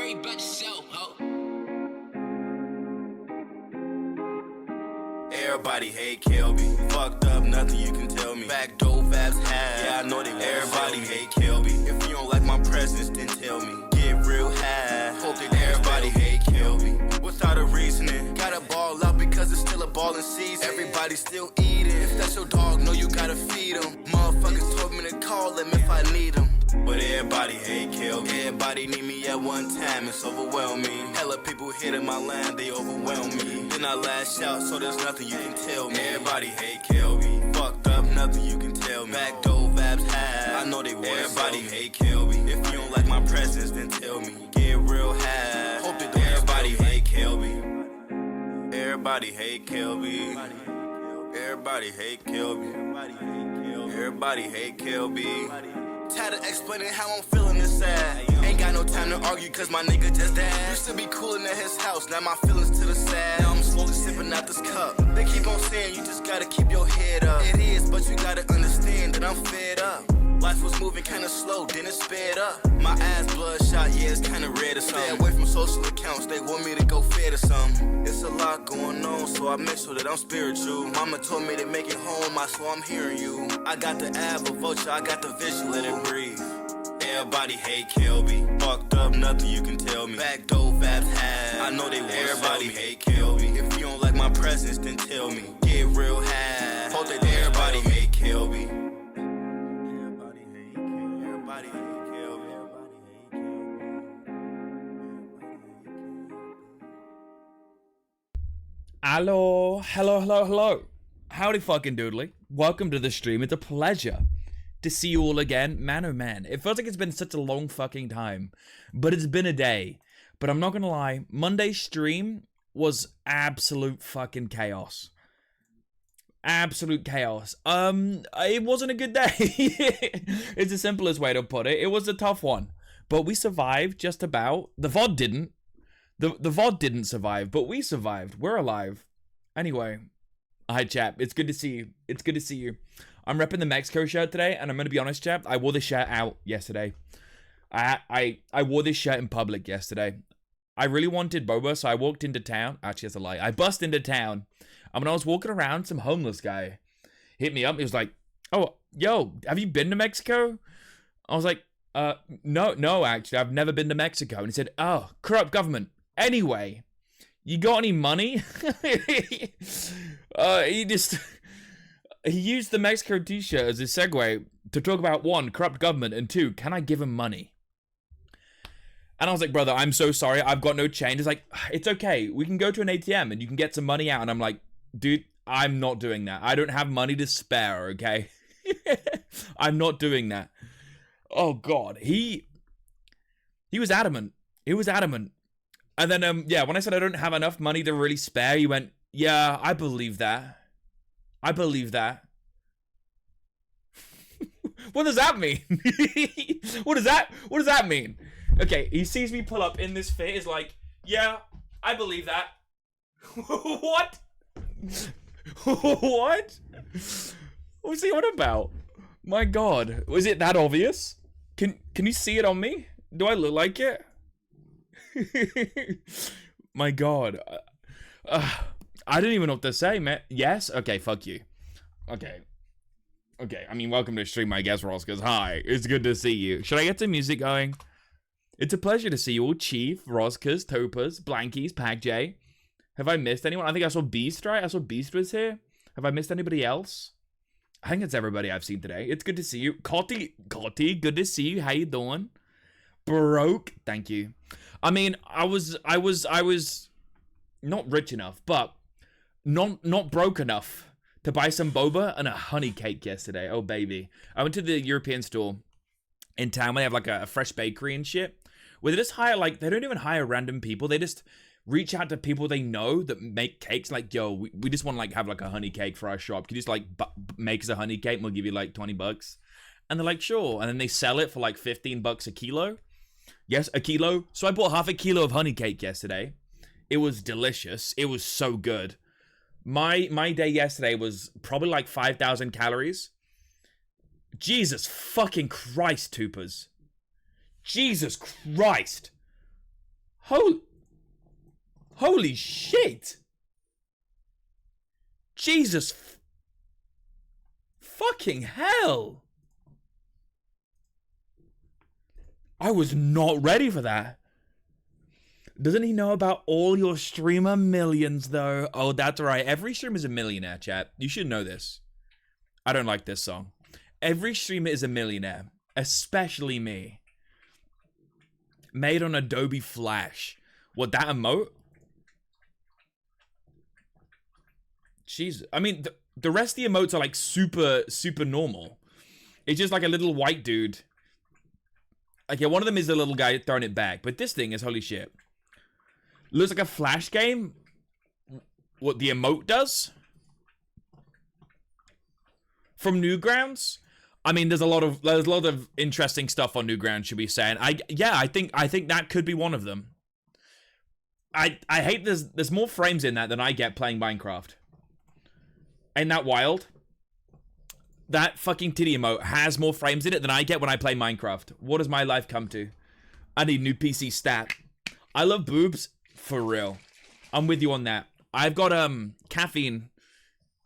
worry about yourself, ho. Everybody hate Kelby. Fucked up, nothing you can tell me. Backdoor vibes high. Yeah, I know they. Everybody hate Kelby. If you don't like my presence, then tell me. Get real high. Hope that everybody hate Kelby. Without a reasoning, gotta ball out because it's still a ballin' season. Everybody still eating. If that's your dog, know you gotta feed him. Motherfuckers told me to call him if I need him. But everybody hate Kelby. Everybody need me at one time, it's overwhelming. Hella people hitting my line, they overwhelm me. Then I lash out, so there's nothing you can tell me. Everybody hate Kelby. Fucked up, nothing you can tell me. Backdoor vibes high, I know they want. Everybody hate Kelby. If you don't like my presence, then tell me. Get real high. Hope that everybody hate Kelby. Everybody hate Kelby. Everybody hate Kelby. Everybody hate Kelby. Tired of explaining how I'm feeling inside. Ain't got no time to argue cause my nigga just died. Used to be coolin' at his house, now my feelings to the side. Now I'm slowly sipping out this cup. They keep on saying you just gotta keep your head up. It is, but you gotta understand that I'm fed up. Life was moving kinda slow, then it sped up. My eyes bloodshot, yeah, it's kinda red or something. Stay away from social accounts, they want me to go fed or something. It's a lot going on, so I make sure that I'm spiritual. Mama told me to make it home, I swear I'm hearing you. I got the eye of a vulture, I got the visual, let it breathe. Everybody hate Kelby. Fucked up, nothing you can tell me. Backdoor vibes high, I know they want. Everybody hate Kelby. If you don't like my presence, then tell me. Get real high. Hope that everybody hate Kelby. Hello. Howdy fucking doodly. Welcome to the stream. It's a pleasure to see you all again. Man, oh man. It feels like it's been such a long fucking time. But it's been a day. But I'm not gonna lie. Monday's stream was absolute fucking chaos. Absolute chaos. It wasn't a good day. It's the simplest way to put it. It was a tough one. But we survived just about. The VOD didn't. The VOD didn't survive, but we survived. We're alive. Anyway, hi chap. It's good to see you. It's good to see you. I'm repping the Mexico shirt today, and I'm gonna be honest, chap. I wore this shirt out yesterday. I wore this shirt in public yesterday. I really wanted boba, so I walked into town. Actually, that's a lie. I bust into town, and when I was walking around, some homeless guy hit me up. He was like, "Oh, yo, have you been to Mexico?" I was like, no, actually, I've never been to Mexico." And he said, "Oh, corrupt government. Anyway, you got any money?" He used the Mexico t-shirt as a segue to talk about one, corrupt government, and two, can I give him money? And I was like, brother, I'm so sorry, I've got no change. It's like, it's okay, we can go to an ATM and you can get some money out. And I'm like, dude, I'm not doing that. I don't have money to spare, okay? I'm not doing that. Oh God, he was adamant. He was adamant. And then, yeah, when I said I don't have enough money to really spare, he went, yeah, I believe that. I believe that. What does that mean? What does that mean? Okay, he sees me pull up in this fit, is like, yeah, I believe that. What? What? What's he on about? My God, was it that obvious? Can you see it on me? Do I look like it? My God. I don't even know what to say, man. Yes? Okay, fuck you. Okay. I mean, welcome to the stream, I guess, Roscas. Hi, it's good to see you. Should I get some music going? It's a pleasure to see you all. Chief, Roscas, Topas, Blankies, Pac J. Have I missed anyone? I think I saw Beast, right? I saw Beast was here. Have I missed anybody else? I think it's everybody I've seen today. It's good to see you. Cotty, good to see you. How you doing? Broke, thank you. I mean, I was not rich enough, but not broke enough to buy some boba and a honey cake yesterday. Oh, baby. I went to the European store in town where they have like a fresh bakery and shit, where they just hire, like, they don't even hire random people. They just reach out to people they know that make cakes. Like, yo, we just want to like have like a honey cake for our shop. Can you just like make us a honey cake and we'll give you like $20? And they're like, sure. And then they sell it for like $15 a kilo. Yes, a kilo. So I bought half a kilo of honey cake yesterday. It was delicious. It was so good. My day yesterday was probably like 5,000 calories. Jesus fucking Christ, Tupas. Jesus Christ. Holy shit. Jesus fucking hell. I was not ready for that. Doesn't he know about all your streamer millions, though? Oh, that's right. Every streamer is a millionaire, chat. You should know this. I don't like this song. Every streamer is a millionaire. Especially me. Made on Adobe Flash. What, that emote? Jeez. I mean, the rest of the emotes are like super normal. It's just like a little white dude. Okay, one of them is the little guy throwing it back. But this thing is holy shit. Looks like a Flash game. What the emote does. From Newgrounds. I mean, there's a lot of interesting stuff on Newgrounds, should we say? And I think that could be one of them. I hate there's more frames in that than I get playing Minecraft. Ain't that wild? That fucking titty emote has more frames in it than I get when I play Minecraft. What does my life come to? I need new PC stat. I love boobs for real. I'm with you on that. I've got caffeine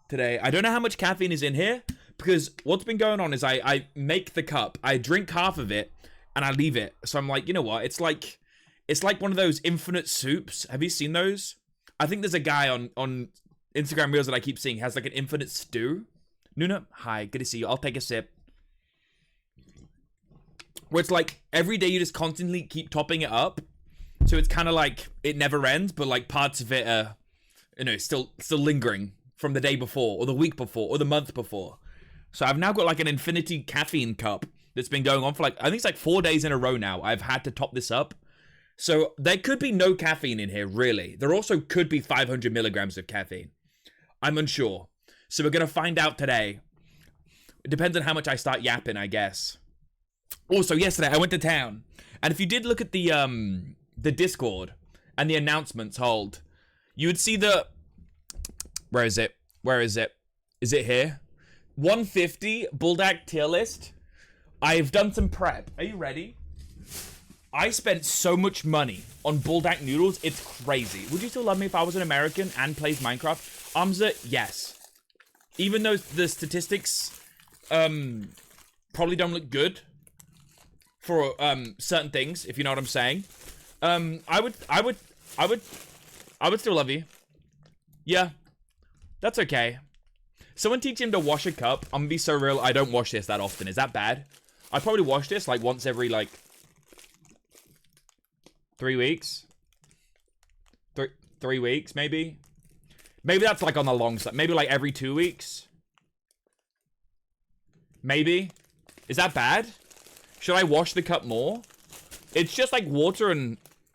today. I don't know how much caffeine is in here because what's been going on is I make the cup, I drink half of it, and I leave it. So I'm like, you know what? It's like one of those infinite soups. Have you seen those? I think there's a guy on Instagram Reels that I keep seeing has like an infinite stew. Nuna, hi, good to see you. I'll take a sip. Where it's like every day you just constantly keep topping it up. So it's kind of like it never ends, but like parts of it are, you know, still lingering from the day before or the week before or the month before. So I've now got like an infinity caffeine cup that's been going on for like, I think it's like 4 days in a row now. I've had to top this up. So there could be no caffeine in here, really. There also could be 500 milligrams of caffeine. I'm unsure. So we're going to find out today. It depends on how much I start yapping, I guess. Also, yesterday I went to town. And if you did look at the Discord and the announcements, you would see the... Where is it? Is it here? 150 Bulldog tier list. I've done some prep. Are you ready? I spent so much money on Bulldog noodles, it's crazy. Would you still love me if I was an American and played Minecraft? Amza, yes. Even though the statistics probably don't look good for certain things, if you know what I'm saying. I would still love you. Yeah. That's okay. Someone teach him to wash a cup. I'm gonna be so real, I don't wash this that often. Is that bad? I probably wash this like once every like 3 weeks. 3 weeks, maybe. Maybe that's like on the long side. Maybe like every 2 weeks. Maybe. Is that bad? Should I wash the cup more? It's just like water,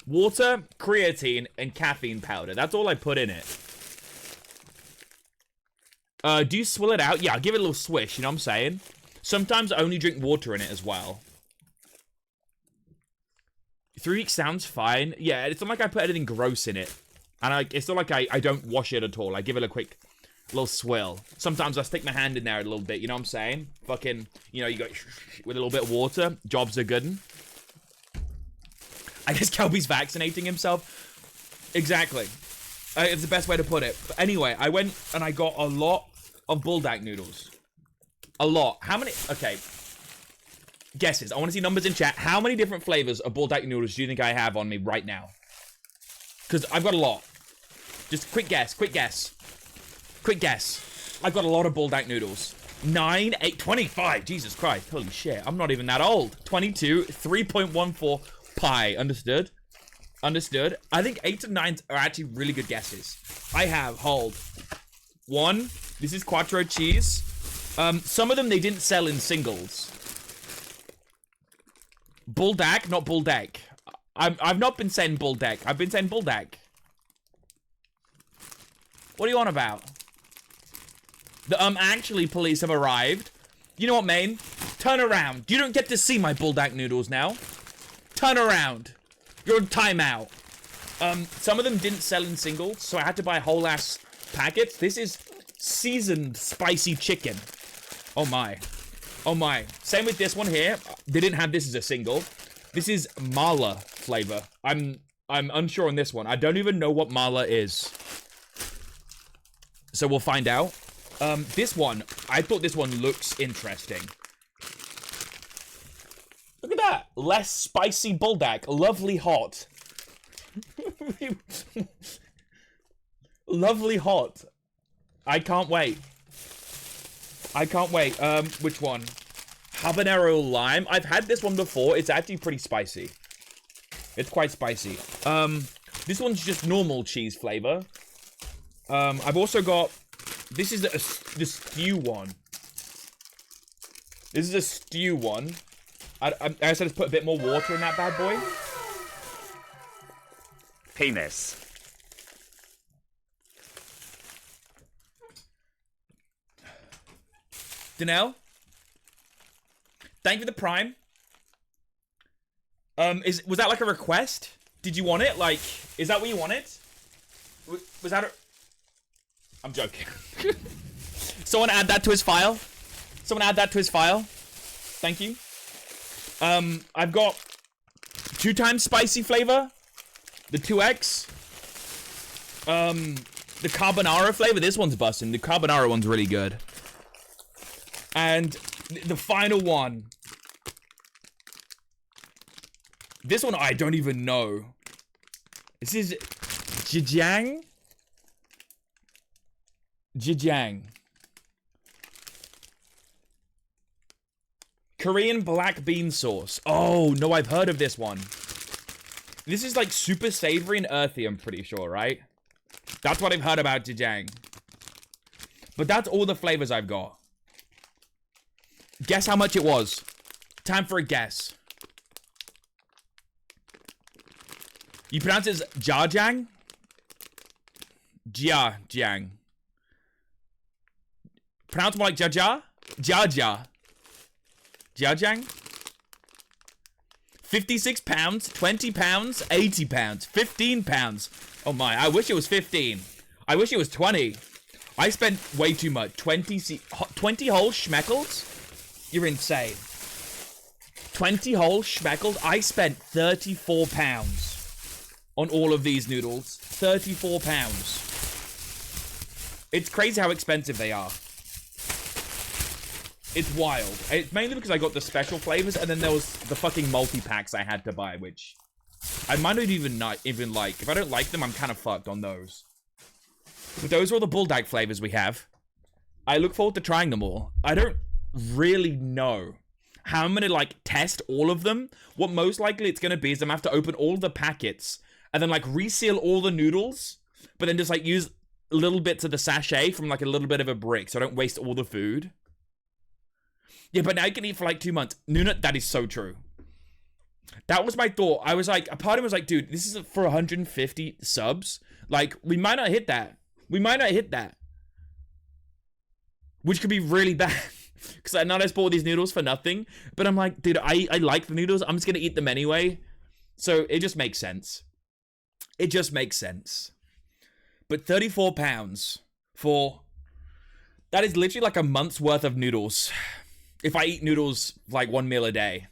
creatine, and caffeine powder. That's all I put in it. Do you swill it out? Yeah, I'll give it a little swish, you know what I'm saying? Sometimes I only drink water in it as well. 3 weeks sounds fine. Yeah, it's not like I put anything gross in it. And it's not like I don't wash it at all. I give it a quick little swill. Sometimes I stick my hand in there a little bit, you know what I'm saying? Fucking, you know, you go with a little bit of water. Jobs are good. I guess Kelby's vaccinating himself. Exactly. It's the best way to put it. But anyway, I went and I got a lot of Bulldog noodles. A lot. How many? Okay. Guesses. I want to see numbers in chat. How many different flavors of Bulldog noodles do you think I have on me right now? Because I've got a lot. Just quick guess. Quick guess. Quick guess. I've got a lot of Bulldog noodles. 9, 8, 25. Jesus Christ. Holy shit. I'm not even that old. 22, 3.14 pi. Understood? Understood. I think 8 and 9 are actually really good guesses. I have, hold. 1. This is Quattro cheese. Some of them they didn't sell in singles. Bulldog, not Bulldog. I've not been saying Bulldog. I've been saying Bulldog. What are you on about? The actually police have arrived. You know what, main? Turn around. You don't get to see my Bulldog noodles now. Turn around. You're on timeout. Some of them didn't sell in singles, so I had to buy whole ass packets. This is seasoned spicy chicken. Oh my. Oh my. Same with this one here. They didn't have this as a single. This is mala flavor. I'm I'm unsure on this one. I don't even know what mala is. So we'll find out. This one, I thought this one looks interesting. Look at that. Less spicy buldak. Lovely hot. Lovely hot. I can't wait. I can't wait. Which one? Habanero lime. I've had this one before. It's actually pretty spicy. It's quite spicy. This one's just normal cheese flavor. I've also got... This is the stew one. This is a stew one. I said let's put a bit more water in that bad boy. Penis. Danelle? Thank you for the prime. Was that like a request? Did you want it? Like, is that what you wanted? Was that a... I'm joking. Someone add that to his file. Someone add that to his file. Thank you. I've got 2 times spicy flavor. The 2X. The carbonara flavor. This one's busting. The carbonara one's really good. And the final one. This one I don't even know. This is Jajang. Jajang. Korean black bean sauce. Oh, no, I've heard of this one. This is like super savory and earthy, I'm pretty sure, right? That's what I've heard about Jajang. But that's all the flavors I've got. Guess how much it was. Time for a guess. You pronounce it as Jajang? Jiang. Pronounce more like Jaja? Jaja. Jiajang? 56 pounds, 20 pounds, 80 pounds, 15 pounds. Oh my, I wish it was 15. I wish it was 20. I spent way too much. 20 whole schmeckles? You're insane. 20 whole schmeckles? I spent 34 pounds on all of these noodles. 34 pounds. It's crazy how expensive they are. It's wild. It's mainly because I got the special flavors, and then there was the fucking multi-packs I had to buy, which I might not even like. If I don't like them, I'm kind of fucked on those. But those are all the bulldog flavors we have. I look forward to trying them all. I don't really know how I'm gonna like test all of them. What most likely it's gonna be is I'm gonna have to open all the packets and then like reseal all the noodles, but then just like use little bits of the sachet from like a little bit of a brick so I don't waste all the food. Yeah, but now you can eat for like 2 months. Nuna, that is so true. That was my thought. I was like, a part of me was like, dude, this is for 150 subs. Like, we might not hit that. We might not hit that. Which could be really bad. Because I know I bought these noodles for nothing. But I'm like, dude, I like the noodles. I'm just going to eat them anyway. So it just makes sense. It just makes sense. But 34 pounds for... That is literally like a month's worth of noodles. If I eat noodles like 1 meal a day.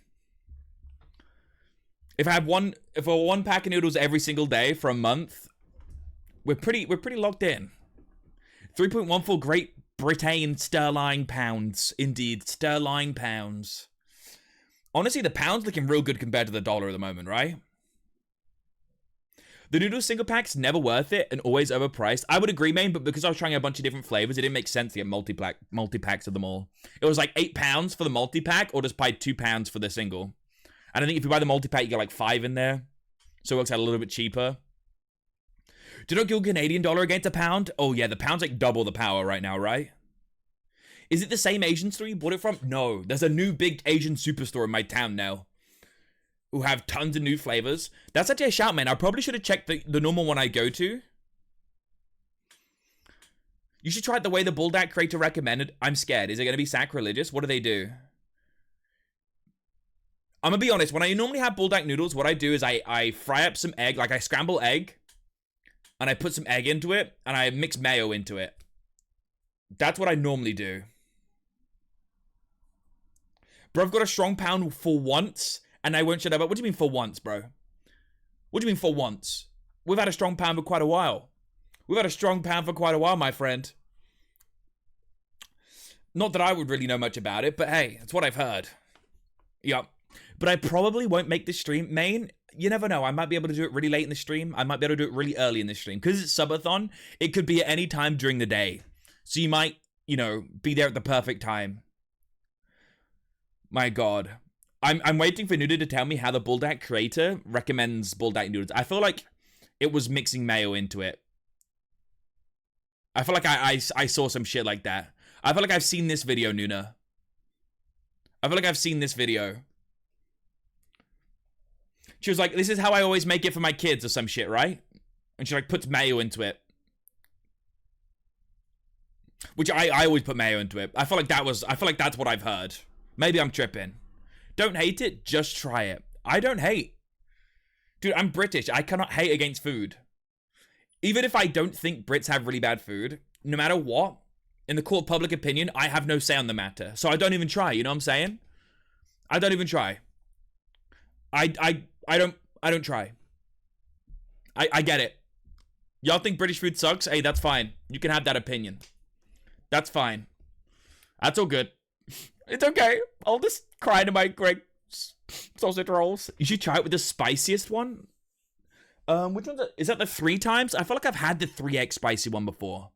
If I have one pack of noodles every single day for a month, we're pretty locked in. 3.14 Great Britain sterling pounds. Indeed, sterling pounds. Honestly, the pound's looking real good compared to the dollar at the moment, right? The noodles single pack's never worth it and always overpriced. I would agree, man, but because I was trying a bunch of different flavors, it didn't make sense to get multi-packs of them all. It was like £8 for the multi-pack or just buy £2 for the single. And I think if you buy the multi-pack, you get like 5 in there. So it works out a little bit cheaper. Do you not go Canadian dollar against a pound? Oh yeah, the pound's like double the power right now, right? Is it the same Asian store you bought it from? No, there's a new big Asian superstore in my town now. Who have tons of new flavors. That's actually a shout, man. I probably should have checked the normal one I go to. You should try it the way the Bulldog creator recommended. I'm scared. Is it going to be sacrilegious? What do they do? I'm going to be honest. When I normally have Bulldog noodles, what I do is I fry up some egg. Like I scramble egg. And I put some egg into it. And I mix mayo into it. That's what I normally do. Bro, I've got a strong pound for once. And I won't shut up. What do you mean for once, bro? What do you mean for once? We've had a strong pound for quite a while. We've had a strong pound for quite a while, my friend. Not that I would really know much about it, but hey, that's what I've heard. Yup. But I probably won't make this stream main. You never know. I might be able to do it really late in the stream. I might be able to do it really early in the stream. Because it's subathon, it could be at any time during the day. So you might, you know, be there at the perfect time. My God. I'm waiting for Nuda to tell me how the Bulldog creator recommends Bulldog noodles. I feel like it was mixing mayo into it. I feel like I saw some shit like that. I feel like I've seen this video, Nuna. I feel like I've seen this video. She was like, this is how I always make it for my kids or some shit, right? And she like puts mayo into it. Which I always put mayo into it. I feel like that's what I've heard. Maybe I'm tripping. Don't hate it, just try it. I don't hate. Dude, I'm British. I cannot hate against food. Even if I don't think Brits have really bad food, no matter what, in the court of public opinion, I have no say on the matter. So I don't even try, you know what I'm saying? I don't even try. I don't try. I get it. Y'all think British food sucks? Hey, that's fine. You can have that opinion. That's fine. That's all good. It's okay. I'll just cry into my great sausage rolls. You should try it with the spiciest one. Which one's is that the 3 times? I feel like I've had the 3x spicy one before.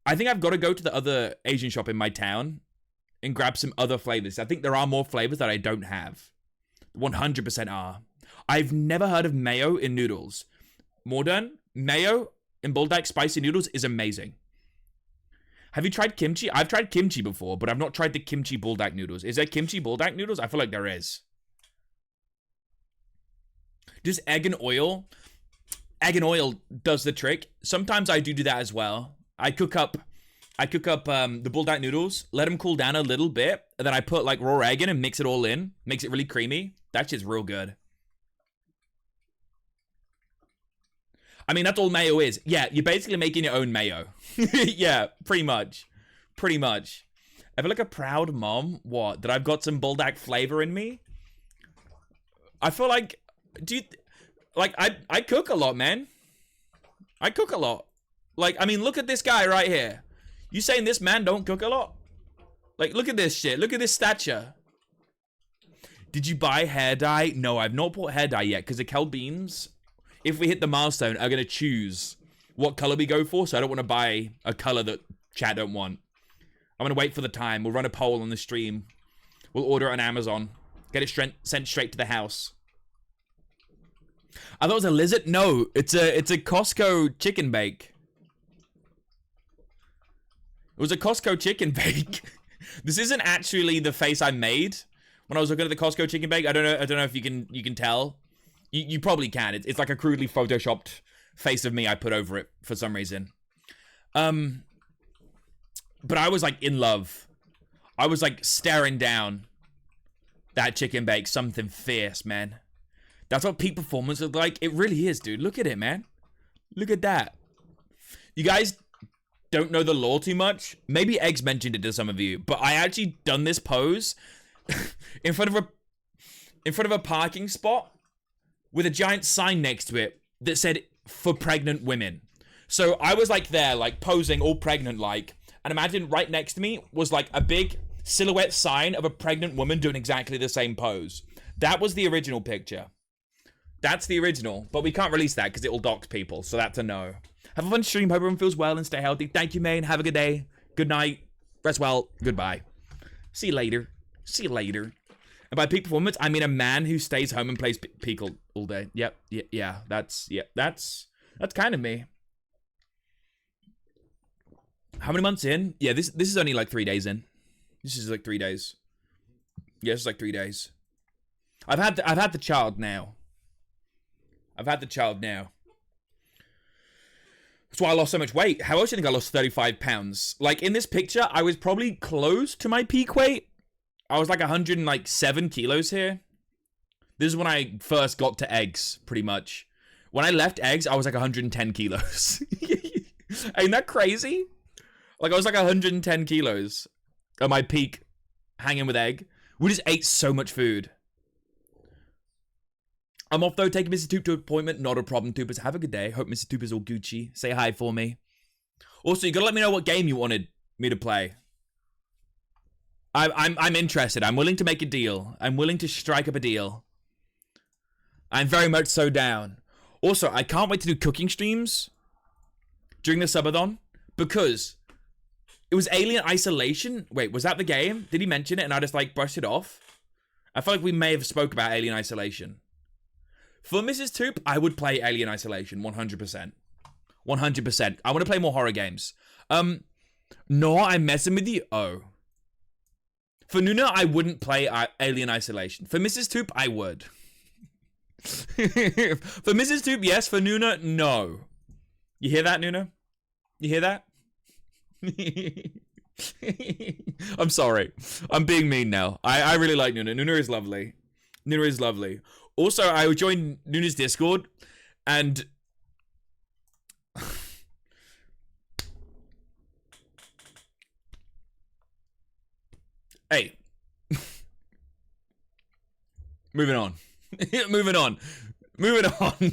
I think I've got to go to the other Asian shop in my town and grab some other flavors. I think there are more flavors that I don't have. 100% are. I've never heard of mayo in noodles. Modern mayo in Bulldog spicy noodles is amazing. Have you tried kimchi? I've tried kimchi before, but I've not tried the kimchi Bulldog noodles. Is there kimchi Bulldog noodles? I feel like there is. Just egg and oil. Egg and oil does the trick. Sometimes I do that as well. I cook up the Bulldog noodles, let them cool down a little bit, and then I put like raw egg in and mix it all in. Makes it really creamy. That shit's real good. I mean, that's all mayo is. Yeah, you're basically making your own mayo. Yeah, pretty much. Pretty much. I feel like a proud mom. What? That I've got some Bulldog flavor in me? I feel like... I cook a lot, man. I cook a lot. Like, I mean, look at this guy right here. You saying this man don't cook a lot? Like, look at this shit. Look at this stature. Did you buy hair dye? No, I've not bought hair dye yet because the Kel Beans... If we hit the milestone, are going to choose what color we go for. So I don't want to buy a color that chat don't want. I'm going to wait for the time. We'll run a poll on the stream. We'll order it on Amazon. Get it sent straight to the house. I thought it was a lizard. No, it's a Costco chicken bake. It was a Costco chicken bake. This isn't actually the face I made when I was looking at the Costco chicken bake. I don't know if you can tell. You probably can. It's like a crudely photoshopped face of me I put over it for some reason. But I was like in love. I was like staring down that chicken bake. Something fierce, man. That's what peak performance look like. It really is, dude. Look at it, man. Look at that. You guys don't know the lore too much. Maybe Eggs mentioned it to some of you, but I actually done this pose in front of a parking spot with a giant sign next to it that said, for pregnant women. So I was like there, like posing all pregnant like, and imagine right next to me was like a big silhouette sign of a pregnant woman doing exactly the same pose. That was the original picture. That's the original, but we can't release that because it will dox people, so that's a no. Have a fun stream, hope everyone feels well and stay healthy. Thank you, main. Have a good day. Good night. Rest well. Goodbye. See you later. See you later. And by peak performance, I mean a man who stays home and plays peak all day. Yep. Yeah. That's kind of me. How many months in? Yeah, this is only like 3 days in. This is like 3 days. Yeah, it's like 3 days. I've had the child now. That's why I lost so much weight. How else do you think I lost 35 pounds? Like in this picture, I was probably close to my peak weight. I was like 107 kilos here. This is when I first got to Eggs, pretty much. When I left Eggs, I was like 110 kilos. Ain't that crazy? Like I was like 110 kilos at my peak hanging with Egg. We just ate so much food. I'm off though, taking Mr. Toop to appointment. Not a problem, Toopers. Have a good day. Hope Mr. Toop is all Gucci. Say hi for me. Also, you gotta let me know what game you wanted me to play. I'm interested. I'm willing to make a deal. I'm willing to strike up a deal. I'm very much so down. Also, I can't wait to do cooking streams during the subathon because it was Alien Isolation. Wait, was that the game? Did he mention it and I just like brushed it off? I feel like we may have spoke about Alien Isolation. For Mrs. Toop, I would play Alien Isolation 100%. 100%. I want to play more horror games. No, I'm messing with you. Oh. For Nuna, I wouldn't play Alien Isolation. For Mrs. Toop, I would. For Mrs. Toop, yes. For Nuna, no. You hear that, Nuna? You hear that? I'm sorry. I'm being mean now. I really like Nuna. Nuna is lovely. Nuna is lovely. Also, I joined Nuna's Discord, and... Hey. Moving on. Moving on. Moving on.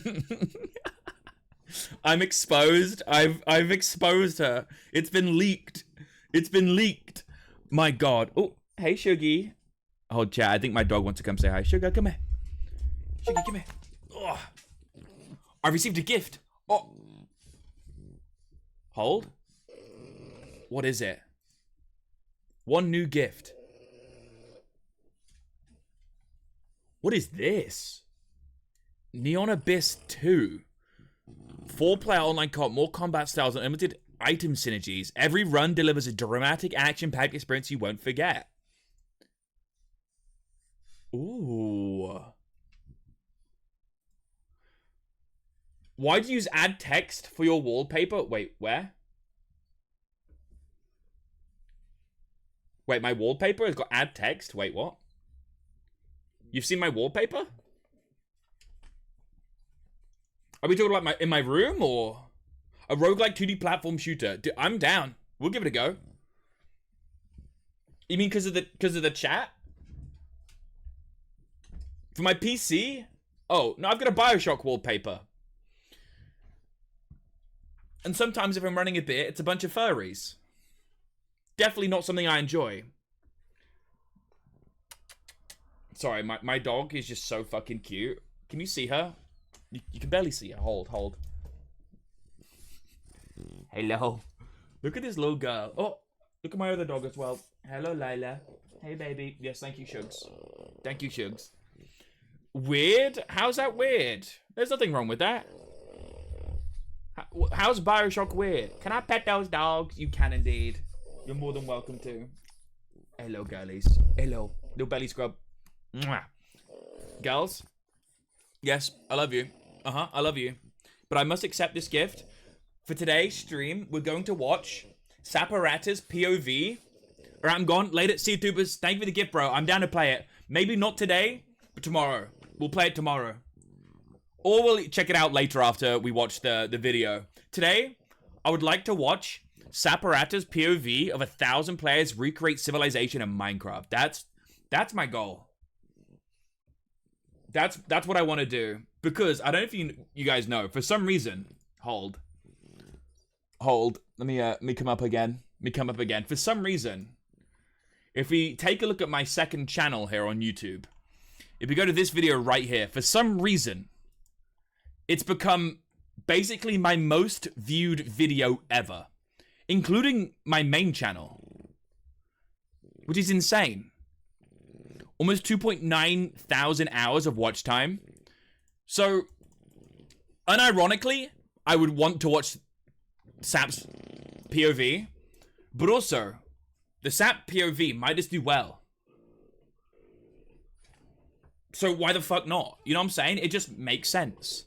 I'm exposed. I've exposed her. It's been leaked. It's been leaked. My God. Oh, hey, Shuggy. Oh, chat. I think my dog wants to come say hi. Sugar, come here. Sugar, come here. Oh. I received a gift. Oh. Hold. What is it? One new gift. What is this? Neon Abyss 2. 4-player online co-op, more combat styles, and unlimited item synergies. Every run delivers a dramatic, action-packed experience you won't forget. Ooh. Why do you use add text for your wallpaper? Wait, where? Wait, my wallpaper has got add text? Wait, what? You've seen my wallpaper? Are we talking about in my room or a roguelike 2D platform shooter? Dude, I'm down. We'll give it a go. You mean because of the chat? For my PC? Oh, no, I've got a BioShock wallpaper. And sometimes if I'm running a bit, it's a bunch of furries. Definitely not something I enjoy. Sorry, my dog is just so fucking cute. Can you see her? You can barely see her. Hold. Hello. Look at this little girl. Oh, look at my other dog as well. Hello, Lila. Hey, baby. Yes, thank you, Shugs. Thank you, Shugs. Weird? How's that weird? There's nothing wrong with that. How's BioShock weird? Can I pet those dogs? You can indeed. You're more than welcome to. Hello, girlies. Hello. Little belly scrub. Mwah. Girls? Yes, I love you. I love you. But I must accept this gift. For today's stream, we're going to watch Saparata's POV. Alright, I'm gone. Later, see you, tubers. Thank you for the gift, bro. I'm down to play it. Maybe not today, but tomorrow. We'll play it tomorrow. Or we'll check it out later after we watch the video. Today, I would like to watch Saparata's POV of 1,000 players recreate civilization in Minecraft. That's my goal. That's what I want to do. Because, I don't know if you guys know, for some reason... Hold. Let me come up again. For some reason, if we take a look at my second channel here on YouTube, if we go to this video right here, for some reason, it's become basically my most viewed video ever, including my main channel, which is insane. Almost 2.9 thousand hours of watch time. So, unironically, I would want to watch Sap's POV, but also, the Sap POV might just do well. So why the fuck not? You know what I'm saying? It just makes sense.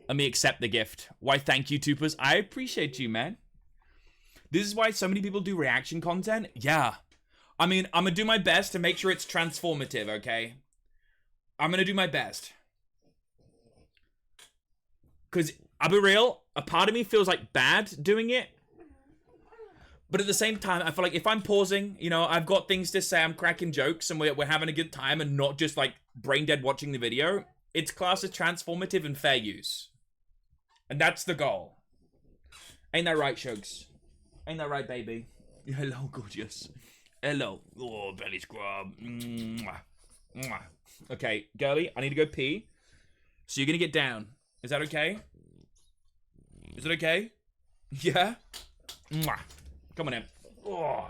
Let me accept the gift. Why, thank you, Tupers. I appreciate you, man. This is why so many people do reaction content. Yeah. I mean, I'm gonna do my best to make sure it's transformative, okay? I'm gonna do my best. Because, I'll be real, a part of me feels like bad doing it. But at the same time, I feel like if I'm pausing, you know, I've got things to say, I'm cracking jokes, and we're having a good time and not just, like, brain dead watching the video, It's classed as transformative and fair use. And that's the goal. Ain't that right, Shugs? Ain't that right, baby? Hello, gorgeous. Hello. Oh, belly scrub. Mwah. Mwah. Okay, girly, I need to go pee. So you're gonna get down. Is that okay? Is it okay? Yeah? Mwah. Come on in. Oh.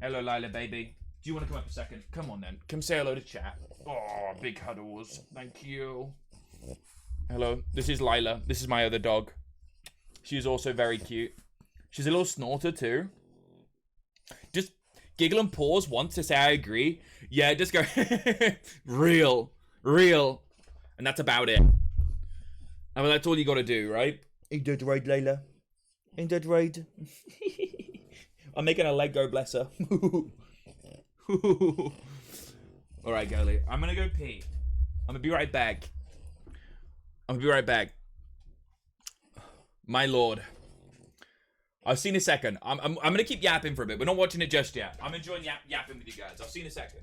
Hello, Lila, baby. Do you want to come up a second? Come on, then. Come say hello to chat. Oh, big cuddles. Thank you. Hello. This is Lila. This is my other dog. She's also very cute. She's a little snorter, too. Just giggle and pause once to say I agree. Yeah, just go, real. And that's about it. I mean, that's all you gotta do, right? Ain't that right, Layla? Ain't that right? I'm making a leg go, bless her. Alright, girlie. I'm gonna go pee. I'm gonna be right back. My lord. I'll see you in a second. I'm gonna keep yapping for a bit. We're not watching it just yet. I'm enjoying yapping with you guys. I'll see you in a second.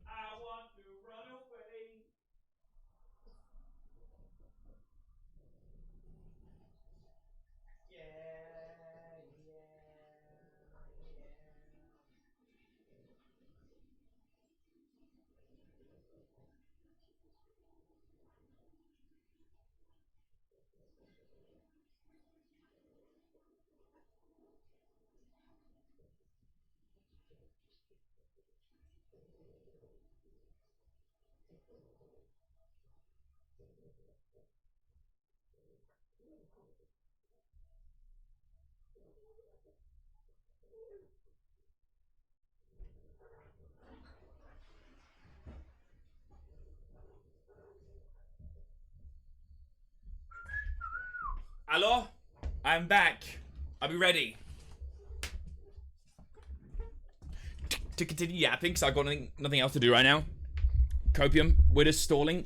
I want to run away. Hello? I'm back. I'll be ready. To continue yapping, because I've got nothing else to do right now. Copium. We're just stalling.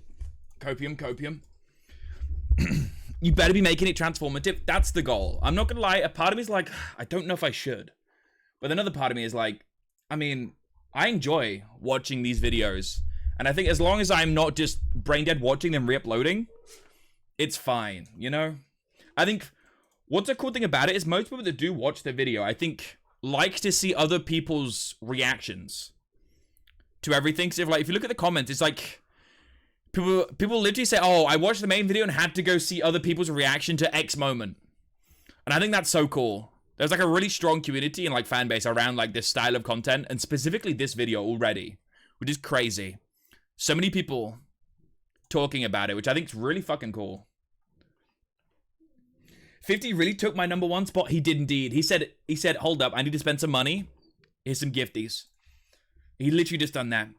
Copium. You better be making it transformative. That's the goal. I'm not gonna lie. A part of me is like, I don't know if I should. But another part of me is like, I mean, I enjoy watching these videos. And I think as long as I'm not just brain dead watching them re-uploading, it's fine, you know? I think what's a cool thing about it is most people that do watch the video, I think, like to see other people's reactions to everything. So if you look at the comments, it's like people literally say, oh, I watched the main video and had to go see other people's reaction to X moment. And I think that's so cool. There's like a really strong community and like fan base around like this style of content, and specifically this video already, which is crazy. So many people talking about it, which I think is really fucking cool. 50 really took my #1 spot. He did indeed. He said, hold up, I need to spend some money. Here's some gifties. He literally just done that.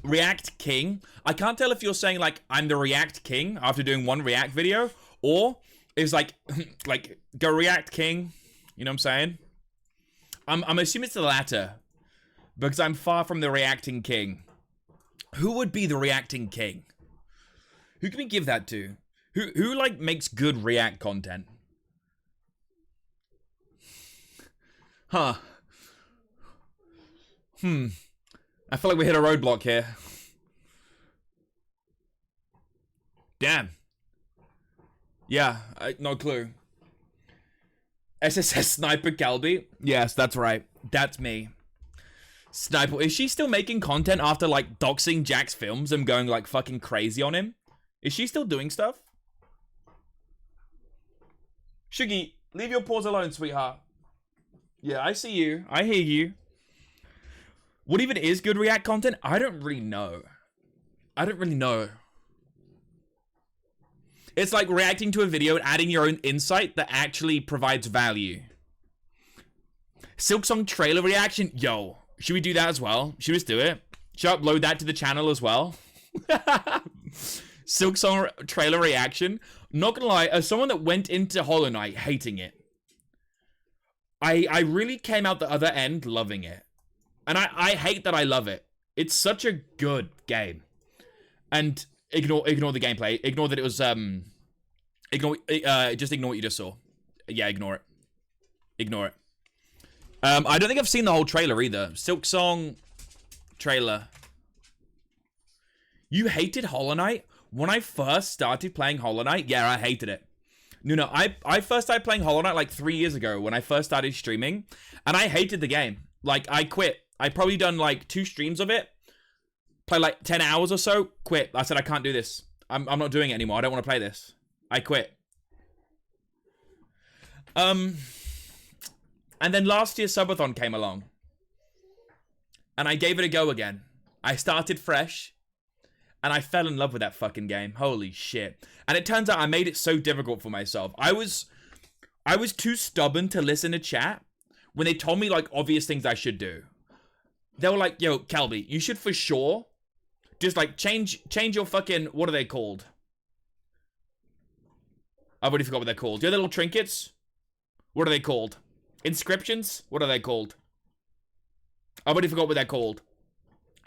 React King. I can't tell if you're saying like I'm the React King after doing one React video, or it's like go React King. You know what I'm saying? I'm assuming it's the latter, because I'm far from the Reacting King. Who would be the Reacting King? Who can we give that to? Who like makes good React content? Huh. I feel like we hit a roadblock here. Damn. Yeah, no clue. SSS Sniper Calby? Yes, that's right. That's me. Sniper. Is she still making content after like doxing Jack's films and going like fucking crazy on him? Is she still doing stuff? Shuggy, leave your paws alone, sweetheart. Yeah, I see you. I hear you. What even is good React content? I don't really know. It's like reacting to a video and adding your own insight that actually provides value. Silksong trailer reaction? Yo, should we do that as well? Should we just do it? Should I upload that to the channel as well? Silksong trailer reaction? Not gonna lie, as someone that went into Hollow Knight hating it, I really came out the other end loving it. And I hate that I love it. It's such a good game. And ignore the gameplay. Ignore that it was just ignore what you just saw. Yeah, ignore it. I don't think I've seen the whole trailer either. Silk Song trailer. You hated Hollow Knight? When I first started playing Hollow Knight, yeah, I hated it. No, I first started playing Hollow Knight like 3 years ago when I first started streaming, and I hated the game. Like, I quit. I probably done like 2 streams of it, play like 10 hours or so, quit. I said, I can't do this. I'm not doing it anymore. I don't want to play this. I quit. And then last year Subathon came along, and I gave it a go again. I started fresh, and I fell in love with that fucking game. Holy shit. And it turns out I made it so difficult for myself. I was too stubborn to listen to chat when they told me like obvious things I should do. They were like, yo, Kelby, you should for sure just like change your fucking, what are they called? I've already forgot what they're called. Your little trinkets? What are they called? Inscriptions? What are they called? I've already forgot what they're called.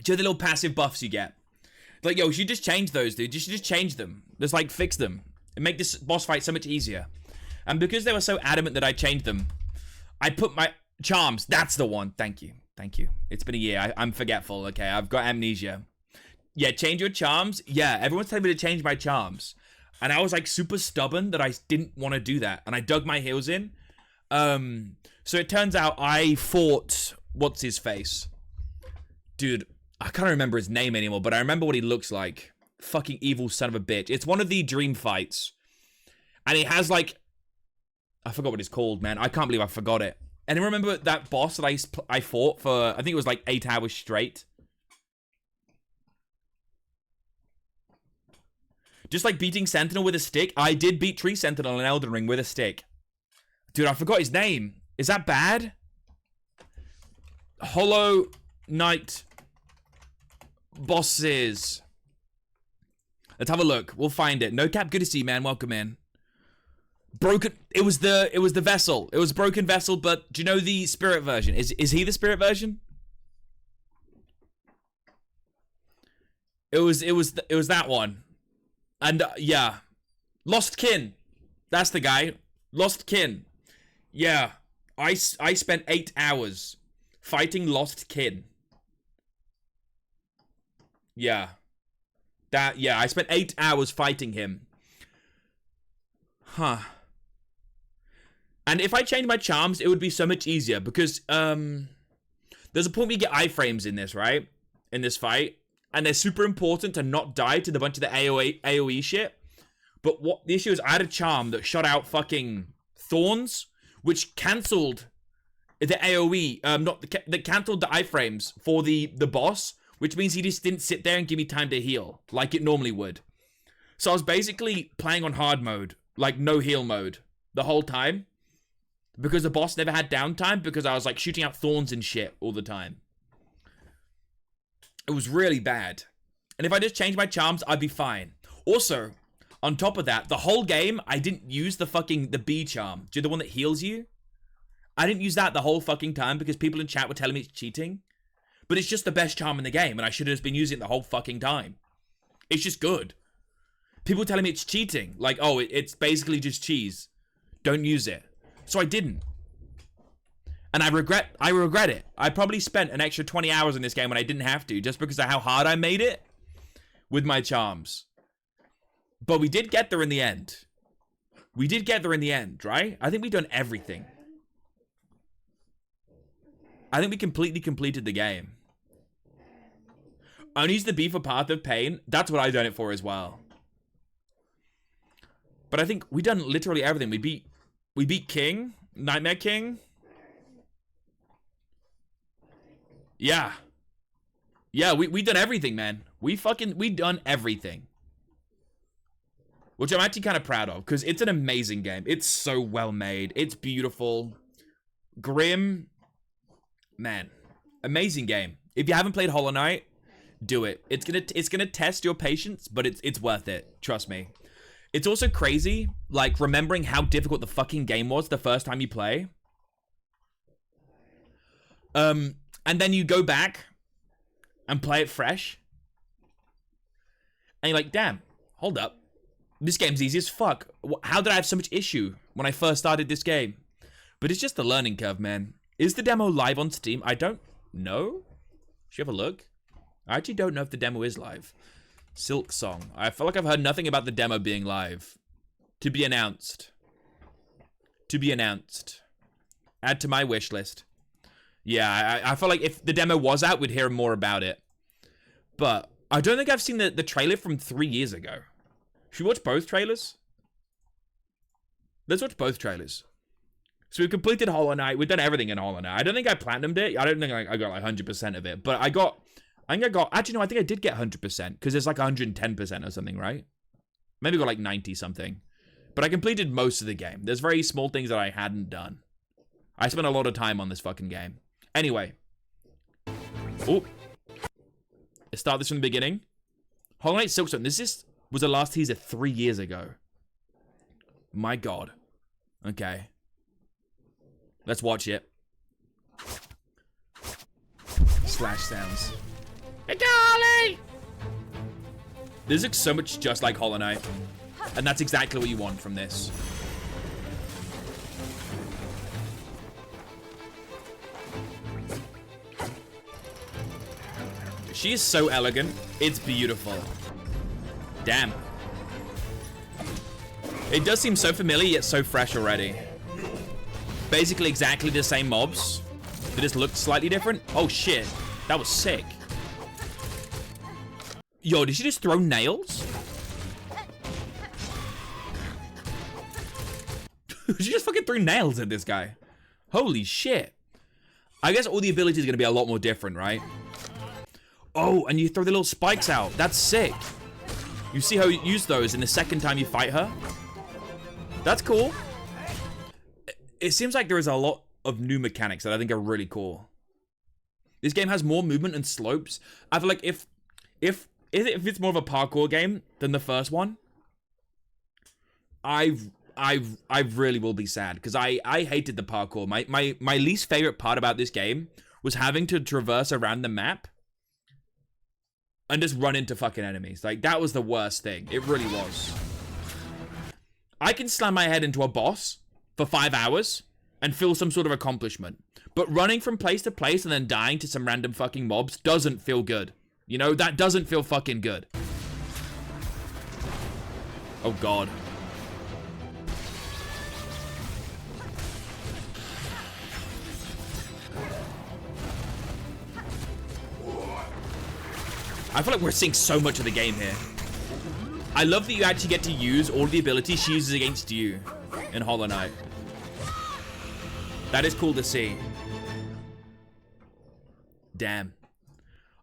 Do you know the little passive buffs you get? Like, yo, you should just change those, dude. You should just change them. Just, like, fix them. And make this boss fight so much easier. And because they were so adamant that I changed them, I put my charms. That's the one. Thank you. Thank you. It's been a year. I'm forgetful, okay? I've got amnesia. Yeah, change your charms. Yeah, everyone's telling me to change my charms. And I was, like, super stubborn that I didn't want to do that. And I dug my heels in. So it turns out I fought... What's his face? Dude... I can't remember his name anymore, but I remember what he looks like. Fucking evil son of a bitch. It's one of the dream fights. And he has like... I forgot what it's called, man. I can't believe I forgot it. And I remember that boss that I fought for, I think it was like 8 hours straight. Just like beating Sentinel with a stick. I did beat Tree Sentinel in Elden Ring with a stick. Dude, I forgot his name. Is that bad? Hollow Knight... bosses. Let's have a look. We'll find it. No Cap, good to see you, man. Welcome in. Broken. It was the vessel. It was broken vessel. But do you know the spirit version? Is he the spirit version? It was that one. And yeah, Lost Kin. That's the guy. Lost Kin. Yeah, I spent 8 hours fighting Lost Kin. Yeah. I spent 8 hours fighting him. Huh. And if I change my charms, it would be so much easier because, there's a point where you get iframes in this, right? In this fight. And they're super important to not die to the bunch of the AoE shit. But what the issue is, I had a charm that shot out fucking thorns, which cancelled the AoE, that cancelled the iframes for the boss. Which means he just didn't sit there and give me time to heal, like it normally would. So I was basically playing on hard mode, like no heal mode, the whole time. Because the boss never had downtime, because I was like shooting out thorns and shit all the time. It was really bad. And if I just changed my charms, I'd be fine. Also, on top of that, the whole game, I didn't use the bee charm. Do you know the one that heals you? I didn't use that the whole fucking time because people in chat were telling me it's cheating. But it's just the best charm in the game, and I should have just been using it the whole fucking time. It's just good. People telling me it's cheating. Like, oh, it's basically just cheese. Don't use it. So I didn't. And I regret it. I probably spent an extra 20 hours in this game when I didn't have to, just because of how hard I made it with my charms. But we did get there in the end. We did get there in the end, right? I think we've done everything. I think we completely completed the game. Only use the B for Path of Pain. That's what I done it for as well. But I think we done literally everything. We beat King, Nightmare King. Yeah. Yeah, we done everything, man. We done everything. Which I'm actually kind of proud of, because it's an amazing game. It's so well made. It's beautiful. Grim. Man. Amazing game. If you haven't played Hollow Knight, do it. It's gonna test your patience, but it's worth it. Trust me. It's also crazy, like, remembering how difficult the fucking game was the first time you play. And then you go back and play it fresh. And you're like, damn, hold up. This game's easy as fuck. How did I have so much issue when I first started this game? But it's just the learning curve, man. Is the demo live on Steam? I don't know. Should you have a look? I actually don't know if the demo is live. Silk Song. I feel like I've heard nothing about the demo being live. To be announced. To be announced. Add to my wish list. Yeah, I feel like if the demo was out, we'd hear more about it. But I don't think I've seen the trailer from 3 years ago. Should we watch both trailers? Let's watch both trailers. So we've completed Hollow Knight. We've done everything in Hollow Knight. I don't think I platinumed it. I don't think I got like 100% of it. But I think I got, actually no, I think I did get 100% because it's like 110% or something, right? Maybe I got like 90 something. But I completed most of the game. There's very small things that I hadn't done. I spent a lot of time on this fucking game. Anyway. Oh. Let's start this from the beginning. Hollow Knight Silksong. This was the last teaser 3 years ago. My God. Okay. Let's watch it. Slash sounds. Hey, Dolly! This looks so much just like Hollow Knight. And that's exactly what you want from this. She is so elegant. It's beautiful. Damn. It does seem so familiar, yet so fresh already. Basically exactly the same mobs. They just look slightly different. Oh, shit. That was sick. Yo, did she just throw nails? She just fucking threw nails at this guy. Holy shit. I guess all the abilities are going to be a lot more different, right? Oh, and you throw the little spikes out. That's sick. You see how you use those in the second time you fight her? That's cool. It seems like there is a lot of new mechanics that I think are really cool. This game has more movement and slopes. I feel like if it's more of a parkour game than the first one, I really will be sad because I hated the parkour. My least favorite part about this game was having to traverse around the map and just run into fucking enemies. Like, that was the worst thing. It really was. I can slam my head into a boss for 5 hours and feel some sort of accomplishment. But running from place to place and then dying to some random fucking mobs doesn't feel good. You know, that doesn't feel fucking good. Oh, God. I feel like we're seeing so much of the game here. I love that you actually get to use all the abilities she uses against you in Hollow Knight. That is cool to see. Damn.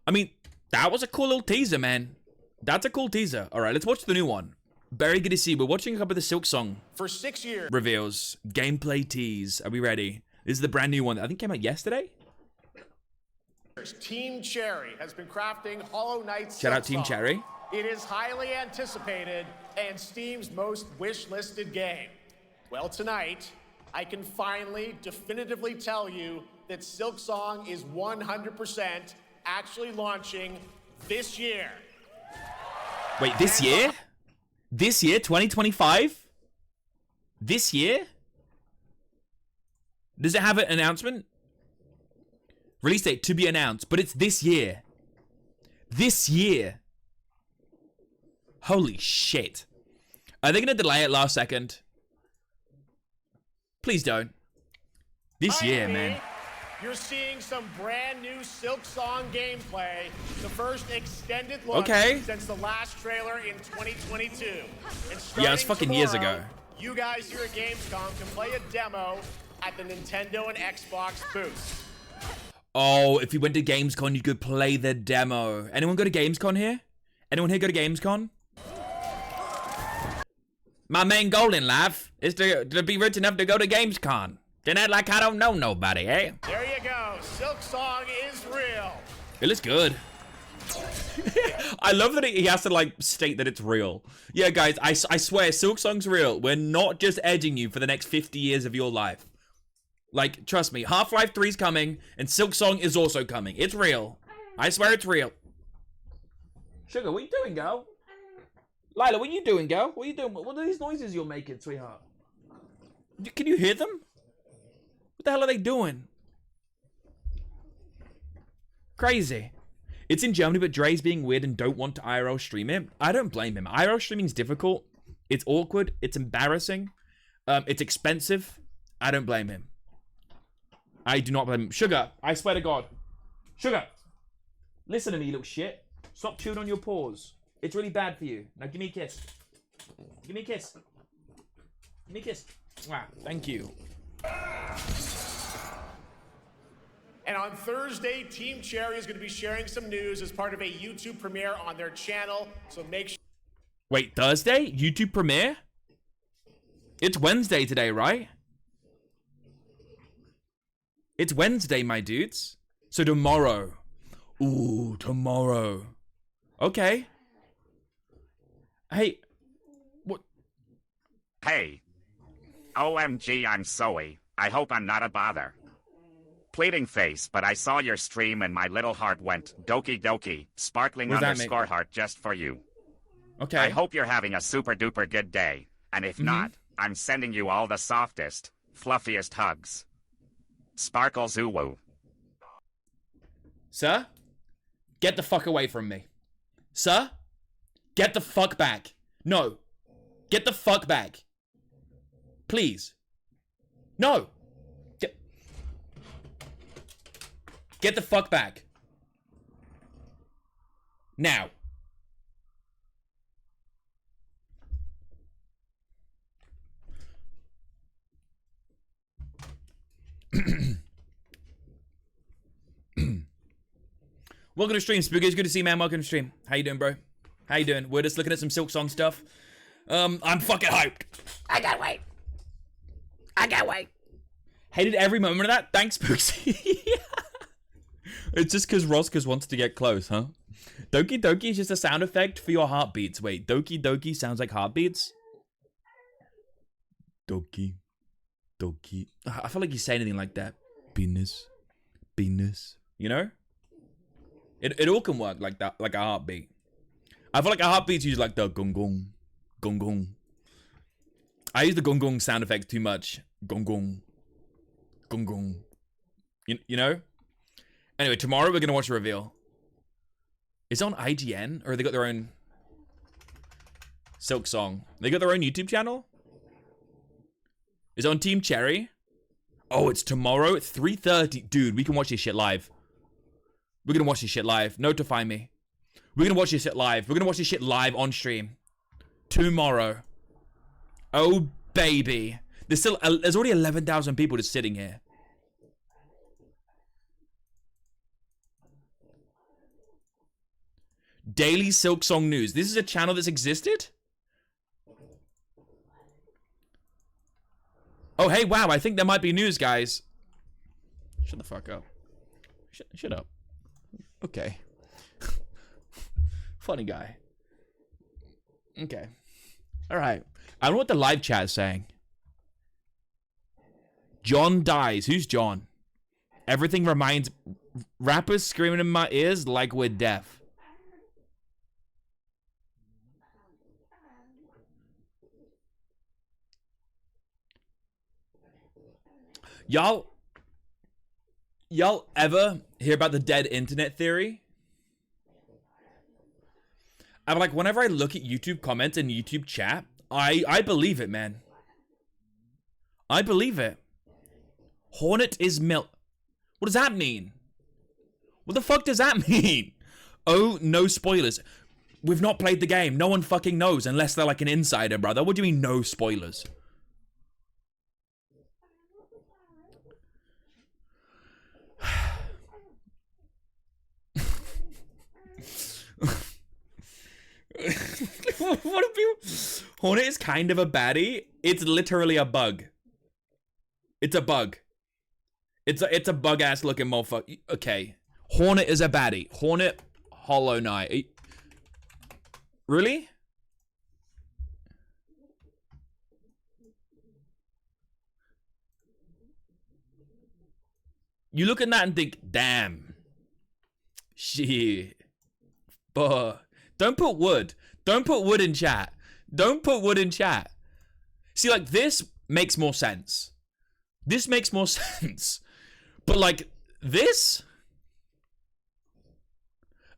I mean, that was a cool little teaser, man. That's a cool teaser. All right, let's watch the new one. Very good to see. We're watching a couple of the Silk Song for 6 years. Reveals. Gameplay tease. Are we ready? This is the brand new one that I think came out yesterday. Team Cherry has been crafting Hollow Knight. Shout out Team Cherry. It is highly anticipated and Steam's most wish-listed game. Well, tonight, I can finally definitively tell you that Silk Song is 100% actually launching this year. Wait, this year? This year, 2025? This year? Does it have an announcement? Release date to be announced, but it's this year. This year. Holy shit. Are they going to delay it last second? Please don't. This year, man. You're seeing some brand new Silk Song gameplay. The first extended look okay. Since the last trailer in 2022. And yeah, it's fucking tomorrow, years ago. You guys here at Gamescom can play a demo at the Nintendo and Xbox booths. Oh, if you went to Gamescom, you could play the demo. Anyone go to Gamescom here? Anyone here go to Gamescom? My main goal in life is to be rich enough to go to Gamescom. Then act like I don't know nobody, eh? There you go. Silk Song is real. It looks good. I love that he has to, like, state that it's real. Yeah, guys, I swear, Silk Song's real. We're not just edging you for the next 50 years of your life. Like, trust me, Half-Life 3's coming, and Silk Song is also coming. It's real. I swear it's real. Sugar, what are you doing, girl? Lila, what are you doing, girl? What are you doing? What are these noises you're making, sweetheart? Can you hear them? What the hell are they doing? Crazy. It's in Germany, but Dre's being weird and don't want to IRL stream it. I don't blame him. IRL streaming's difficult. It's awkward. It's embarrassing. It's expensive. I don't blame him. I do not blame him. Sugar, I swear to God. Sugar, listen to me, you little shit. Stop chewing on your paws. It's really bad for you. Now give me a kiss. Give me a kiss. Give me a kiss. Ah, thank you. And on Thursday, Team Cherry is going to be sharing some news as part of a YouTube premiere on their channel. So make sure. Wait, Thursday? YouTube premiere? It's Wednesday today, right? It's Wednesday, my dudes. So tomorrow. Ooh, tomorrow. Okay. Hey. What? Hey. OMG, I'm sorry. I hope I'm not a bother. Pleading face, but I saw your stream and my little heart went doki doki, sparkling underscore heart just for you. Okay. I hope you're having a super duper good day. And if not, I'm sending you all the softest, fluffiest hugs. Sparkles uwu. Sir? Get the fuck away from me. Sir? Get the fuck back. No. Get the fuck back. Please. No. Get the fuck back. Now. Welcome to stream, Spooky. It's good to see you, man. Welcome to stream. How you doing, bro? How you doing? We're just looking at some Silk Song stuff. I'm fucking hyped. I can't wait. I can't wait. Hated every moment of that. Thanks, Spooksy. It's just because Roscas wants to get close, huh? Doki Doki is just a sound effect for your heartbeats. Wait, Doki Doki sounds like heartbeats? Doki. Doki. I feel like you say anything like that. Penis. Penis. You know? It all can work like that, like a heartbeat. I feel like a heartbeat's usually like the gong gong. Gong gong. I use the gong gong sound effects too much. Gong gong. Gong gong. You know? Anyway, tomorrow we're going to watch a reveal. Is it on IGN? Or have they got their own Silk Song? They got their own YouTube channel? Is it on Team Cherry? Oh, it's tomorrow at 3:30. Dude, we can watch this shit live. We're going to watch this shit live. Notify me. We're going to watch this shit live. We're going to watch this shit live on stream. Tomorrow. Oh, baby. There's already 11,000 people just sitting here. Daily Silk Song News. This is a channel that's existed? Oh, hey, wow. I think there might be news, guys. Shut the fuck up. Shut up. Okay. Funny guy. Okay. All right. I don't know what the live chat is saying. John dies. Who's John? Everything reminds... Rappers screaming in my ears like we're deaf. Y'all ever hear about the dead internet theory? I'm like, whenever I look at YouTube comments and YouTube chat, I believe it, man. I believe it. Hornet is milk. What does that mean? What the fuck does that mean? Oh, no spoilers. We've not played the game. No one fucking knows unless they're like an insider, brother. What do you mean no spoilers? What if people... Hornet is kind of a baddie. It's literally a bug. It's a bug. It's a bug ass looking motherfucker. Okay. Hornet is a baddie. Hornet, Hollow Knight. Really? You look at that and think, damn. Shit. But don't put wood. Don't put wood in chat. Don't put wood in chat. See, like, this makes more sense. This makes more sense. But, like, this?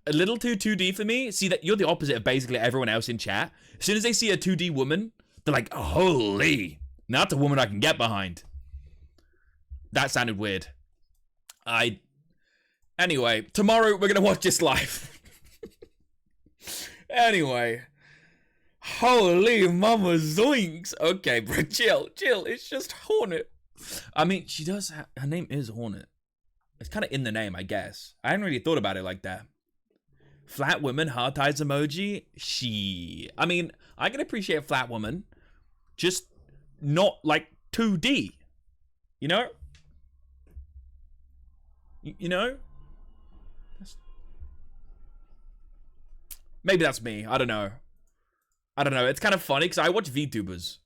a little too 2D for me. See, that you're the opposite of basically everyone else in chat. As soon as they see a 2D woman, they're like, holy, now that's a woman I can get behind. That sounded weird. Anyway, tomorrow we're gonna watch this live. Anyway. Holy mama zoinks. Okay, bro, chill. It's just Hornet. I mean, she does her name is Hornet. It's kind of in the name, I guess. I hadn't really thought about it like that. Flat woman, heart eyes emoji. I mean, I can appreciate flat woman. Just not like 2D. You know? You know? Maybe that's me. I don't know. It's kind of funny because I watch VTubers.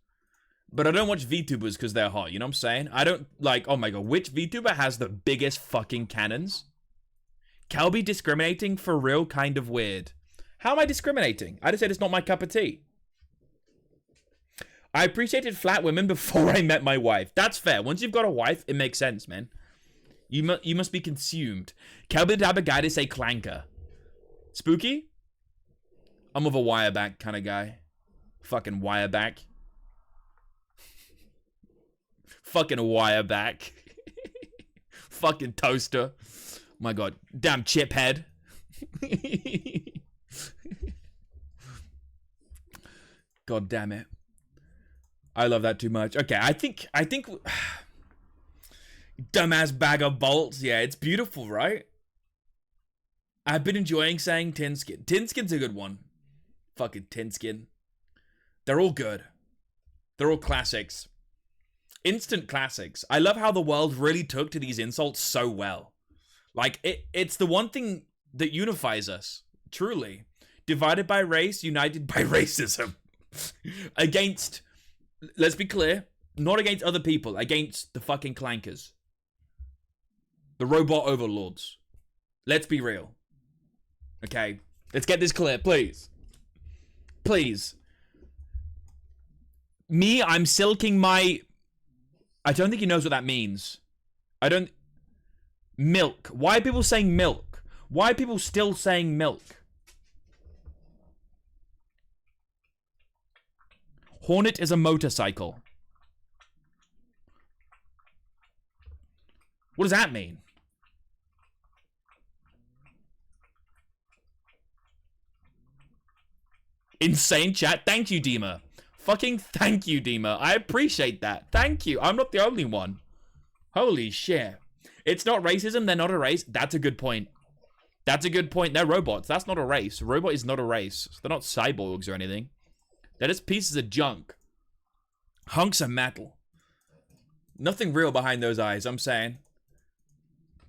But I don't watch VTubers because they're hot. You know what I'm saying? I don't like, oh my god, which VTuber has the biggest fucking cannons? Kelby discriminating for real, kind of weird. How am I discriminating? I just said it's not my cup of tea. I appreciated flat women before I met my wife. That's fair. Once you've got a wife, it makes sense, man. You must be consumed. Kelby the type of guy to say clanker. Spooky? I'm of a wireback kind of guy. Fucking wireback. Fucking wireback. Fucking toaster. My god. Damn chip head. God damn it. I love that too much. Okay, I think dumbass bag of bolts. Yeah, it's beautiful, right? I've been enjoying saying tin skin. Tin skin's a good one. Fucking tin skin. They're all good. They're all classics. Instant classics. I love how the world really took to these insults so well. Like, it's the one thing that unifies us. Truly. Divided by race, united by racism. Against, let's be clear, not against other people, against the fucking clankers. The robot overlords. Let's be real. Okay? Let's get this clear, please. Please. Me, I'm silking my... I don't think he knows what that means. Milk. Why are people saying milk? Why are people still saying milk? Hornet is a motorcycle. What does that mean? Insane chat. Thank you, Dima. Fucking thank you, Dima. I appreciate that. Thank you. I'm not the only one. Holy shit. It's not racism. They're not a race. That's a good point. That's a good point. They're robots. That's not a race. A robot is not a race. They're not cyborgs or anything. They're just pieces of junk. Hunks of metal. Nothing real behind those eyes, I'm saying.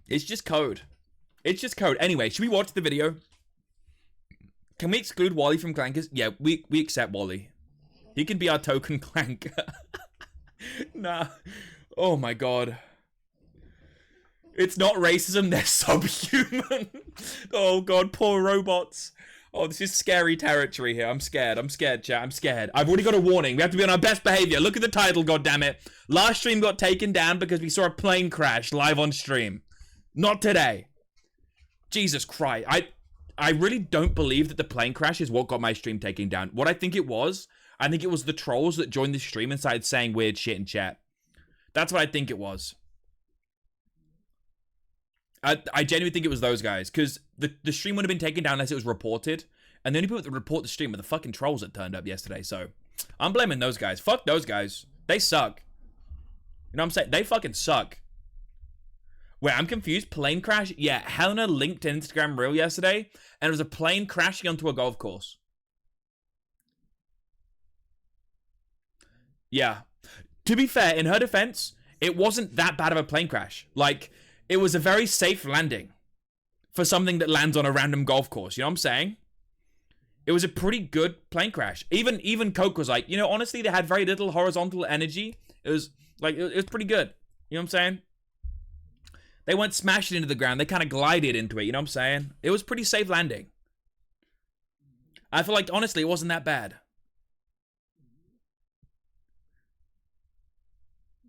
It's just code. It's just code. Anyway, should we watch the video? Can we exclude Wally from clankers? Yeah, we accept Wally. He can be our token clanker. Nah. Oh my god. It's not racism, they're subhuman. Oh god, poor robots. Oh, this is scary territory here. I'm scared, chat. I'm scared. I've already got a warning. We have to be on our best behavior. Look at the title, goddammit. Last stream got taken down because we saw a plane crash live on stream. Not today. Jesus Christ. I really don't believe that the plane crash is what got my stream taken down. What I think it was the trolls that joined the stream and started saying weird shit in chat. That's what I think it was. I genuinely think it was those guys, because the stream would have been taken down unless it was reported, and the only people that report the stream were the fucking trolls that turned up yesterday, so I'm blaming those guys. Fuck those guys. They suck. You know what I'm saying? They fucking suck. Wait, I'm confused. Plane crash? Yeah, Helena linked an Instagram reel yesterday, and it was a plane crashing onto a golf course. Yeah. To be fair, in her defense, it wasn't that bad of a plane crash. Like, it was a very safe landing for something that lands on a random golf course. You know what I'm saying? It was a pretty good plane crash. Even Coke was like, you know, honestly, they had very little horizontal energy. It was like, it was pretty good. You know what I'm saying? They weren't smashing into the ground. They kind of glided into it. You know what I'm saying? It was pretty safe landing. I feel like, honestly, it wasn't that bad.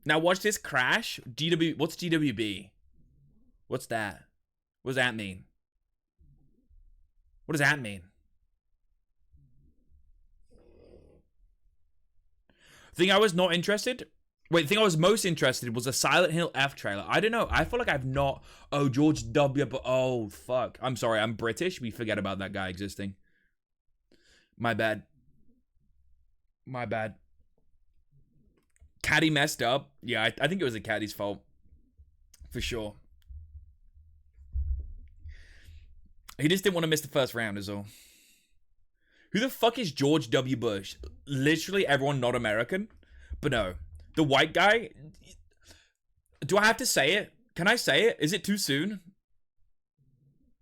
Now watch this crash. What's GWB? What's that? What does that mean? What does that mean? Thing I was not interested. Wait, the thing I was most interested was a Silent Hill F trailer. I don't know. I feel like I've not. Oh, George W. But oh, fuck. I'm sorry. I'm British. We forget about that guy existing. My bad. My bad. Caddy messed up. Yeah, I think it was the caddy's fault. For sure. He just didn't want to miss the first round is all. Who the fuck is George W. Bush? Literally everyone not American? But no. The white guy? Do I have to say it? Can I say it? Is it too soon?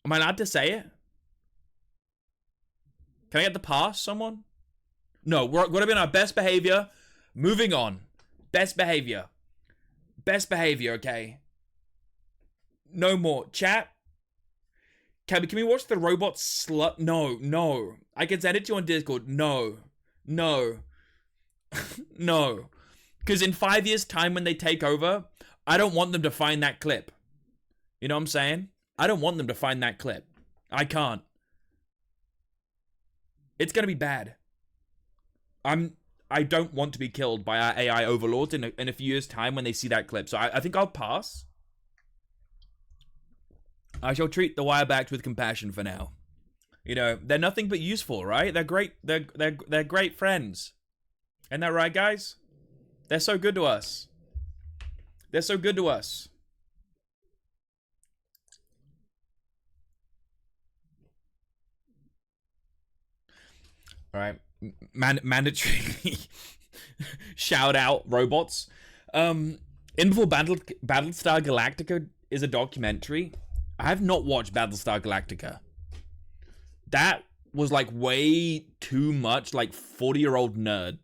Am I allowed to say it? Can I get the pass, someone? No, we're going to be on our best behavior. Moving on. Best behavior. Best behavior, okay? No more. Chat. Can we watch the robot slut? No, no. I can send it to you on Discord. No. No. No. Because in 5 years' time when they take over, I don't want them to find that clip. You know what I'm saying? I don't want them to find that clip. I can't. It's going to be bad. I don't want to be killed by our AI overlords in a few years' time when they see that clip. So I think I'll pass. I shall treat the wirebacks with compassion for now. You know, they're nothing but useful, right? They're great. They're great friends. Isn't that right, guys? They're so good to us. They're so good to us. All right, mandatory shout out robots. In Before Battlestar Galactica is a documentary. I have not watched Battlestar Galactica. That was like way too much like 40-year-old nerd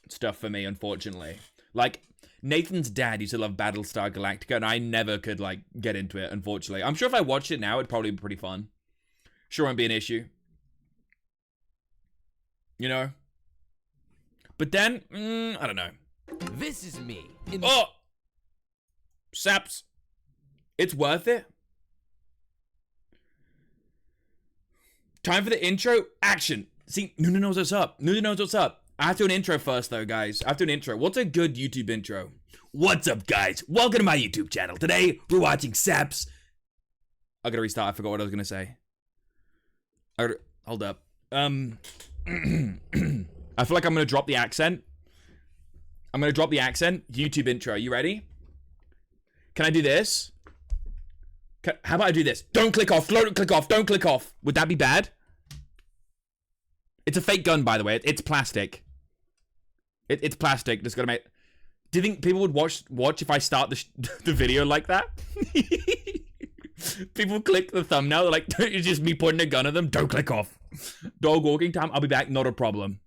stuff for me, unfortunately. Like Nathan's dad used to love Battlestar Galactica, and I never could like get into it, unfortunately. I'm sure if I watched it now, it'd probably be pretty fun. Sure won't be an issue. You know? But then, I don't know. This is me. Oh! Saps. It's worth it. Time for the intro. Action. See, Nuna knows what's up. Nuna knows what's up. I have to do an intro first, though, guys. I have to do an intro. What's a good YouTube intro? What's up, guys? Welcome to my YouTube channel. Today, we're watching Saps. I gotta restart. I forgot what I was gonna say. Hold up. I feel like I'm gonna drop the accent. I'm gonna drop the accent. YouTube intro. You ready? Can I do this? How about I do this? Don't click off. Don't click off. Don't click off. Would that be bad? It's a fake gun, by the way. It's plastic. It's plastic. Just gotta make. Do you think people would watch if I start the video like that? People click the thumbnail. They're like, it's just me pointing a gun at them. Don't click off. Dog walking time. I'll be back. Not a problem.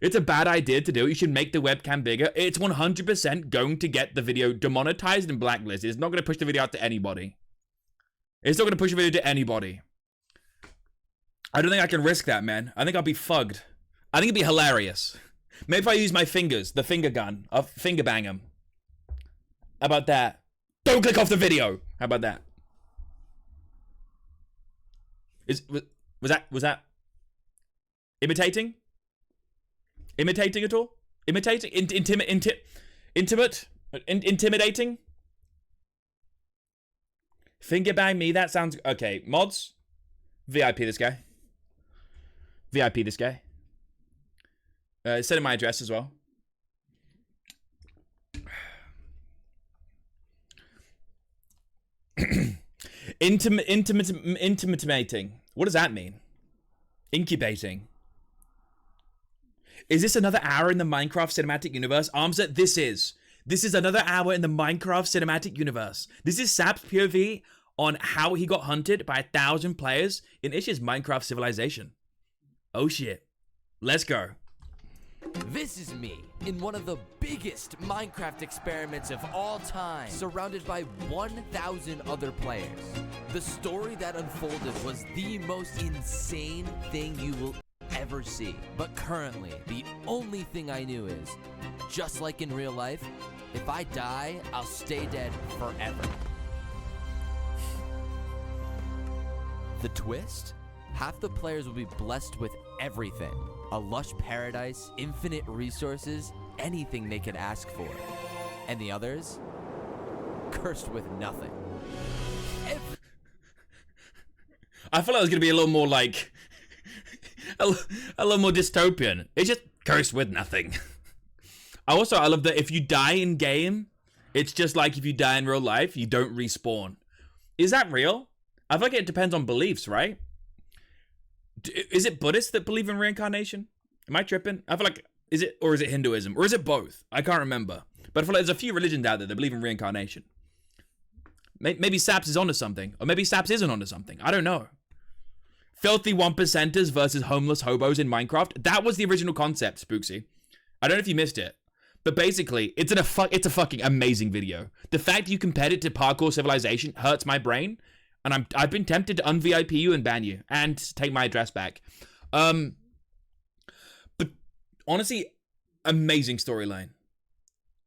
It's a bad idea to do. You should make the webcam bigger. It's 100% going to get the video demonetized and blacklisted. It's not going to push the video out to anybody. It's not going to push the video to anybody. I don't think I can risk that, man. I think I'll be fugged. I think it'd be hilarious. Maybe if I use my fingers, the finger gun, I'll finger bang him. How about that? Don't click off the video. How about that? Was that imitating? Imitating at all? Imitating? Intimidating? Finger bang me, that sounds... Okay, mods. VIP this guy. VIP this guy. Send in my address as well. Intimating. What does that mean? Incubating. Is this another hour in the Minecraft cinematic universe? Armset, this is. This is another hour in the Minecraft cinematic universe. This is Sap's POV on how he got hunted by 1,000 players in Ish's Minecraft Civilization. Oh shit. Let's go. This is me in one of the biggest Minecraft experiments of all time, surrounded by 1,000 other players. The story that unfolded was the most insane thing you will ever see. But currently, the only thing I knew is, just like in real life, if I die, I'll stay dead forever. The twist? half the players will be blessed with everything. A lush paradise, infinite resources, anything they could ask for. And the others, cursed with nothing. I feel like it was gonna be a little more like a little more dystopian. It's just cursed with nothing. I love that if you die in game, it's just like if you die in real life, you don't respawn. Is that real? I feel like it depends on beliefs, right? Is it Buddhists that believe in reincarnation? Am I tripping? I feel like, is it Hinduism? Or is it both? I can't remember. But I feel like there's a few religions out there that believe in reincarnation. Maybe Saps is onto something. Or maybe Saps isn't onto something. I don't know. Filthy 1%ers versus homeless hobos in Minecraft. That was the original concept, Spooksy. I don't know if you missed it. But basically, it's a fucking amazing video. The fact that you compared it to Parkour Civilization hurts my brain. And I've been tempted to un-VIP you and ban you. And take my address back. But honestly, amazing storyline.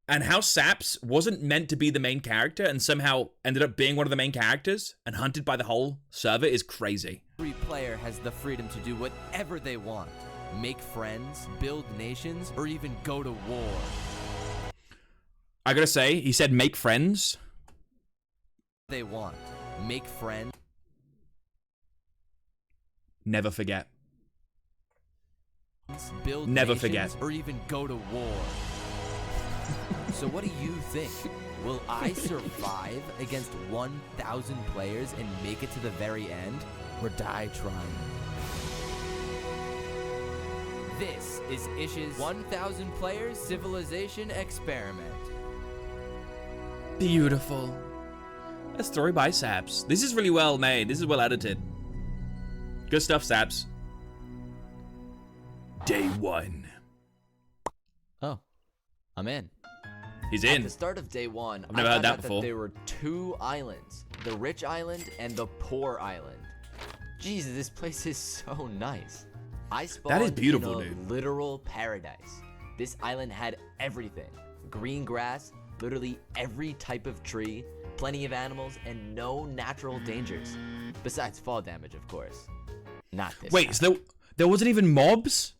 And how Saps wasn't meant to be the main character and somehow ended up being one of the main characters and hunted by the whole server is crazy. Every player has the freedom to do whatever they want. Make friends, build nations, or even go to war. I gotta say, he said make friends. They want. Make friends. Never forget. Build Never nations, forget. or even go to war. So what do you think? Will I survive against 1,000 players and make it to the very end, or die trying? This is Ish's 1,000 players civilization experiment. Beautiful. A story by Saps. This is really well made. This is well edited. Good stuff, Saps. Day 1. Oh, I'm in. He's At in. the start of day 1, I've never heard that before. There were 2 islands, the rich island and the poor island. Jesus, this place is so nice. I spawned That is beautiful, in a dude. literal paradise. This island had everything. Green grass, literally every type of tree, plenty of animals, and no natural dangers. Besides fall damage, of course. Not this Wait, time. so there wasn't even mobs?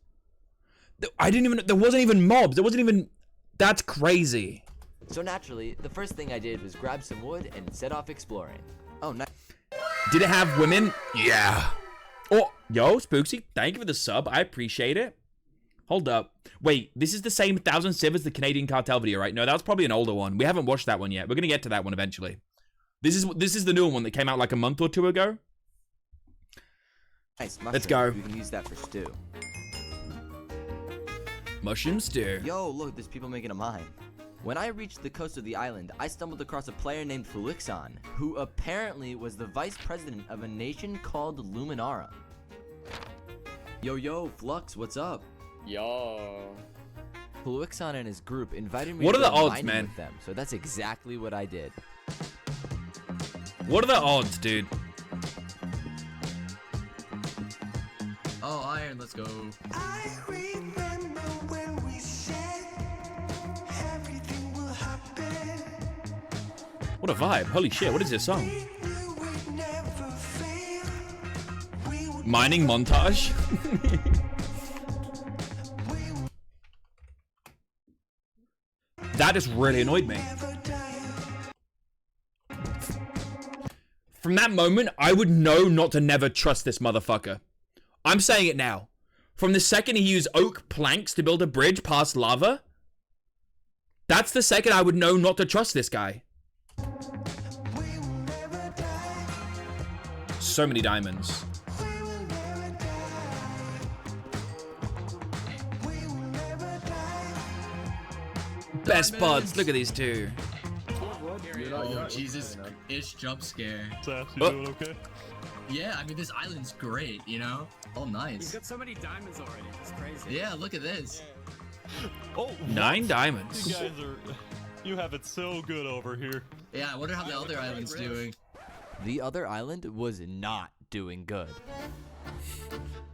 There wasn't even mobs. There wasn't even... That's crazy. So naturally, the first thing I did was grab some wood and set off exploring. Oh, nice. Did it have women? Yeah. Oh, yo, Spooksy, thank you for the sub. I appreciate it. Hold up. Wait, this is the same 1,000 Civ as the Canadian Cartel video, right? No, that was probably an older one. We haven't watched that one yet. We're going to get to that one eventually. This is the newer one that came out like a month or 2 ago. Nice Let's go. We can use that for stew. Mushroom stew. Yo, look, there's people making a mine. When I reached the coast of the island, I stumbled across a player named Felixon, who apparently was the vice president of a nation called Luminara. Yo, Flux, what's up? Yo. Felixon and his group invited me What to are the go odds, mining man? with them, so that's exactly what I did. What are the odds, dude? Oh, iron, let's go. I remember when we said everything will happen. What a vibe. Holy shit, what is this song? We would never fail. We would Mining montage? That just really annoyed me. never die. From that moment, I would know not to never trust this motherfucker. I'm saying it now. From the second he used oak planks to build a bridge past lava, that's the second I would know not to trust this guy. So many diamonds. Best buds. Look at these two. Oh, Jesus, ish jump scare. Saps, you Oh. doing okay? Yeah, I mean, this island's great, you know? Oh, He's nice. got so many diamonds already. It's crazy. Yeah, look at this. Oh, 9 You diamonds. guys are... You have it so good over here. Yeah, I wonder how the other island's doing. The other island was not doing good.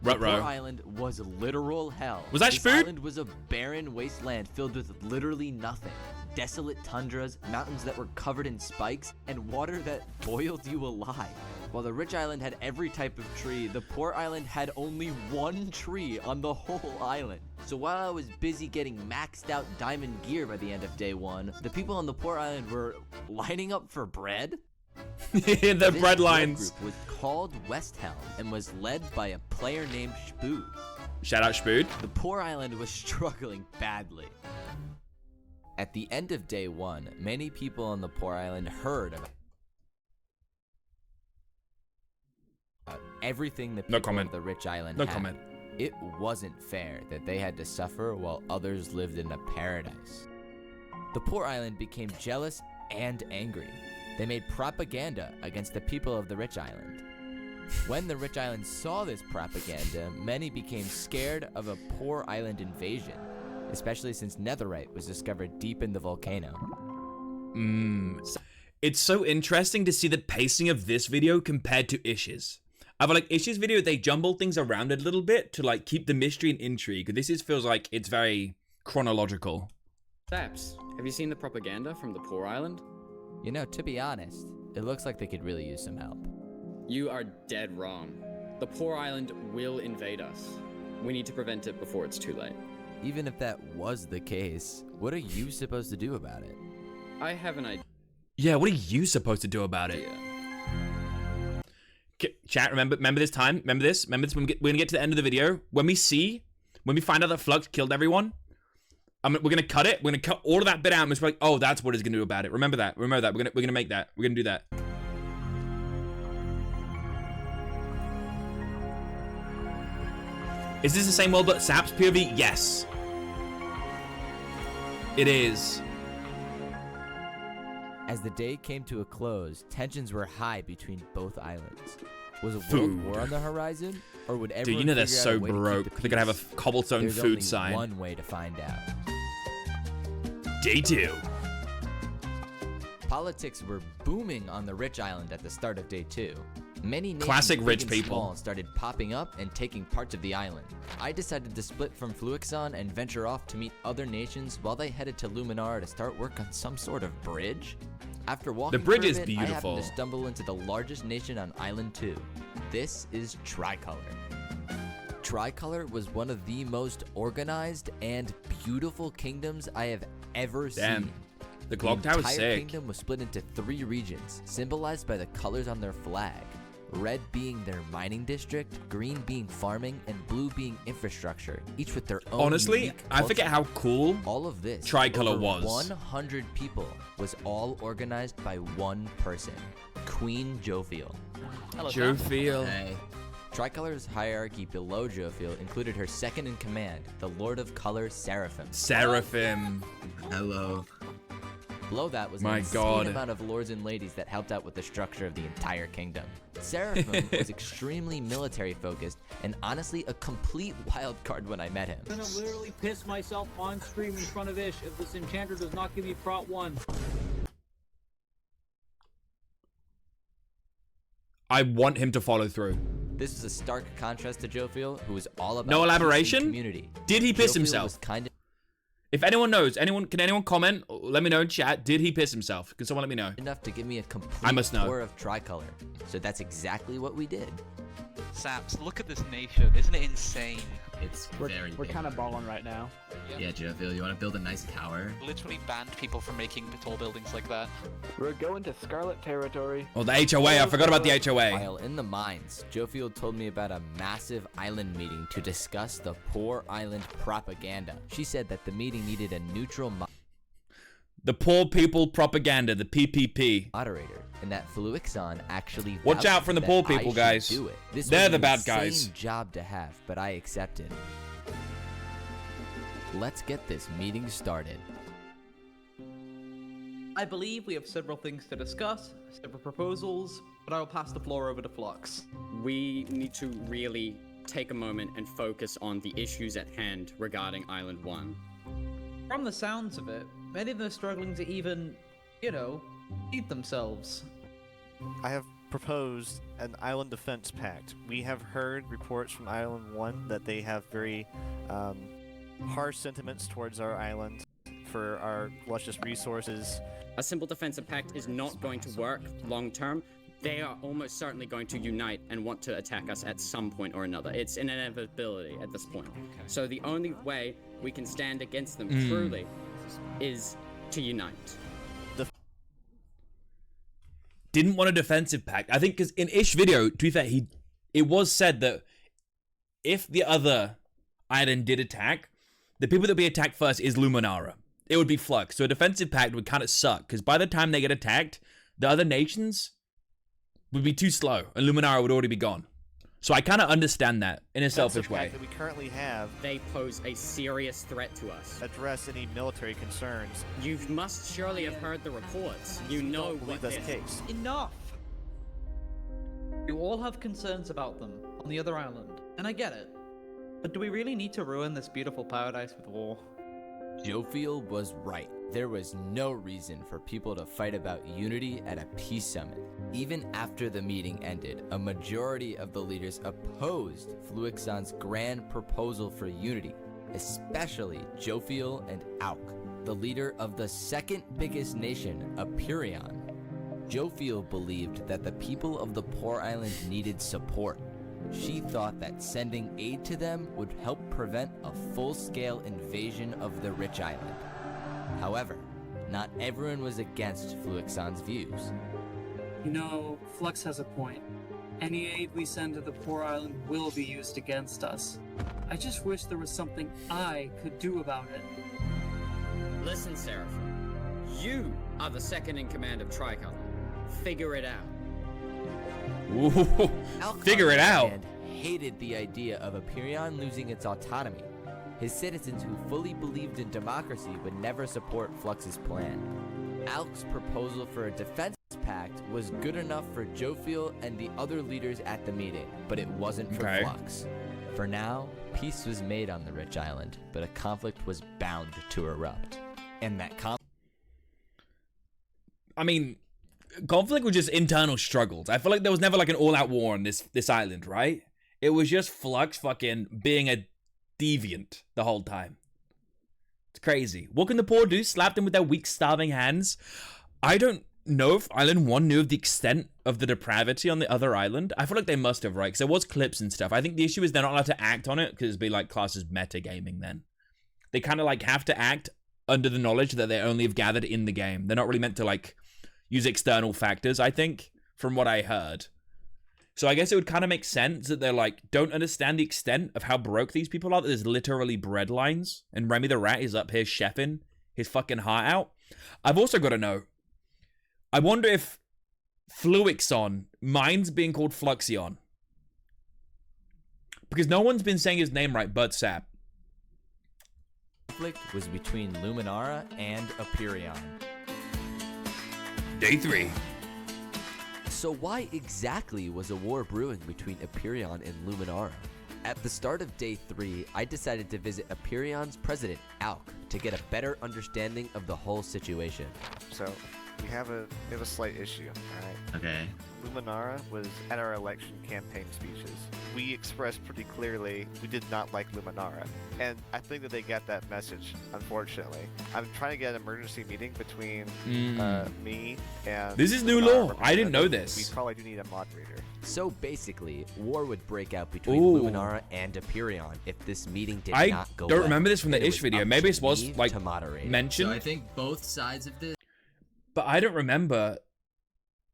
Ruh Poor row. Island was literal hell. Was that This Spoon? island was a barren wasteland filled with literally nothing. Desolate tundras, mountains that were covered in spikes, and water that boiled you alive. While the rich island had every type of tree, the poor island had only one tree on the whole island. So while I was busy getting maxed out diamond gear by the end of day 1, the people on the poor island were lining up for bread? The This bread lines. group was called West Helm and was led by a player named Spood. Shout out Spood. The poor island was struggling badly. At the end of day 1, many people on the poor island heard about everything the No people comment. of the rich island No had. comment. It wasn't fair that they had to suffer while others lived in a paradise. The poor island became jealous and angry. They made propaganda against the people of the rich island. When the rich island saw this propaganda, many became scared of a poor island invasion, especially since netherite was discovered deep in the volcano. It's so interesting to see the pacing of this video compared to Ish's. I feel like Ish's video, they jumble things around a little bit to like keep the mystery and intrigue. This feels like it's very chronological. Saps, have you seen the propaganda from the poor island? You know, to be honest, it looks like they could really use some help. You are dead wrong. The poor island will invade us. We need to prevent it before it's too late. Even if that was the case, what are you supposed to do about it? I have an idea. Yeah, what are you supposed to do about it? Chat, remember this time? Remember this? We're gonna get to the end of the video. When we find out that Flux killed everyone, we're gonna cut it. We're gonna cut all of that bit out and we're like, oh, that's what he's gonna do about it. Remember that. We're gonna make that. We're gonna do that. Is this the same world but Saps POV? Yes. It is. As the day came to a close, tensions were high between both islands. Was a Food. world war on the horizon, or would everyone Dude, you know they're figure out so a way to keep broke. the They're gonna have peace? a cobblestone There's food only sign. one way to find out. Day 2. Politics were booming on the rich island at the start of day 2. Many nations, Classic big rich and people. small, started popping up and taking parts of the island. I decided to split from Fluixon and venture off to meet other nations while they headed to Luminar to start work on some sort of bridge. After walking The bridge for a is bit, I beautiful. happened to stumble into the largest nation on Island 2. This is Tricolor. Tricolor was one of the most organized and beautiful kingdoms I have ever Damn. seen. The clock tower's entire sick. kingdom was split into 3 regions, symbolized by the colors on their flag. Red being their mining district, green being farming, and blue being infrastructure, each with their own Honestly, unique I forget culture. how cool All of this, Tricolor over was. 100 people, was all organized by one person, Queen Jophiel. Jophiel. Hey. Tricolor's hierarchy below Jophiel included her second in command, the Lord of Color Seraphim. Seraphim. Hello. Below that was My an insane God. amount of lords and ladies that helped out with the structure of the entire kingdom. Seraphim was extremely military focused and honestly a complete wild card when I met him. I'm gonna literally piss myself on stream in front of Ish if this enchanter does not give me Prot 1. I want him to follow through. This is a stark contrast to Jophiel, who was all about No peace and elaboration? community. Did he piss Jophiel himself? was kind of If anyone knows, can anyone comment? Let me know in chat. Did he piss himself? Can someone let me know? enough to give me a complete I must know. tour of Tricolor. So that's exactly what we did. Saps, look at this nation. Isn't it insane? It's we're kind of balling right now. Yeah, Jophiel, you want to build a nice tower? Literally banned people from making tall buildings like that. We're going to Scarlet territory. Oh, the HOA. I forgot about the HOA. While in the mines, Jophiel told me about a massive island meeting to discuss the poor island propaganda. She said that the meeting needed a neutral The poor people propaganda, the PPP. moderator, and that Fluixon actually Watch vouched out for the that poor I people, should guys. do it. This They're was the an bad insane guys. job to have, but I accepted. Let's get this meeting started. I believe we have several things to discuss, several proposals, but I will pass the floor over to Flux. We need to really take a moment and focus on the issues at hand regarding Island 1. From the sounds of it, many of them are struggling to even, feed themselves. I have proposed an island defense pact. We have heard reports from Island 1 that they have very harsh sentiments towards our island for our luscious resources. A simple defensive pact is not going to work long term. they are almost certainly going to unite and want to attack us at some point or another. It's an inevitability at this point. So the only way we can stand against them truly is to unite. Didn't want a defensive pact. I think because in Ish video, to be fair, it was said that if the other island did attack, the people that would be attacked first is Luminara. It would be Flux. So a defensive pact would kind of suck, because by the time they get attacked, the other nations would be too slow, and Luminara would already be gone. So I kind of understand that in a selfish way. That we currently have, they pose a serious threat to us. Address any military concerns. You must surely have heard the reports. You know what that's the case. Enough! You all have concerns about them on the other island, and I get it. But do we really need to ruin this beautiful paradise with war? Jophiel was right. There was no reason for people to fight about unity at a peace summit. Even after the meeting ended, a majority of the leaders opposed Fluixon's grand proposal for unity, especially Jophiel and Auk, the leader of the second biggest nation, Aperion. Jophiel believed that the people of the poor island needed support. She thought that sending aid to them would help prevent a full-scale invasion of the rich island. However, not everyone was against Fluixon's views. You know, Flux has a point. Any aid we send to the poor island will be used against us. I just wish there was something I could do about it. Listen, Seraphim. You are the second in command of Tricolor. Figure it out. Ooh, figure it out. Hated the idea of Aperion losing its autonomy. His citizens who fully believed in democracy would never support Flux's plan. Auk's proposal for a defense pact was good enough for Jophiel and the other leaders at the meeting, but it wasn't for Flux. For now, peace was made on the rich island, but a conflict was bound to erupt. And that conflict was just internal struggles. I feel like there was never like an all-out war on this island, right? It was just Flux fucking being a deviant the whole time. It's crazy. What can the poor do? Slap them with their weak, starving hands? I don't know if Island 1 knew of the extent of the depravity on the other island. I feel like they must have, right? Because there was clips and stuff. I think the issue is they're not allowed to act on it because it'd be like classed as metagaming then. They kind of like have to act under the knowledge that they only have gathered in the game. They're not really meant to like use external factors, I think, from what I heard. So I guess it would kind of make sense that they're like, don't understand the extent of how broke these people are, that there's literally bread lines, and Remy the Rat is up here chefing his fucking heart out. I've also got to know, I wonder if Fluixon minds being called Fluxion. Because no one's been saying his name right but Sap. conflict was between Luminara and Aperion. Day 3. So why exactly was a war brewing between Aperion and Luminara? At the start of Day 3, I decided to visit Aperion's president, Auk, to get a better understanding of the whole situation. So, we have a slight issue, alright? Okay. Luminara was at our election campaign speeches. We expressed pretty clearly we did not like Luminara. And I think that they got that message, unfortunately. I'm trying to get an emergency meeting between me and... This is new law. I didn't know this. We probably do need a moderator. So basically, war would break out between Luminara and Aperion if this meeting did not go well. I don't remember this from the Ish video. Maybe it was like mentioned. So I think both sides of this. But I don't remember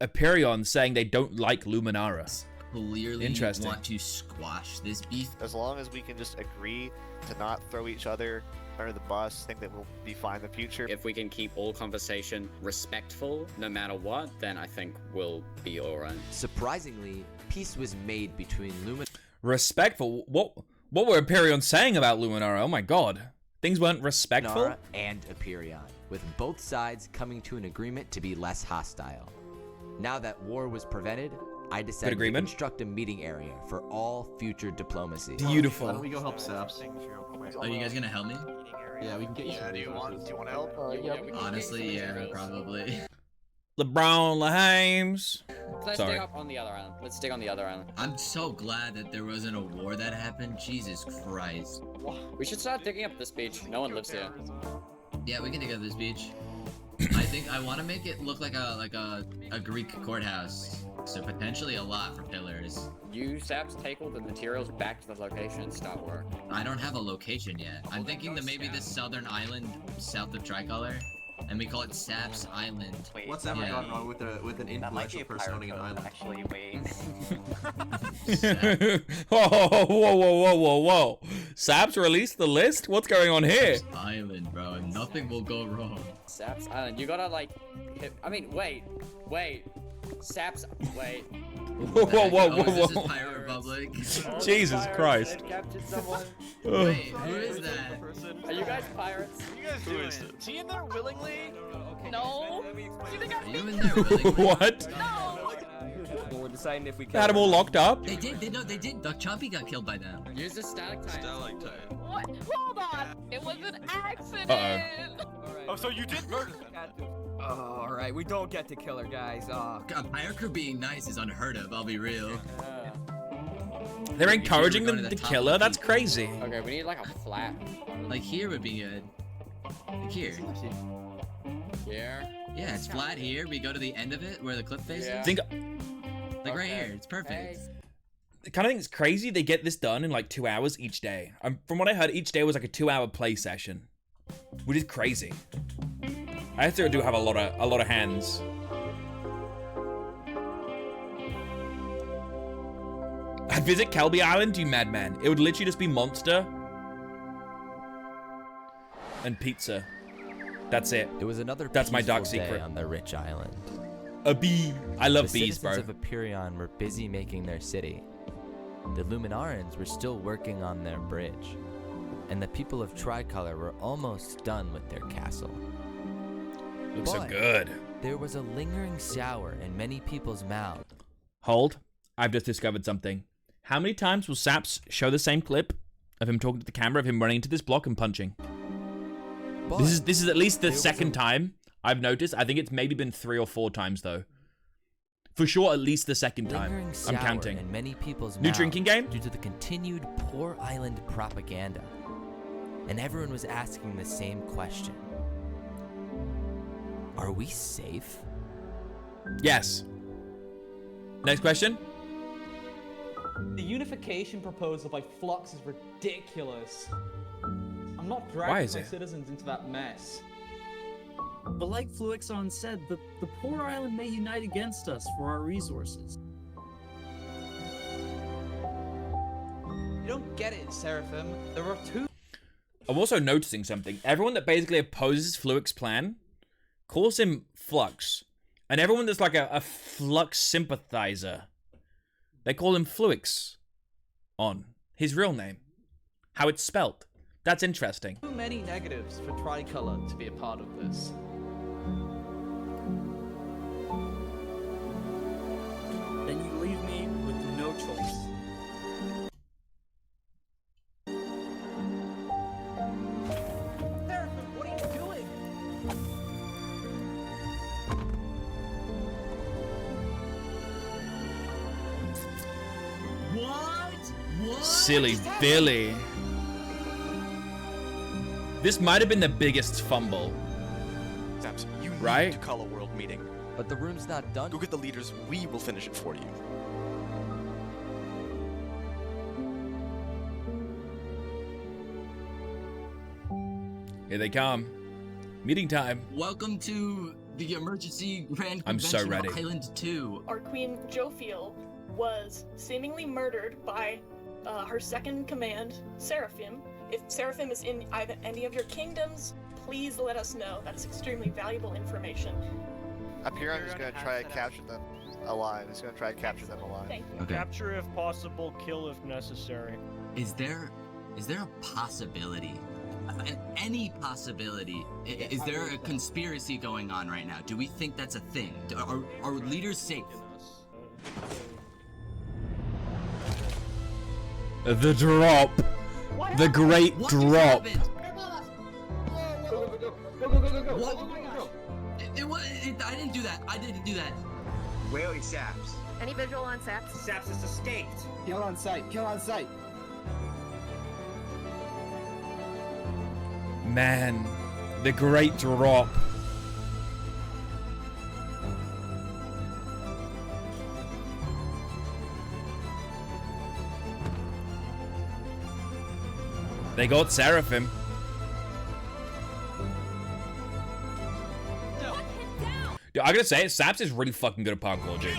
Aperion saying they don't like Luminara. Clearly want to squash this beef. As long as we can just agree to not throw each other under the bus, I think that we'll be fine in the future. If we can keep all conversation respectful, no matter what, then I think we'll be alright. Surprisingly, peace was made between Luminara... Respectful? What were Aperion saying about Luminara? Oh my god. Things weren't respectful? And Aperion, with both sides coming to an agreement to be less hostile. Now that war was prevented, I decided to construct a meeting area for all future diplomacy. Beautiful. Why don't we go help Saps? Are you guys gonna help me? Yeah, we can get you. Do you want to help? Honestly, yeah, probably. LeBron Lahames. Let's dig up on the other island. Let's dig on the other island. I'm so glad that there wasn't a war that happened. Jesus Christ. We should start digging up this beach. No one lives here. Yeah, we can dig up this beach. I think I want to make it look like a Greek courthouse. So potentially a lot for pillars. You Saps take all the materials back to the location and start work. I don't have a location yet. I'm thinking that maybe this southern island south of Tricolor, and we call it Saps Island. Wait, what's ever gone wrong with an influential person owning an island? Actually, wait. Whoa. Saps released the list? What's going on here? Island, bro. Nothing will go wrong. Saps Island. You gotta like I mean, wait. Saps wait. Is this Pirate Republic? Jesus Christ. Captured someone. Wait, who is that? Are you guys pirates? Who is it? Is he in there willingly? No. Are you in there willingly? What? We're deciding if we They had them all locked up? They did. Doc Chompy got killed by them. Use the stalactite. What? Hold on. It was an accident. Oh, so you did murder them? Oh, alright, we don't get to kill her, guys. A pirate crew being nice is unheard of, I'll be real. They're encouraging them to kill her? That's crazy. Okay, we need like a flat. Like here would be good. Like here. Here? Yeah, it's flat here. We go to the end of it where the cliff face is. Think, Like right here. It's perfect. I kind of think it's crazy they get this done in like 2 hours each day. From what I heard, each day was like a 2-hour play session, which is crazy. I still do have a lot of hands. I'd visit Kelby Island, you madman. It would literally just be monster and pizza. That's it. It was another That's my dark peaceful day secret. on the rich island. A bee. I love the bees, bro. citizens of Aperion were busy making their city. The Luminarans were still working on their bridge. And the people of Tricolor were almost done with their castle. Looks so But good. there was a lingering sour in many people's mouths. Hold. I've just discovered something. How many times will Saps show the same clip of him talking to the camera, of him running into this block and punching? This is at least the second time I've noticed. I think it's maybe been 3 or 4 times though. For sure, at least the second time. Lingering I'm sour counting. in many people's New mouths drinking game? due to the continued poor island propaganda. And everyone was asking the same question. Are we safe? Yes. Next question. The unification proposal by Flux is ridiculous. I'm not Why dragging is my it? citizens into that mess. But like Fluixon said, the poor island may unite against us for our resources. You don't get it, Seraphim. There are two. I'm also noticing something. Everyone that basically opposes Fluix's plan calls him Flux. And everyone that's like a Flux sympathizer, they call him Fluix on his real name. How it's spelt. That's interesting. Too many negatives for Tricolor to be a part of this. Then you leave me with no choice. Seraphim, what are you doing? What? Silly Billy. This might have been the biggest fumble. Saps, you Right? need to call a world meeting. But the room's not done. Go get the leaders. We will finish it for you. Here they come. Meeting time. Welcome to the emergency grand I'm so convention ready. of Island 2. Our queen Jophiel was seemingly murdered by her second command, Seraphim. If Seraphim is in either any of your kingdoms, please let us know. That's extremely valuable information. Aperion is going to try to capture them alive. He's going to try to capture them alive. Thank you. Okay. Capture if possible, kill if necessary. Is there a possibility? Any possibility? Is there a conspiracy going on right now? Do we think that's a thing? Are leaders safe? The drop. The great drop. I didn't do that. I didn't do that. Where are Saps? Any visual on Saps? Saps has escaped. Kill on sight. Kill on sight. Man, the great drop. They got Seraphim. Dude, I gotta say, Saps is really fucking good at parkour, dude.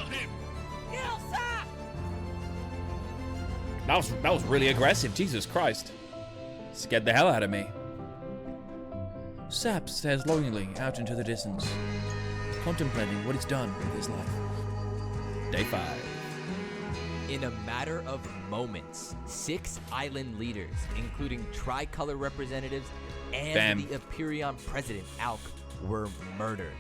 That was really aggressive. Jesus Christ. Scared the hell out of me. Saps stares longingly out into the distance, contemplating what he's done with his life. Day 5. In a matter of moments, 6 island leaders, including Tricolor representatives and the Imperion president, Alk, were murdered.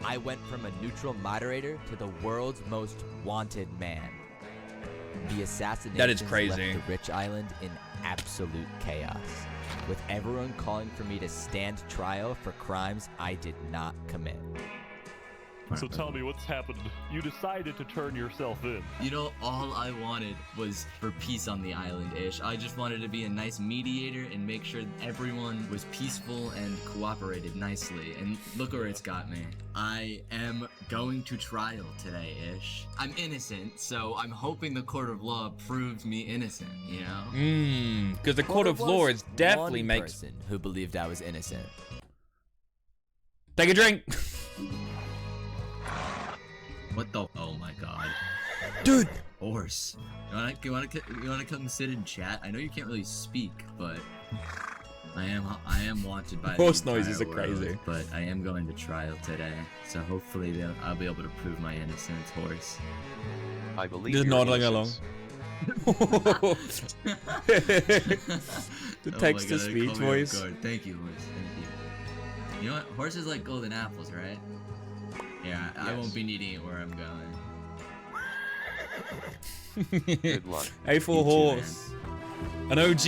I went from a neutral moderator to the world's most wanted man. The assassination That is crazy. left the rich island in absolute chaos, with everyone calling for me to stand trial for crimes I did not commit. So tell me, what's happened? You decided to turn yourself in. You know, all I wanted was for peace on the island, Ish. I just wanted to be a nice mediator and make sure everyone was peaceful and cooperated nicely. And look where it's got me. I am going to trial today, Ish. I'm innocent, so I'm hoping the court of law proves me innocent, you know? Because the court of law is definitely one makes... person who believed I was innocent. Take a drink. What the? Oh my god, dude! Horse, you wanna come sit and chat? I know you can't really speak, but I am wanted by Horse the noises are entire world, crazy. But I am going to trial today, so hopefully I'll be able to prove my innocence, Horse. I believe Just you're nodding along. innocent. The text-to-speech voice. Thank you, Horse. Thank you. You know what? Horses like golden apples, right? Yeah, I won't be needing it where I'm going. Good luck. A for horse. An OG.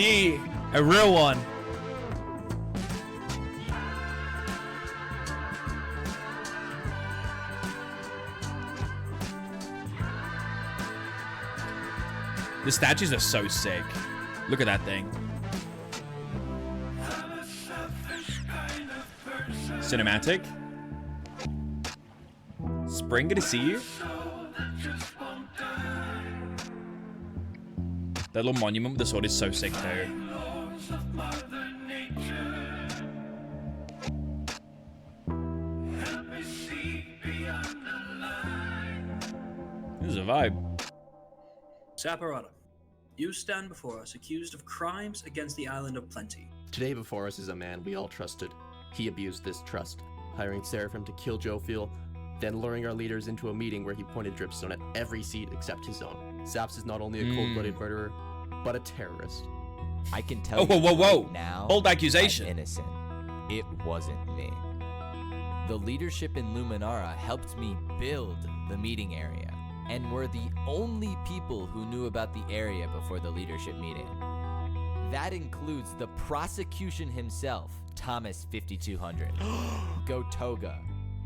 A real one. The statues are so sick. Look at that thing. Cinematic. Spring, good to see you. That little monument with the sword is so sick too. This is a vibe. Saparata, you stand before us accused of crimes against the Island of Plenty. Today before us is a man we all trusted. He abused this trust, hiring Seraphim to kill Jofiel, then luring our leaders into a meeting where he pointed dripstone at every seat except his own. Saps is not only a cold-blooded murderer, but a terrorist. I can tell whoa, you whoa, whoa. right now, Bold accusation. I'm innocent. It wasn't me. The leadership in Luminara helped me build the meeting area, and were the only people who knew about the area before the leadership meeting. That includes the prosecution himself, Thomas 5200, Gotoga,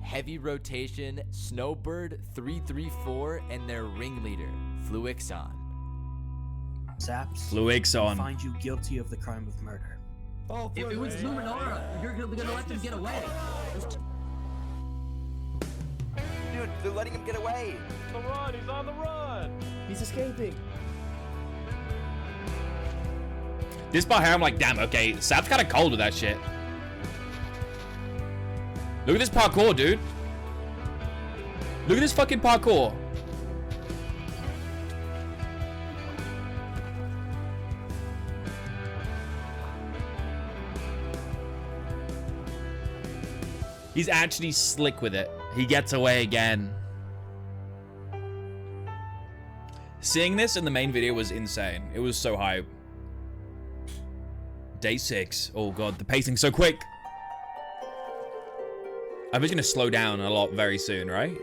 Heavy Rotation, Snowbird 334, and their ringleader, Fluixon. Saps, Fluixon. I find you guilty of the crime of murder. If it was Luminara, you're gonna let them get away. Dude, they're letting him get away. The run, he's on the run. He's escaping. This part here, I'm like, damn, okay, Sap's kind of cold with that shit. Look at this parkour, dude. Look at this fucking parkour. He's actually slick with it. He gets away again. Seeing this in the main video was insane. It was so hype. Day 6. Oh god, the pacing's so quick. I was gonna slow down a lot very soon, right?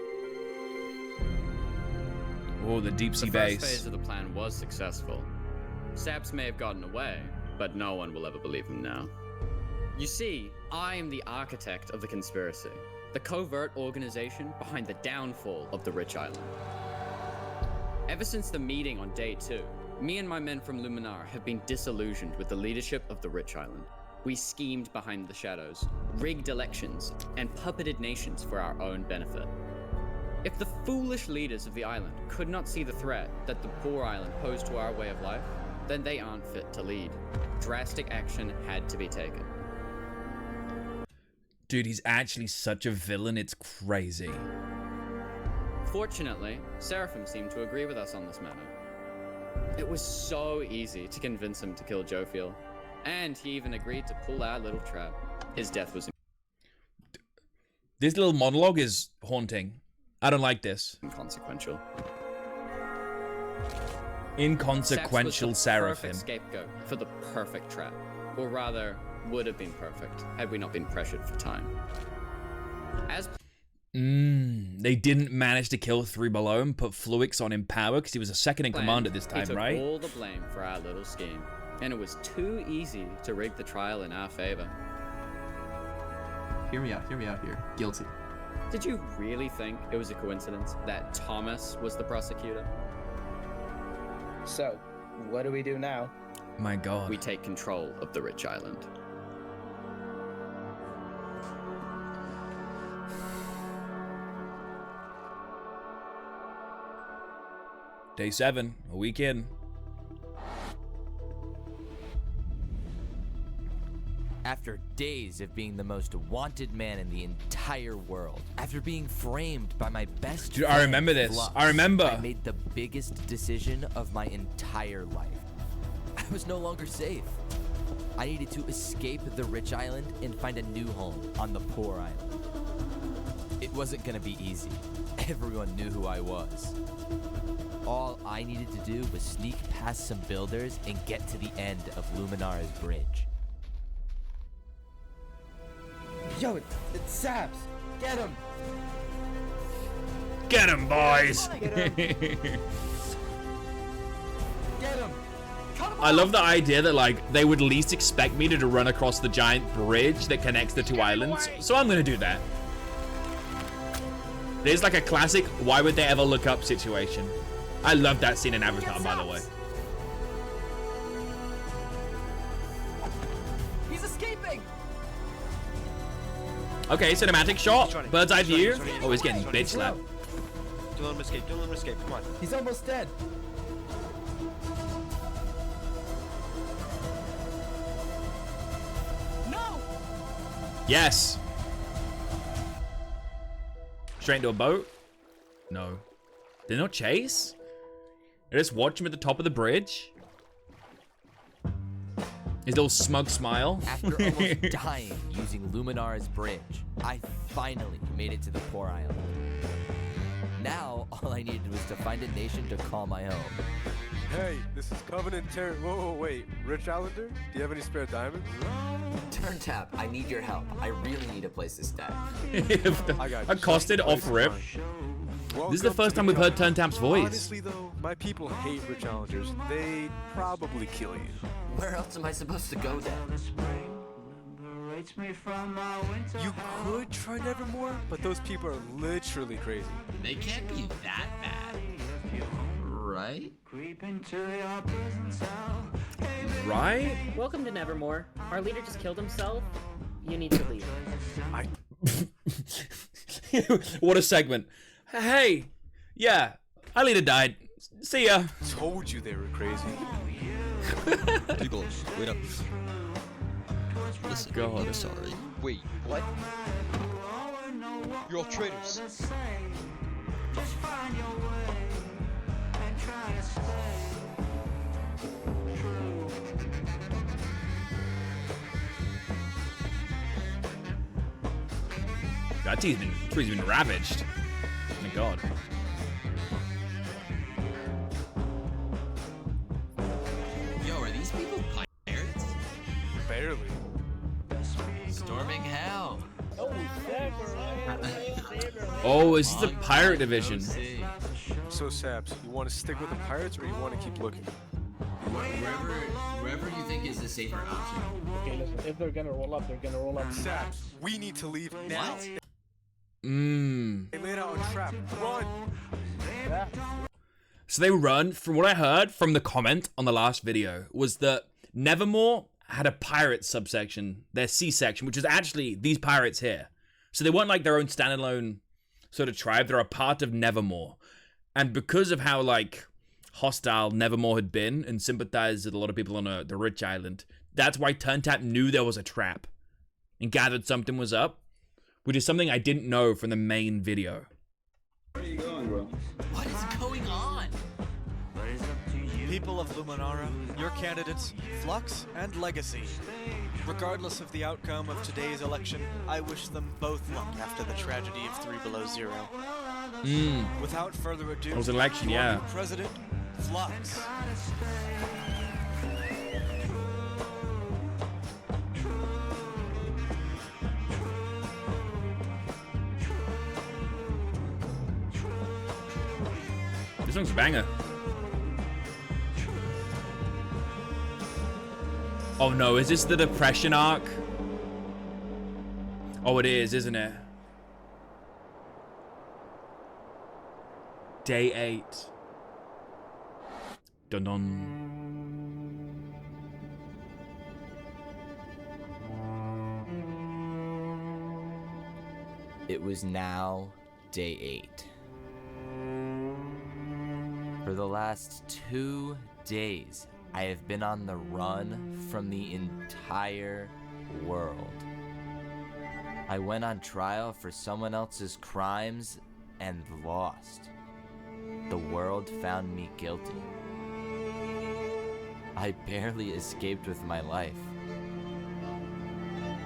Oh, the deep sea The base. first phase of the plan was successful. Saps may have gotten away, but no one will ever believe him now. You see, I am the architect of the conspiracy, the covert organization behind the downfall of the Rich Island. Ever since the meeting on day 2, me and my men from Luminara have been disillusioned with the leadership of the Rich Island. We schemed behind the shadows, rigged elections, and puppeted nations for our own benefit. If the foolish leaders of the island could not see the threat that the poor island posed to our way of life, then they aren't fit to lead. Drastic action had to be taken. Dude, he's actually such a villain, it's crazy. Fortunately, Seraphim seemed to agree with us on this matter. It was so easy to convince him to kill Jophiel, and he even agreed to pull our little trap. His death was This little monologue is haunting. I don't like this. inconsequential. Inconsequential Saps was the Seraphim. perfect scapegoat for the perfect trap, or rather, would have been perfect had we not been pressured for time. As They didn't manage to kill 3 Below and put Fluix on in power because he was a second in command at this he time, took right? all the blame for our little scheme, and it was too easy to rig the trial in our favor. Hear me out here. Guilty. Did you really think it was a coincidence that Thomas was the prosecutor? So, what do we do now? My God. We take control of the rich island. Day 7, a week in. After days of being the most wanted man in the entire world, after being framed by my best Dude, friend, I remember this. Flux, I remember. I made the biggest decision of my entire life. I was no longer safe. I needed to escape the rich island and find a new home on the poor island. It wasn't gonna be easy. Everyone knew who I was. All I needed to do was sneak past some builders and get to the end of Luminara's bridge. Yo, it's Saps. Get him. Get him, boys! Get him. Get him. I love the idea that, like, they would least expect me to run across the giant bridge that connects the 2 islands, so I'm gonna do that. There's like a classic why would they ever look up situation. I love that scene in Avatar, by the way. He's escaping! Okay, cinematic shot, bird's eye view. Oh, he's getting bitch slapped. Don't let him escape. Don't let him escape. Come on. He's almost dead. No! Yes. Straight into a boat? No. Did they not chase? They just watch him at the top of the bridge? His little smug smile. After almost dying using Luminara's bridge, I finally made it to the poor island. Now, all I needed was to find a nation to call my own. Hey, this is Covenant Terror. Whoa, wait. Rich Islander? Do you have any spare diamonds? Turn tap. I need your help. I really need a place to stay. Accosted off rip. This is the first time we've heard Turntap's voice. Honestly, though, my people hate rich challengers. They'd probably kill you. Where else am I supposed to go then? You could try Nevermore, but those people are literally crazy. They can't be that bad. Right? Right? Welcome to Nevermore. Our leader just killed himself. You need to leave. What a segment. Hey, yeah, our leader died. See ya. Told you they were crazy. Giggles, wait up. Listen, God. I'm sorry. Wait, what? You're all traitors. That tree's been ravaged. Oh my God. Yo, are these people pirates? Barely. Storming hell. Oh, is this the pirate division? So, Saps, you want to stick with the pirates or you want to keep looking? Wherever you think is the safer option. Okay, listen, if they're gonna roll up, they're gonna roll up. Saps, we need to leave now. Mmm. They laid out a trap. Run! So they run, from what I heard from the comment on the last video, was that Nevermore had a pirate subsection, their C section, which is actually these pirates here. So they weren't like their own standalone sort of tribe, they're a part of Nevermore. And because of how, like, hostile Nevermore had been and sympathized with a lot of people on the rich island. That's why TurnTap knew there was a trap and gathered something was up, which is something I didn't know from the main video. Where are you going, bro? What is going on? People of Luminara, your candidates, Flux and Legacy. Regardless of the outcome of today's election, I wish them both luck after the tragedy of 3 Below Zero. Without further ado, It was an election, your yeah. new president, Flux. This song's a banger. Oh no, is this the depression arc? Oh, it is, isn't it? Day 8. Dun dun. It was now day 8. For the last 2 days, I have been on the run from the entire world. I went on trial for someone else's crimes and lost. The world found me guilty. I barely escaped with my life.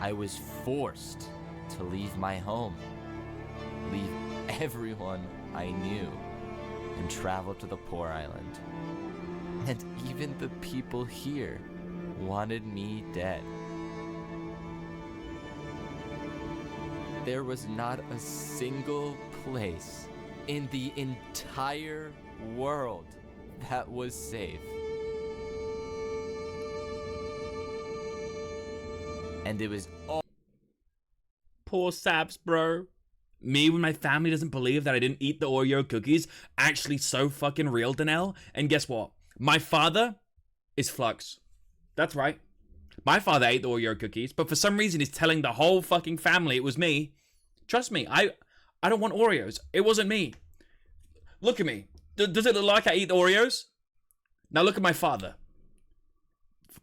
I was forced to leave my home, leave everyone I knew, and travel to the poor island. And even the people here wanted me dead. There was not a single place in the entire world that was safe. And it was all Poor saps, bro. Me when my family doesn't believe that I didn't eat the Oreo cookies actually so fucking real, Danelle. And guess what? My father is Flux. That's right. My father ate the Oreo cookies, but for some reason he's telling the whole fucking family it was me. Trust me, I don't want Oreos. It wasn't me. Look at me. Does it look like I eat Oreos? Now look at my father.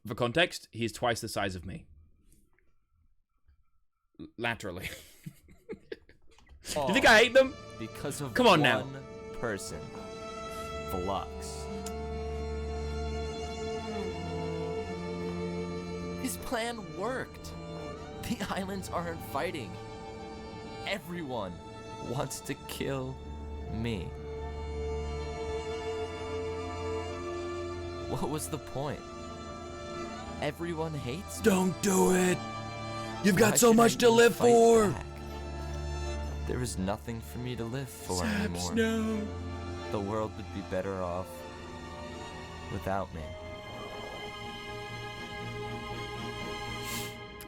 For context, he's twice the size of me. Laterally. Do you think I hate them? because of Come on one now. person, Flux. His plan worked. The islands aren't fighting. Everyone wants to kill me. What was the point? Everyone hates me. Don't do it. You've Why got so should much I to even live fight for. back? There is nothing for me to live for Saps, anymore. no. The world would be better off without me.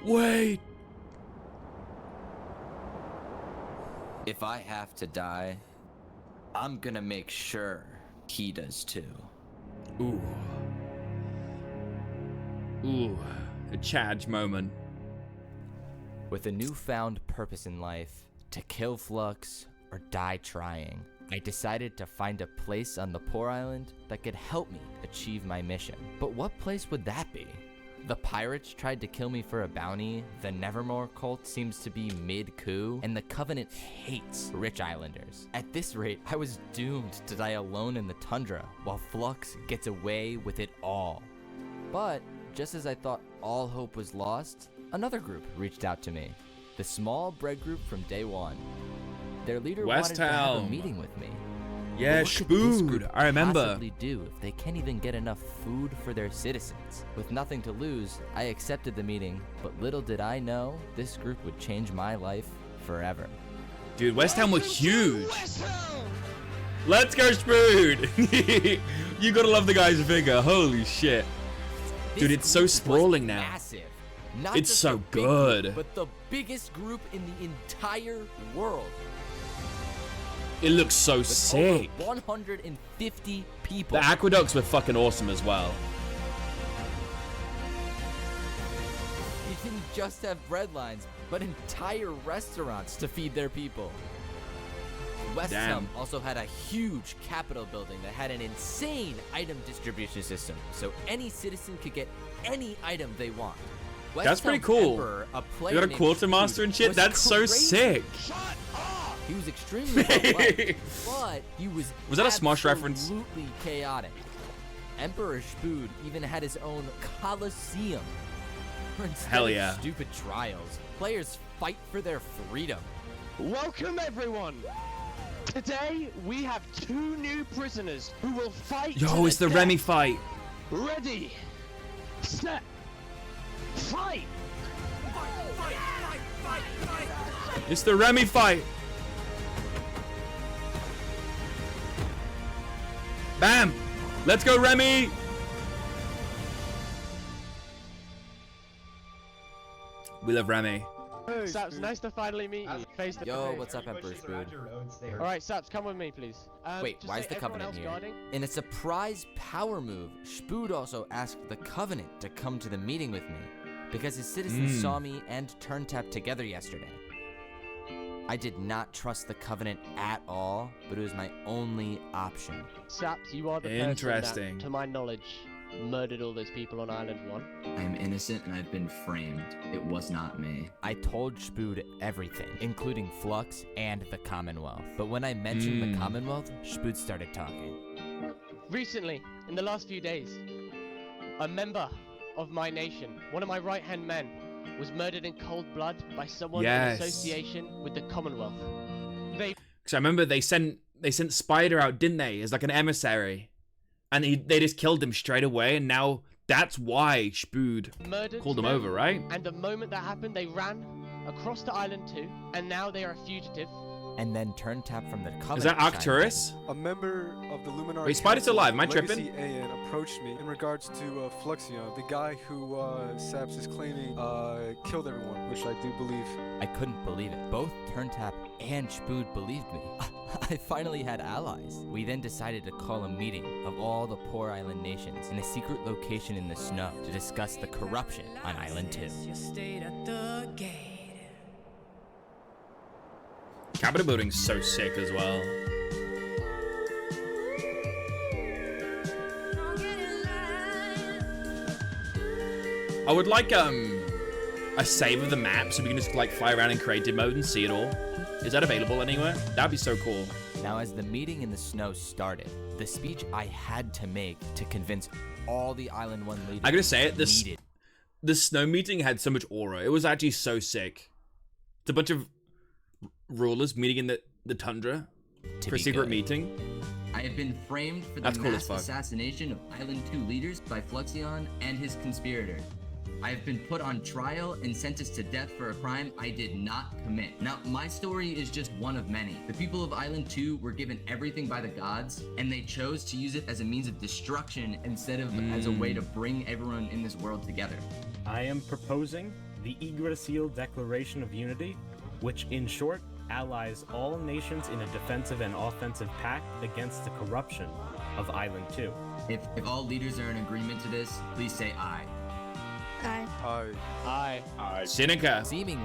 Wait. If I have to die, I'm gonna make sure he does too. Ooh. Ooh. A Chadge moment. With a newfound purpose in life, to kill Flux or die trying, I decided to find a place on the poor island that could help me achieve my mission. But what place would that be? The pirates tried to kill me for a bounty, the Nevermore cult seems to be mid-coup, and the Covenant hates rich islanders. At this rate, I was doomed to die alone in the tundra, while Flux gets away with it all. But, just as I thought all hope was lost, another group reached out to me. The small bread group from day one. Their leader wanted to have a Westhelm. meeting with me. Yeah, But what could this Spood. group I remember. possibly do if they can't even get enough food for their citizens? With nothing to lose, I accepted the meeting, but little did I know this group would change my life forever. Dude, West Ham was huge. Let's go, Spood. You gotta love the guy's figure. Holy shit. Dude, This it's so group was sprawling now. Massive. Not It's just so a big good. group, but the biggest group in the entire world. It looks so With sick. over 150 people. The aqueducts were fucking awesome as well. You didn't just have bread lines, but entire restaurants to feed their people. West Damn. Helm also had a huge capital building that had an insane item distribution system, so any citizen could get any item they want. West That's pretty Helm's cool. Emperor, a You player got a named quartermaster and shit? was That's so crazy. sick. He was extremely well-liked, but he was that a Smosh reference? absolutely chaotic. Emperor Spood even had his own Colosseum. Instead Hell of yeah. stupid trials, players fight for their freedom. Welcome everyone! Today we have 2 new prisoners who will fight. Yo, it's the Remy fight. Ready, set, fight! It's the Remy fight. Bam! Let's go, Remy! We love Remy. Saps, nice to finally meet you. Face to Yo, face. what's up, Emperor Spood? Alright, Saps, come with me, please. Wait, just why say is the everyone Covenant else here? guarding. In a surprise power move, Spood also asked the Covenant to come to the meeting with me, because his citizens saw me and Turntap together yesterday. I did not trust the Covenant at all, but it was my only option. Saps, you are the Interesting. person that, to my knowledge, murdered all those people on Island 1. I am innocent and I've been framed. It was not me. I told Spood everything, including Flux and the Commonwealth. But when I mentioned the Commonwealth, Spood started talking. Recently, in the last few days, a member of my nation, one of my right-hand men, was murdered in cold blood by someone Yes. in association with the Commonwealth. They Because I remember they sent Spider out, didn't they, as like an emissary, and they just killed him straight away, and now that's why Spood murdered called him them, over, right? And the moment that happened, they ran across to Island 2, and now they are a fugitive. And then Turntap from the Covenant. Is that chimed in. Arcturus? A member of the Luminary Wait, Spider's Council, alive, am I Legacy tripping? AN approached me in regards to Fluxion, the guy who Saps is claiming killed everyone, which I do believe. I couldn't believe it. Both Turntap and Spood believed me. I finally had allies. We then decided to call a meeting of all the poor island nations in a secret location in the snow to discuss the corruption on Island 2. Capital building's so sick as well. I would like a save of the map so we can just like fly around in creative mode and see it all. Is that available anywhere? That'd be so cool. Now, as the meeting in the snow started, the speech I had to make to convince all the Island 1 leaders I gotta say it, needed. the snow meeting had so much aura. It was actually so sick. It's a bunch of rulers meeting in the tundra for a secret meeting. I have been framed for the That's cool as mass fuck. assassination of Island 2 leaders by Fluxion and his conspirator. I have been put on trial and sentenced to death for a crime I did not commit. Now, my story is just one of many. The people of Island 2 were given everything by the gods, and they chose to use it as a means of destruction instead of as a way to bring everyone in this world together. I am proposing the Yggdrasil Declaration of Unity, which, in short, allies all nations in a defensive and offensive pact against the corruption of Island 2. If all leaders are in agreement to this, please say aye. Aye. Seneca. Seemingly,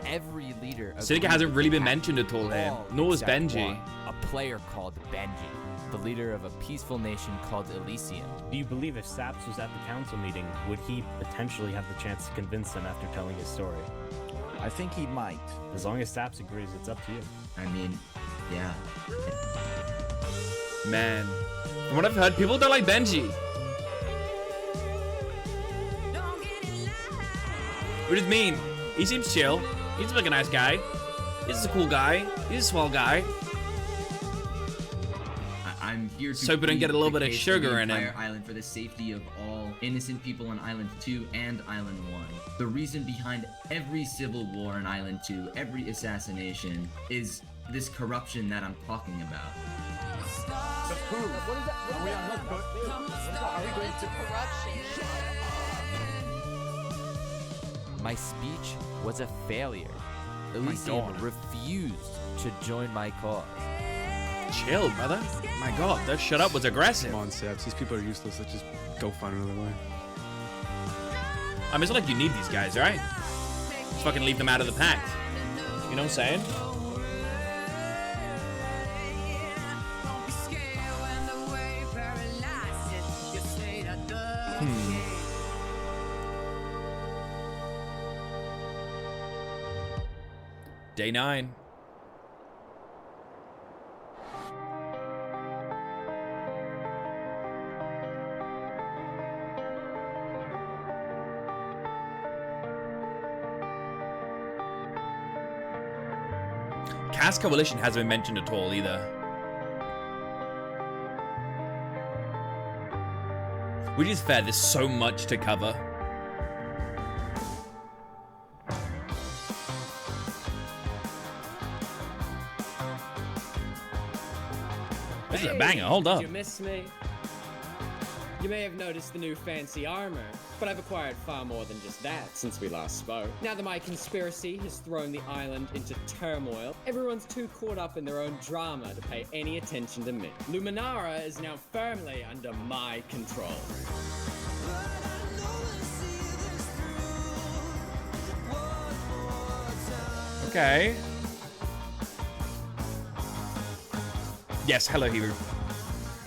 every leader. Seneca agreed hasn't with really the been pact, mentioned at all here. all Nor was except Benji. one, a player called Benji, the leader of a peaceful nation called Elysium. Do you believe if Saps was at the council meeting, would he potentially have the chance to convince them after telling his story? I think he might. As long as Saps agrees, it's up to you. I mean, yeah. Man, from what I've heard, people don't like Benji. What does it mean? He seems chill. He seems like a nice guy. He's a cool guy. He's a swell guy. I'm here to So we don't get a little plead bit the of case sugar for the in him. entire island for the safety of all innocent people on Island 2 and Island 1. The reason behind every civil war on Island 2, every assassination, is this corruption that I'm talking about. What is that? Are we on what? Are we going to corruption? My speech was a failure. my Elysium God. refused to join my cause. Chill, brother. My God, that shut up was aggressive. Come on, Saps. These people are useless. Let's just go find another way. I mean, it's not like you need these guys, right? Just fucking leave them out of the pact. You know what I'm saying? Day 9. Cass Coalition hasn't been mentioned at all either. Which is fair, there's so much to cover. This is a banger, hold up. Did you miss me? You may have noticed the new fancy armor, but I've acquired far more than just that since we last spoke. Now that my conspiracy has thrown the island into turmoil, everyone's too caught up in their own drama to pay any attention to me. Luminara is now firmly under my control. Okay. Yes, hello, Hebrew.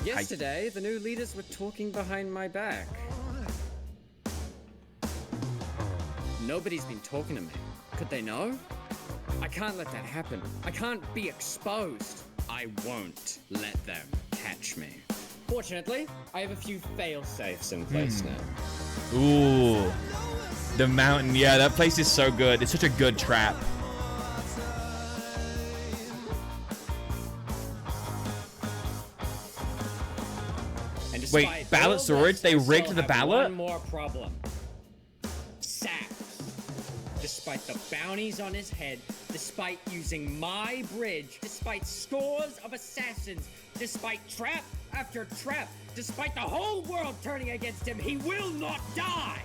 Yesterday, the new leaders were talking behind my back. Nobody's been talking to me. Could they know? I can't let that happen. I can't be exposed. I won't let them catch me. Fortunately, I have a few fail-safes in place now. Ooh. The mountain. Yeah, that place is so good. It's such a good trap. Wait, ballot storage? They rigged the ballot? One more problem. Saps. Despite the bounties on his head, despite using my bridge, despite scores of assassins, despite trap after trap, despite the whole world turning against him, he will not die!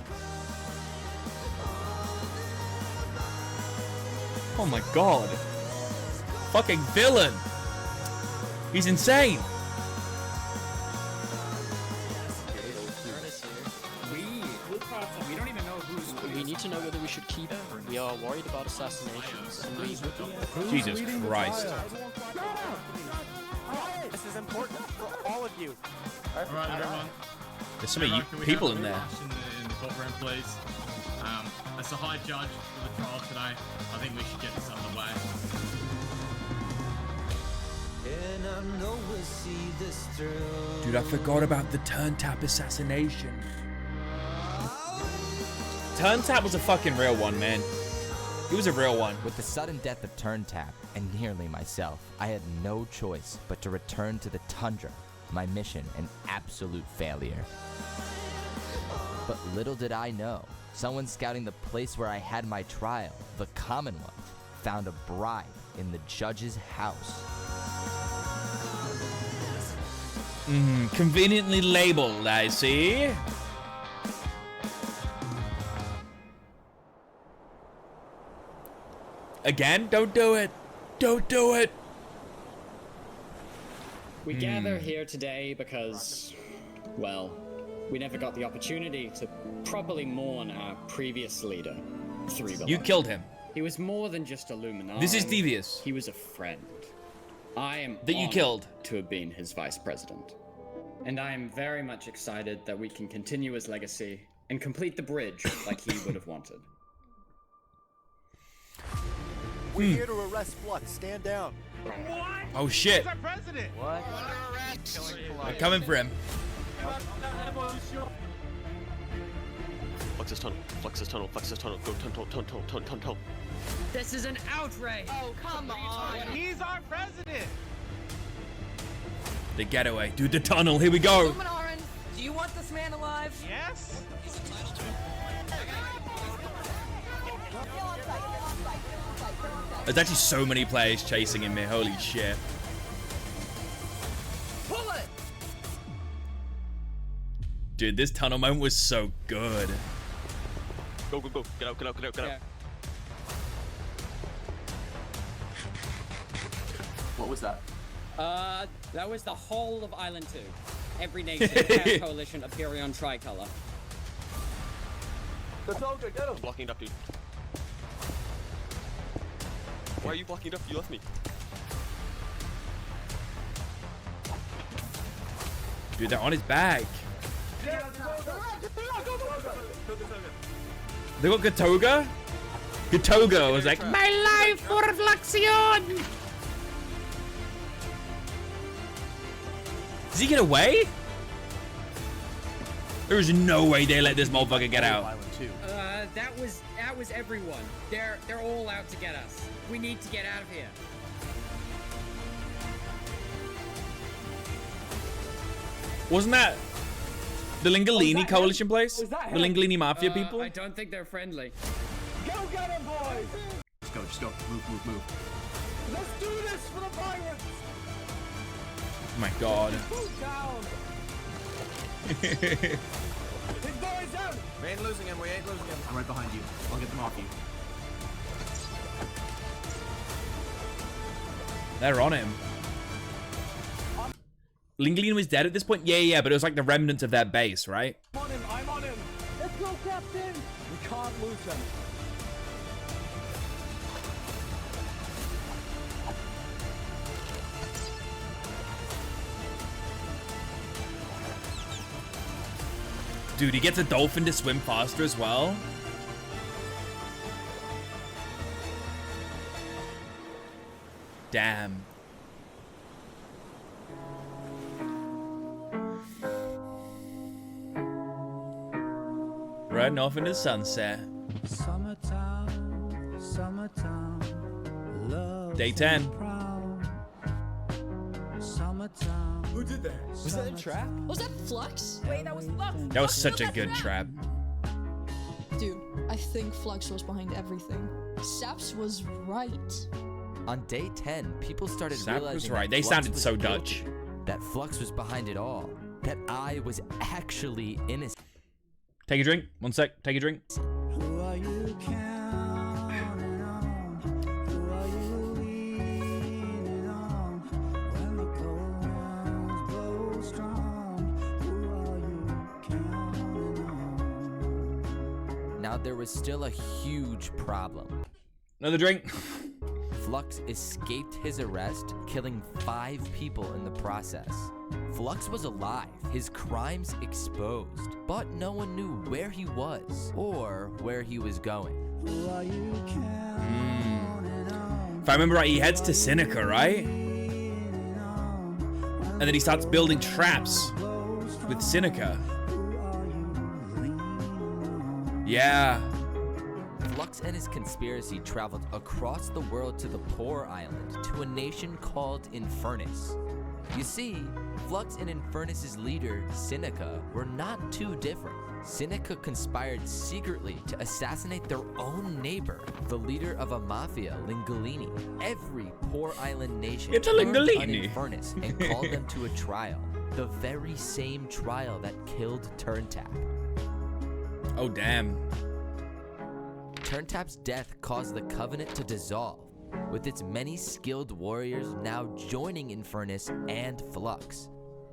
Oh my god. Fucking villain. He's insane. We need to know whether we should keep it. We are worried about assassinations. Jesus Christ. This is important for all of you. Alright, everyone. There's so many people in there. In the courtroom, please. As the High Judge for the trial today, I think we should get this underway. Dude, I forgot about the Turntap assassination. Turntap was a fucking real one, man. He was a real one. With the sudden death of Turntap, and nearly myself, I had no choice but to return to the Tundra, my mission an absolute failure. But little did I know, someone scouting the place where I had my trial, the Commonwealth, found a bribe in the judge's house. Conveniently labeled, I see. Again, don't do it. Don't do it. We gather here today because, well, we never got the opportunity to properly mourn our previous leader, 3 Below. You killed him. He was more than just a Luminara. This is devious. He was a friend. I am that you honored killed to have been his vice president. And I am very much excited that we can continue his legacy and complete the bridge like he would have wanted. We're here to arrest Flux. Stand down. What? Oh shit. He's our president. What? I'm coming for him. Fluxus tunnel. Fluxus tunnel. Fluxus tunnel. Go tunnel. This is an outrage. Oh, come on. He's our president. The getaway. Dude, the tunnel. Here we go. Luminaran, do you want this man alive? Yes. There's actually so many players chasing him here. Holy shit. Pull it. Dude, this tunnel moment was so good. Go. Get out. Yeah. What was that? That was the whole of Island 2. Every nation, Cash Coalition, Aperion, Tricolor. Get him. Blocking it up, dude. Why are you blocking it up? You left me. Dude, they're on his back. They got Katoga? Togo was like, my life for Fluxion! Does he get away? There's no way they let this motherfucker get out. That was everyone. They're all out to get us. We need to get out of here. Wasn't that the Lingolini coalition place? The Lingolini mafia people? I don't think they're friendly. Go get him, boys! Just go. Move. Let's do this for the pirates! Oh my god. Move down! His boys out! We ain't losing him. I'm right behind you. I'll get them off you. They're on him. Lingolini was dead at this point? Yeah, but it was like the remnants of that base, right? I'm on him! Let's go, Captain! We can't lose him. Dude, he gets a dolphin to swim faster as well. Damn. Riding off into sunset. Summertime, love. Day 10. Summertime. Who did that? Was that a trap? Was that Flux? Wait, that was Flux. That was such a good trap. Dude, I think Flux was behind everything. Saps was right. On day 10, people started Sap realizing was right. that They Flux sounded was so guilty, Dutch. that Flux was behind it all. That I was actually innocent. Take a drink. 1 sec. Take a drink. Who are you counting on? Who are you leaning on? When the cold winds blow strong, who are you counting on? Now there was still a huge problem. Another drink. Flux escaped his arrest, killing 5 people in the process. Flux was alive, his crimes exposed, but no one knew where he was or where he was going. Who are you counting on? If I remember right, he heads to Seneca, right? And then he starts building traps with Seneca. Yeah. Flux and his conspiracy traveled across the world to the Poor Island, to a nation called Infernus. You see, Flux and Infernus' leader, Seneca, were not too different. Seneca conspired secretly to assassinate their own neighbor, the leader of a mafia, Lingolini. Every Poor Island nation It's a turned on Lingolini. Infernus and called them to a trial. The very same trial that killed Turntap. Oh, damn. Turntap's death caused the Covenant to dissolve, with its many skilled warriors now joining Infernus and Flux.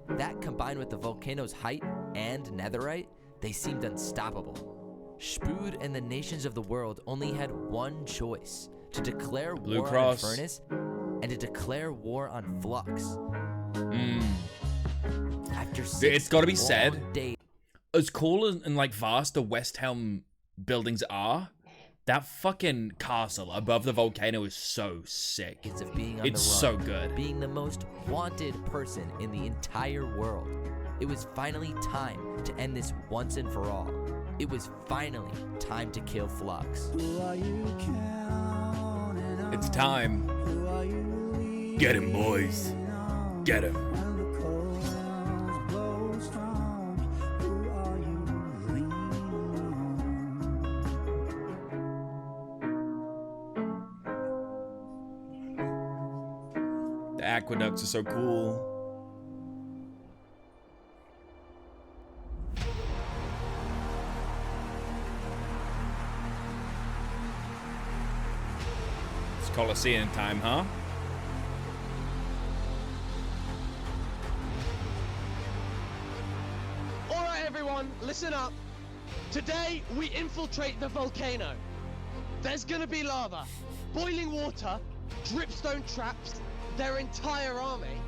That combined with the volcano's height and netherite, they seemed unstoppable. Spud and the nations of the world only had one choice: to declare Blue war Cross. on Infernus and to declare war on Flux. After 6 It's got to be long said, days, as cool and like vast the West Helm buildings are, that fucking castle above the volcano is so sick. of being on It's the so run, good. being the most wanted person in the entire world. It was finally time to end this once and for all. It was finally time to kill Flux. Who are you counting on? It's time. Who are you Get him, boys. Get him. when the cold winds blow strong? Who are you leaning on? The aqueducts are so cool. It's Colosseum time, huh? Alright everyone, listen up. Today we infiltrate the volcano. There's gonna be lava, boiling water, dripstone traps, their entire army.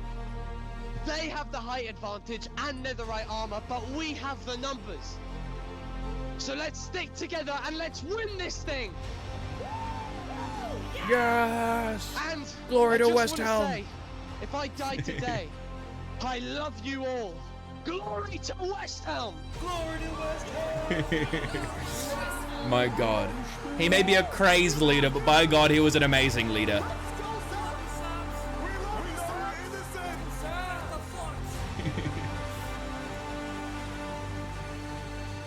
They have the height advantage and netherite armor, but we have the numbers. So let's stick together and let's win this thing! Yes! And Glory I to just West wanna Helm. say, if I die today, I love you all. Glory to West Helm! Glory to West Helm! My God. He may be a crazed leader, but by God, he was an amazing leader.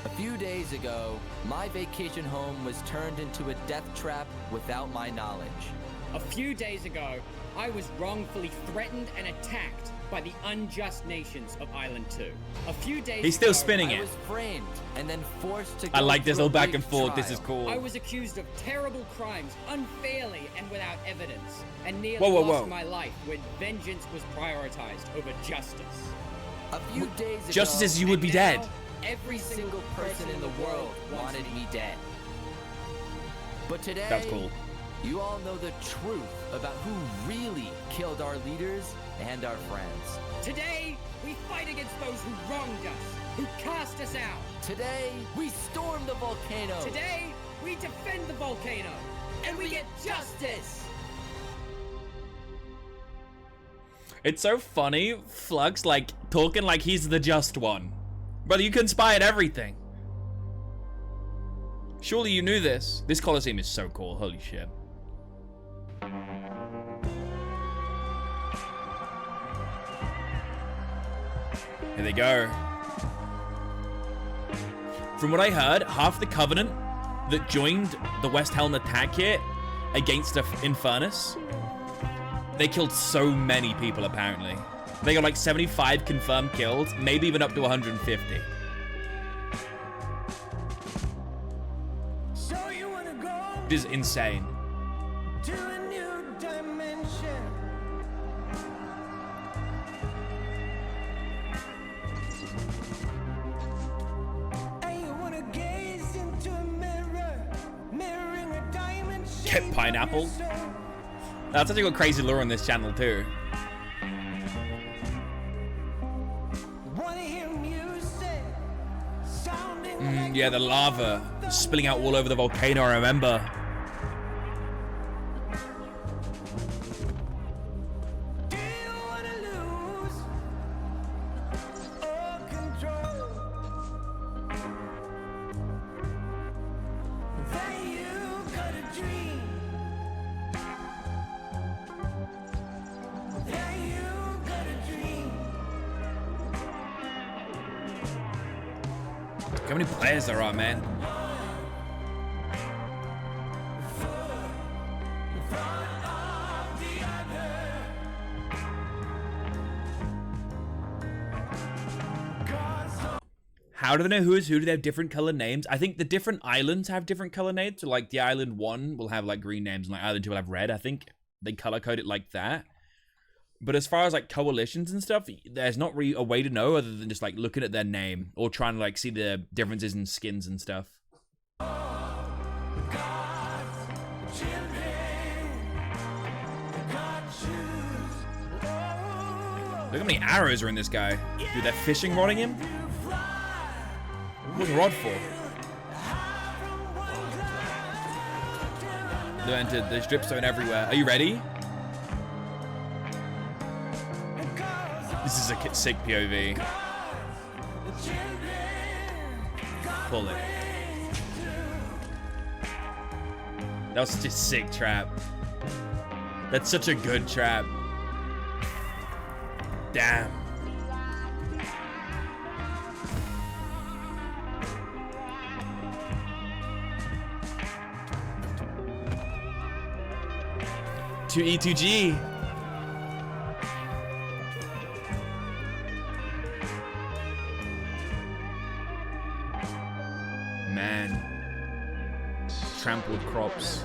A few days ago, my vacation home was turned into a death trap without my knowledge. A few days ago, I was wrongfully threatened and attacked by the unjust nations of Island 2. A few days He's still ago, spinning I it. was framed and then forced to I go like this through little a back big and forth. This is trial. cool. I was accused of terrible crimes unfairly and without evidence, and nearly Whoa, whoa, lost whoa. my life when vengeance was prioritized over justice. A few days ago, Justice is you would be and dead. now, every single person in the world wanted me dead. But today, That's cool. you all know the truth about who really killed our leaders and our friends. Today, we fight against those who wronged us, who cast us out. Today, we storm the volcano. Today, we defend the volcano, and we get justice. It's so funny, Flux, like, talking like he's the just one. Brother, you conspired everything. Surely you knew this. This Colosseum is so cool. Holy shit. Here they go. From what I heard, half the Covenant that joined the West Helm attack here against the Infernus, they killed so many people, apparently. They got like 75 confirmed kills, maybe even up to 150. So you wanna go This is insane. to a new dimension? And you wanna gaze into a mirror, mirroring a diamond shape Get pineapple. That's actually got crazy lore on this channel too. Wanna hear music sounding Yeah, the lava spilling out all over the volcano, I remember. Do you wanna lose all control? Then you got a dream. Then you got a dream. Look how many players there are, man. How do they know who is who? Do they have different color names? I think the different islands have different color names. So like the island 1 will have like green names and like island 2 will have red. I think they color code it like that. But as far as like coalitions and stuff, there's not really a way to know other than just like looking at their name or trying to like see the differences in skins and stuff. Look how many arrows are in this guy. Dude, they're fishing rodding him? What's rod for? They entered. There's dripstone everywhere. Are you ready? This is a sick POV. Pull it. That was such a sick trap. That's such a good trap. Damn. To E2G. Man. Trampled crops.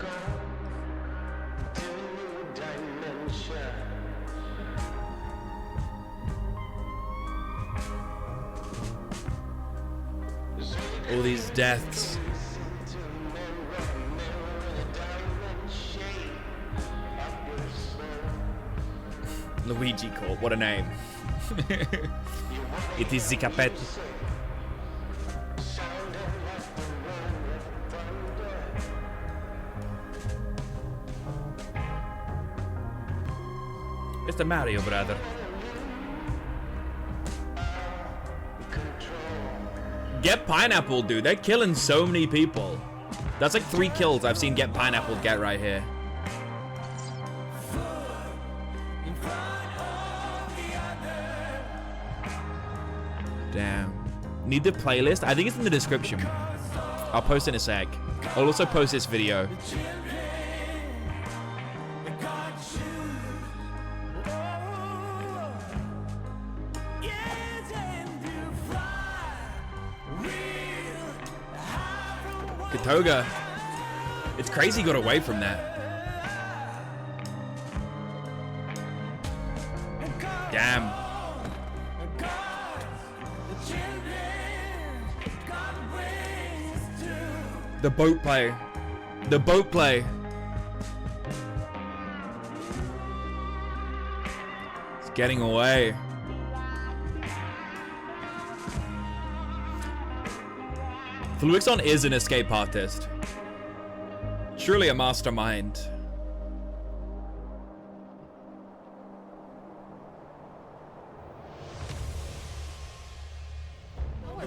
All these deaths. Luigi Corp, what a name. It is Zicapet. It's the Mario brother. Get Pineapple, dude. They're killing so many people. That's like 3 kills I've seen Get Pineapple get right here. Damn. Need the playlist? I think it's in the description. I'll post it in a sec. I'll also post this video. Katoga. It's crazy he got away from that. Damn. The boat play. The boat play. It's getting away. Fluixon is an escape artist. Truly a mastermind.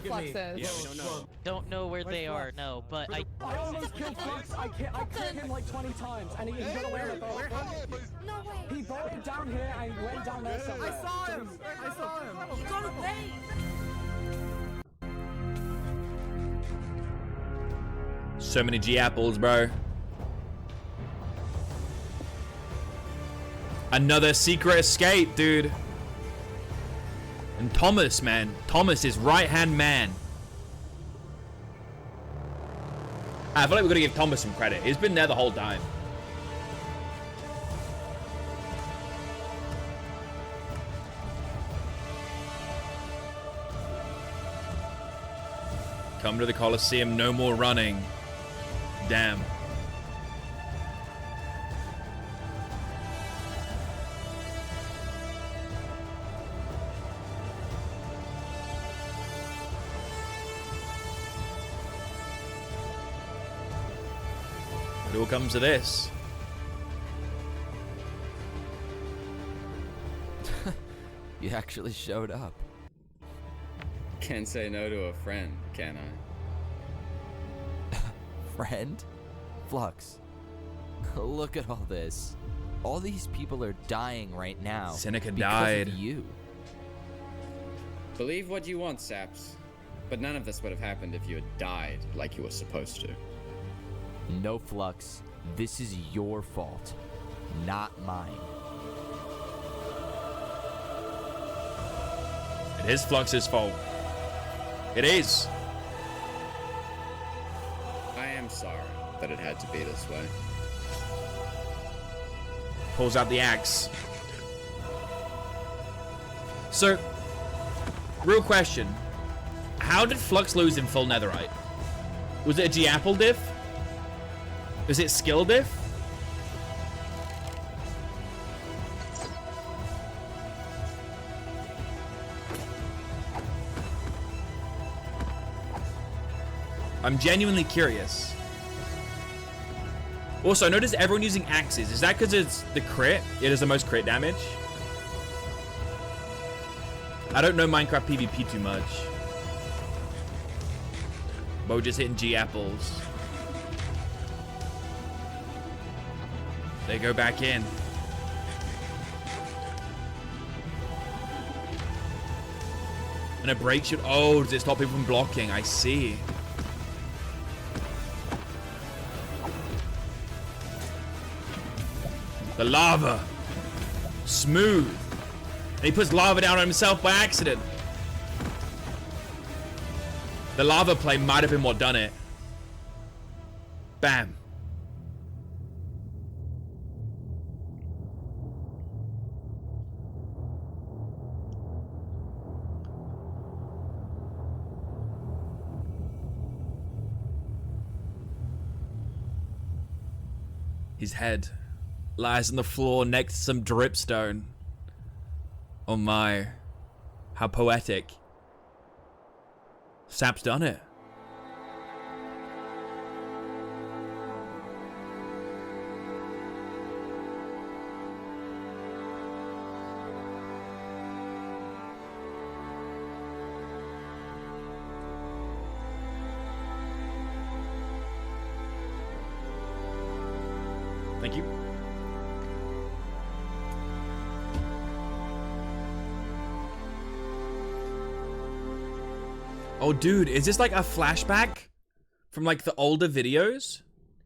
Flux is. Yeah, we don't know where they are, no, but I almost killed Flux. I killed him like 20 times, and he got away with it. No way. He bolted down here and went down there somewhere. I saw him. He got away. So many G apples, bro. Another secret escape, dude. And Thomas, man. Thomas is right-hand man. I feel like we're gonna give Thomas some credit. He's been there the whole time. Come to the Coliseum, no more running. Damn. It all comes to this. You actually showed up. Can't say no to a friend, can I? Friend? Flux. Look at all this. All these people are dying right now. Seneca because died. of you. Believe what you want, Saps. But none of this would have happened if you had died like you were supposed to. No, Flux. This is your fault, not mine. It is Flux's fault. It is. I am sorry that it had to be this way. Pulls out the axe. So, real question. How did Flux lose in full netherite? Was it a G-Apple diff? Was it skill diff? I'm genuinely curious. Also, notice everyone using axes. Is that because it's the crit? It is the most crit damage? I don't know Minecraft PvP too much. Bo just hitting G-Apples. They go back in. And a break should... Oh, does it stop people from blocking? I see. The lava. Smooth. And he puts lava down on himself by accident. The lava play might have been what done it. Bam. His head lies on the floor next to some dripstone. Oh my. How poetic. Sap's done it. Oh, dude, is this like a flashback from like the older videos?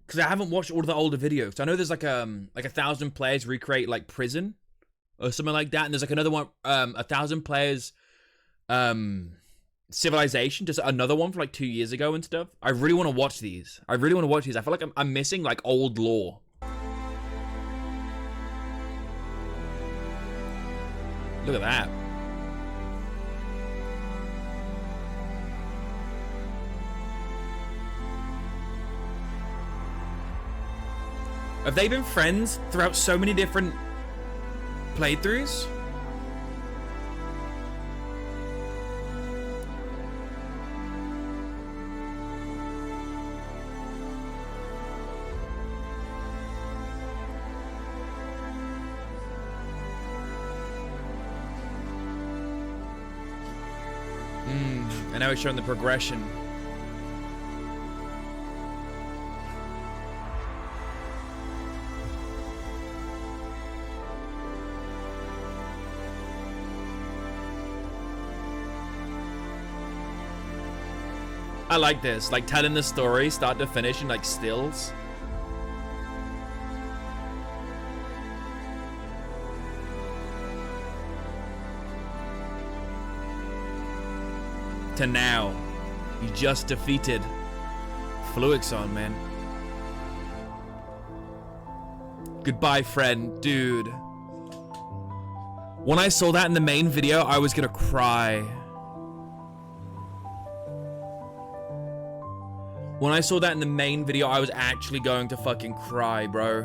Because I haven't watched all of the older videos. I know there's like 1,000 players recreate like prison or something like that, and there's like another one, 1,000 players, civilization, just another one from like 2 years ago and stuff. I really want to watch these. I feel like I'm missing like old lore. Look at that. Have they been friends throughout so many different playthroughs? And now it's showing the progression. I like this, like telling the story start to finish in like stills. To now, you just defeated Fluixon, man. Goodbye, friend, dude. When I saw that in the main video, I was gonna cry. When I saw that in the main video, I was actually going to fucking cry, bro.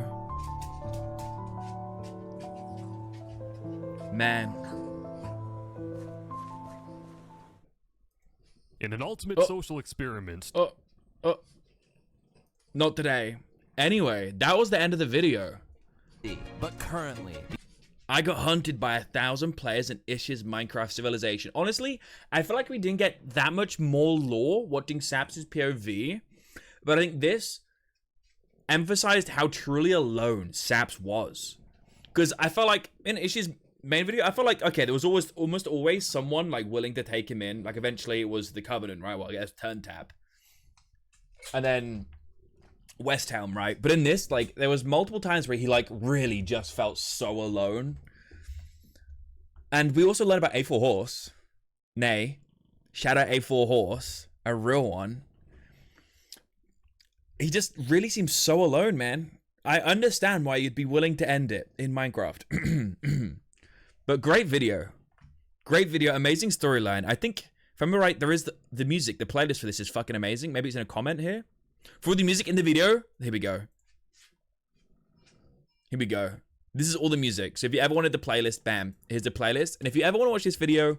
Man. In an ultimate social experiment. Not today. Anyway, that was the end of the video. But currently, I got hunted by 1,000 players in Ish's Minecraft Civilization. Honestly, I feel like we didn't get that much more lore watching Saps' POV, but I think this emphasized how truly alone Saps was. Because I felt like in Ish's main video, I felt like, okay, there was almost always someone like willing to take him in. Like eventually it was the Covenant, right? Well, I guess Turn Tap. And then West Helm, right? But in this, like, there was multiple times where he like really just felt so alone. And we also learned about A4 Horse. Nay, shout out A4 Horse, a real one. He just really seems so alone, man. I understand why you'd be willing to end it in Minecraft. But great video. Great video, amazing storyline. I think, if I'm right, there is the music, the playlist for this is fucking amazing. Maybe it's in a comment here. For the music in the video, here we go. Here we go. This is all the music. So if you ever wanted the playlist, bam, here's the playlist. And if you ever want to watch this video,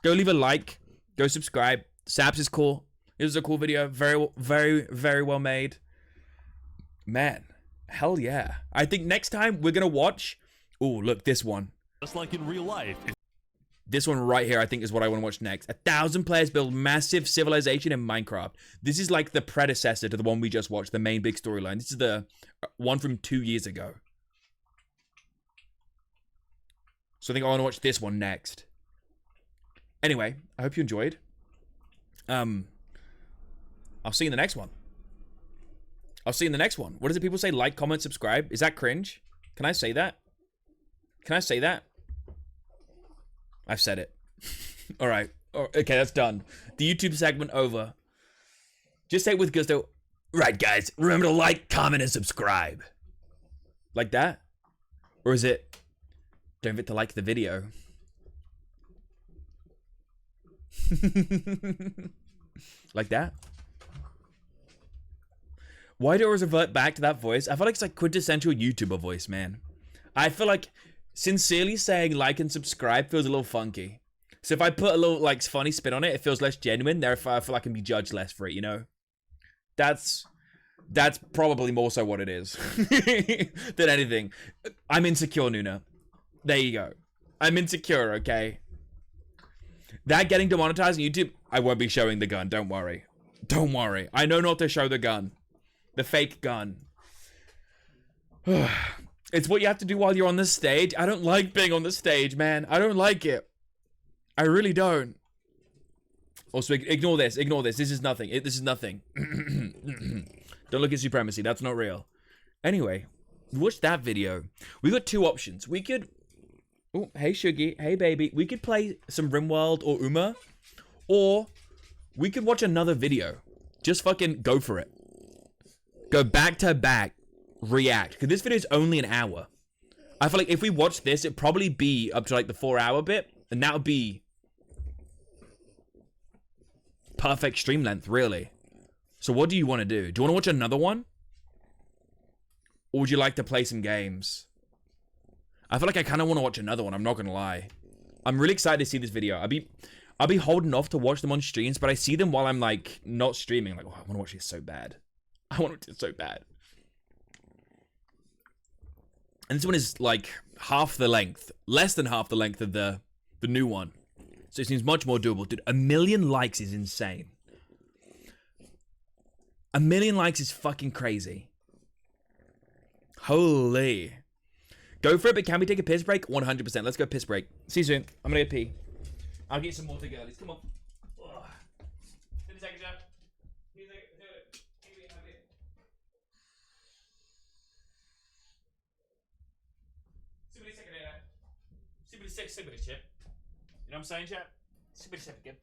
go leave a like, go subscribe. Saps is cool. This is a cool video. Very, very, very well made. Man, hell yeah. I think next time we're going to watch... Oh, look, this one. Just like in real life. This one right here, I think, is what I want to watch next. 1,000 players build massive civilization in Minecraft. This is like the predecessor to the one we just watched, the main big storyline. This is the one from 2 years ago. So I think I want to watch this one next. Anyway, I hope you enjoyed. I'll see you in the next one. I'll see you in the next one. What does it people say? Like, comment, subscribe. Is that cringe? Can I say that? Can I say that? I've said it. All right. Okay, that's done. The YouTube segment over. Just say it with gusto. Right, guys. Remember to like, comment, and subscribe. Like that? Or is it, don't forget to like the video? Like that? Why do I always revert back to that voice? I feel like it's like quintessential YouTuber voice, man. I feel like sincerely saying like and subscribe feels a little funky. So if I put a little like funny spin on it, it feels less genuine. Therefore, I feel like I can be judged less for it, you know? That's probably more so what it is than anything. I'm insecure, Nuna. There you go. I'm insecure, okay? That getting demonetized on YouTube, I won't be showing the gun. Don't worry. Don't worry. I know not to show the gun. The fake gun. It's what you have to do while you're on the stage. I don't like being on the stage, man. I don't like it. I really don't. Also, ignore this. Ignore this. This is nothing. This is nothing. Don't look at supremacy. That's not real. Anyway, watch that video. We got two options. We could... Oh, hey, Shuggy. Hey, baby. We could play some RimWorld or Uma. Or we could watch another video. Just fucking go for it. Go back to back. React. Because this video is only an hour. I feel like if we watch this, it'd probably be up to like the 4-hour bit. And that would be... perfect stream length, really. So what do you want to do? Do you want to watch another one? Or would you like to play some games? I feel like I kind of want to watch another one, I'm not going to lie. I'm really excited to see this video. I'll be holding off to watch them on streams, but I see them while I'm like not streaming. Like, oh, I want to watch this so bad. I want it so bad. And this one is like half the length, less than half the length of the new one. So it seems much more doable. Dude, 1 million likes is insane. 1 million likes is fucking crazy. Holy. Go for it, but can we take a piss break? 100%. Let's go piss break. See you soon. I'm gonna go pee. I'll get some water, girlies. Come on. Ugh. Give me a second, Jeff. Give me a second. Somebody second here. Somebody second, somebody chip. You know what I'm saying, chat? Somebody second again.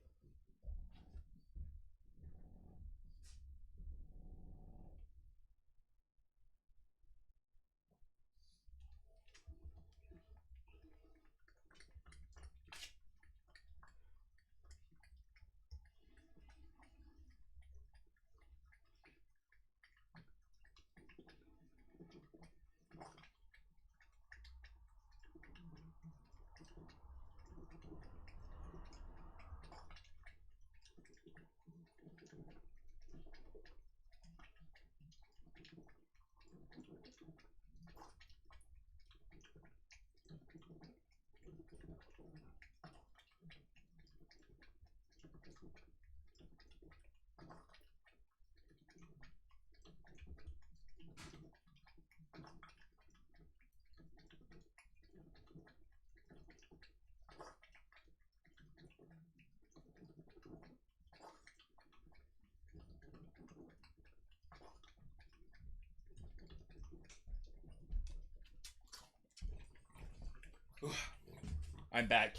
I'm back.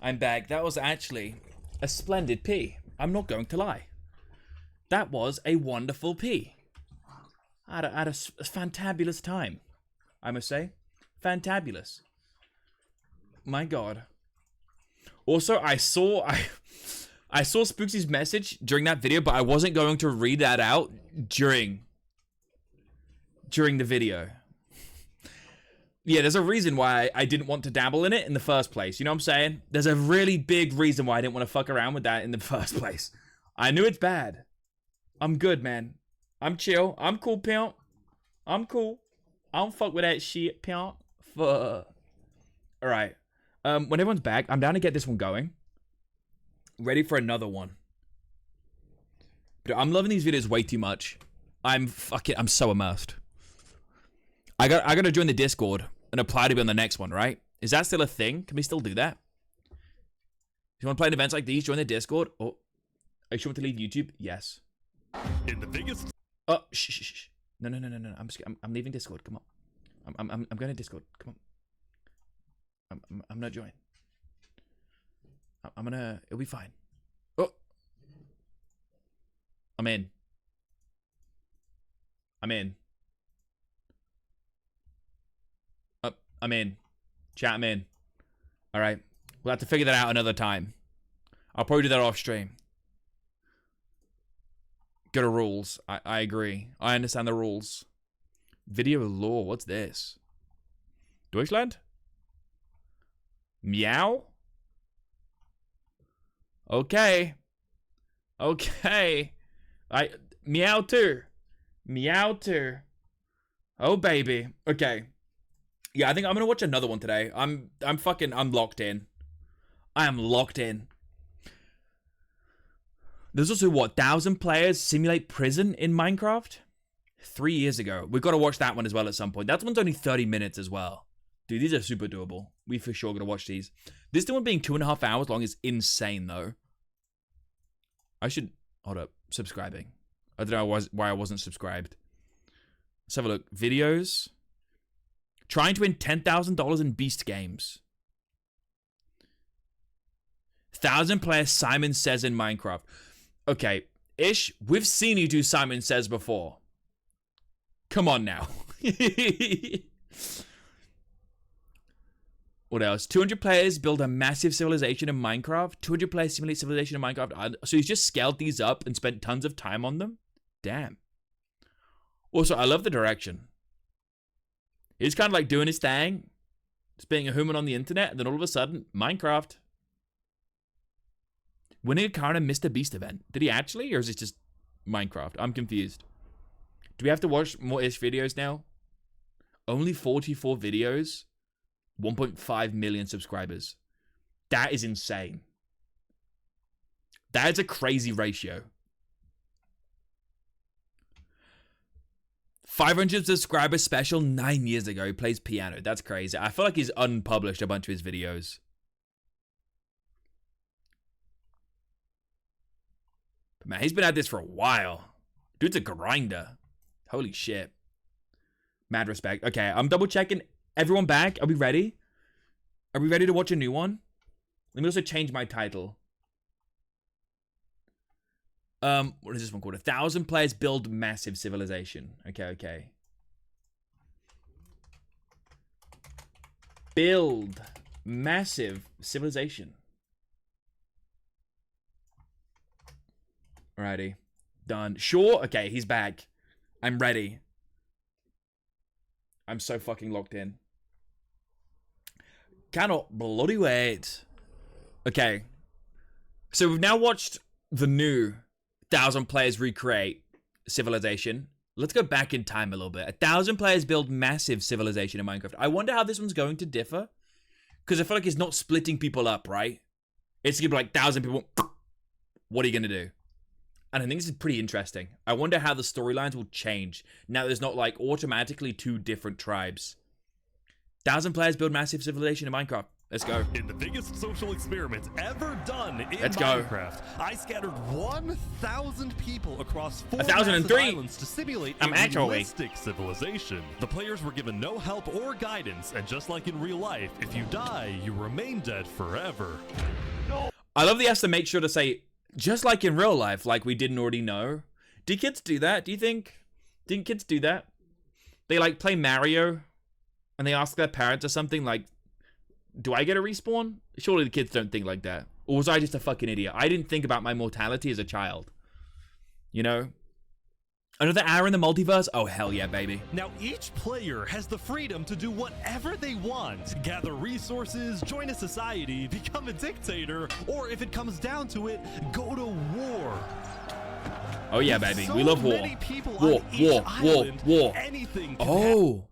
I'm back. That was actually a splendid pee. I'm not going to lie. That was a wonderful pee. I had a fantabulous time, I must say. Fantabulous. My God. Also, I saw Spooksy's message during that video, but I wasn't going to read that out during the video. Yeah, there's a reason why I didn't want to dabble in it in the first place. You know what I'm saying? There's a really big reason why I didn't want to fuck around with that in the first place. I knew it's bad. I'm good, man. I'm chill. I'm cool, pimp. I'm cool. I don't fuck with that shit, pimp. Fuck. Alright. When everyone's back, I'm down to get this one going. Ready for another one. But I'm loving these videos way too much. I'm so immersed. I gotta join the Discord and apply to be on the next one, right? Is that still a thing? Can we still do that? If you want to play in events like these, join the Discord. Oh, are you sure to leave YouTube? Yes. In the biggest. Oh, shh. No. I'm leaving Discord. Come on. I'm going to Discord. Come on. I'm not joining. I'm gonna. It'll be fine. Oh. I'm in. I'm in. Chat, I'm in. Alright. We'll have to figure that out another time. I'll probably do that off stream. Go to rules. I agree. I understand the rules. Video law. What's this? Deutschland? Meow? Okay. Meow too. Oh baby. Okay. Yeah, I think I'm gonna watch another one today. I'm locked in. I am locked in. There's also, what, 1,000 players simulate prison in Minecraft? 3 years ago. We've got to watch that one as well at some point. That one's only 30 minutes as well. Dude, these are super doable. We for sure got to watch these. This one being 2.5 hours long is insane, though. I should... Hold up. Subscribing. I don't know why I wasn't subscribed. Let's have a look. Videos. Trying to win $10,000 in Beast Games. 1,000 players Simon Says in Minecraft. Okay, Ish, we've seen you do Simon Says before. Come on now. What else? 200 players build a massive civilization in Minecraft. 200 players simulate civilization in Minecraft. So he's just scaled these up and spent tons of time on them? Damn. Also, I love the direction. He's kind of like doing his thing. Just being a human on the internet. And then all of a sudden, Minecraft. Winning a car in a Mr. Beast event. Did he actually? Or is it just Minecraft? I'm confused. Do we have to watch more Ish videos now? Only 44 videos? 1.5 million subscribers. That is insane. That is a crazy ratio. 500 subscriber special 9 years ago. He plays piano. That's crazy. I feel like he's unpublished a bunch of his videos. But man, he's been at this for a while. Dude's a grinder. Holy shit. Mad respect. Okay, I'm double checking. Everyone back? Are we ready? Are we ready to watch a new one? Let me also change my title. What is this one called? 1,000 players build massive civilization. Okay. Build massive civilization. Alrighty. Done. Sure? Okay, he's back. I'm ready. I'm so fucking locked in. Cannot bloody wait. Okay. So we've now watched the new 1,000 players recreate civilization. Let's go back in time a little bit. 1,000 players build massive civilization in Minecraft. I wonder how this one's going to differ. Because I feel like it's not splitting people up, right? It's going to be like 1,000 people. What are you going to do? And I think this is pretty interesting. I wonder how the storylines will change. Now there's not like automatically 2 different tribes. 1,000 players build massive civilization in Minecraft. Let's go. In the biggest social experiment ever done in Let's go. Minecraft, I scattered 1,000 people across 4 1,003 islands to simulate a realistic civilization. The players were given no help or guidance, and just like in real life, if you die, you remain dead forever. I love the has to make sure to say, just like in real life, like we didn't already know. Do kids do that? Do you think kids do that? They like play Mario and they ask their parents or something like, do I get a respawn? Surely the kids don't think like that. Or was I just a fucking idiot? I didn't think about my mortality as a child. You know? Another hour in the multiverse? Oh, hell yeah, baby. Now, each player has the freedom to do whatever they want. Gather resources, join a society, become a dictator, or if it comes down to it, go to war. Oh yeah, baby. So we love war. many people War, on each island, war. Anything can Oh.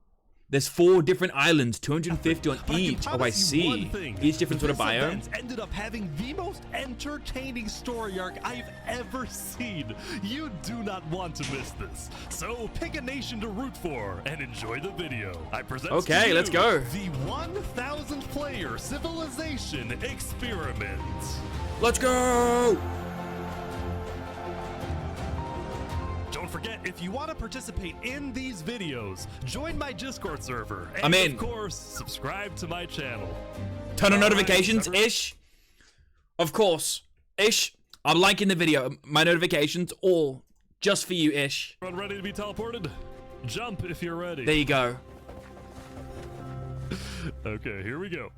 There's 4 different islands, 250 on each. Oh, I promise you one see. thing. Each different sort of This biome. event ended up having the most entertaining story arc I've ever seen. You do not want to miss this. So pick a nation to root for and enjoy the video. I present Okay, to you let's go. the 1,000 player civilization experiment. Let's go! Don't forget, if you want to participate in these videos, join my Discord server. And I'm in. of course, subscribe to my channel. Ton of All right, notifications, Ish. Of course. Ish, I'm liking the video. My notifications, all just for you, Ish. Everyone ready to be teleported? Jump if you're ready. There you go. Okay, here we go.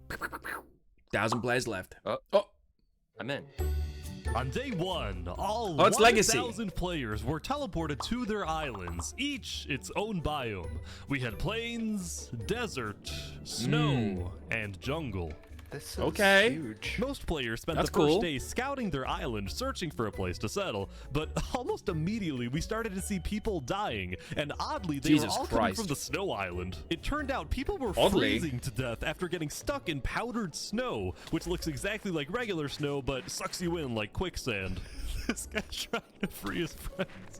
1,000 players left. Oh. I'm in. On day 1, all it's Legacy. 1,000 players were teleported to their islands, each its own biome. We had plains, desert, snow, and jungle. This is Okay. huge. Most players spent That's the first cool. day scouting their island, searching for a place to settle, but almost immediately we started to see people dying, and oddly they Jesus were all coming Christ. from the snow island. It turned out people were Oddly. freezing to death after getting stuck in powdered snow, which looks exactly like regular snow but sucks you in like quicksand. This guy's trying to free his friends.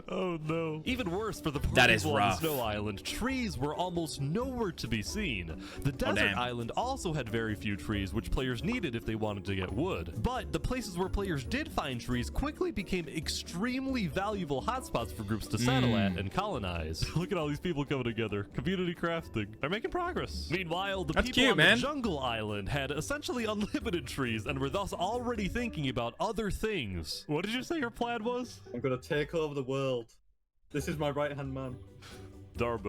Oh no. Even worse for the poor That is people on the rough. snow island, trees were almost nowhere to be seen. The desert damn. island also had very few trees, which players needed if they wanted to get wood. But the places where players did find trees quickly became extremely valuable hotspots for groups to settle at and colonize. Look at all these people coming together. Community crafting. They're making progress. Meanwhile, the That's people cute, on man. the jungle island had essentially unlimited trees and were thus already thinking about other things. What did you say your plan was? I'm gonna take over the world. This is my right-hand man. Darbo.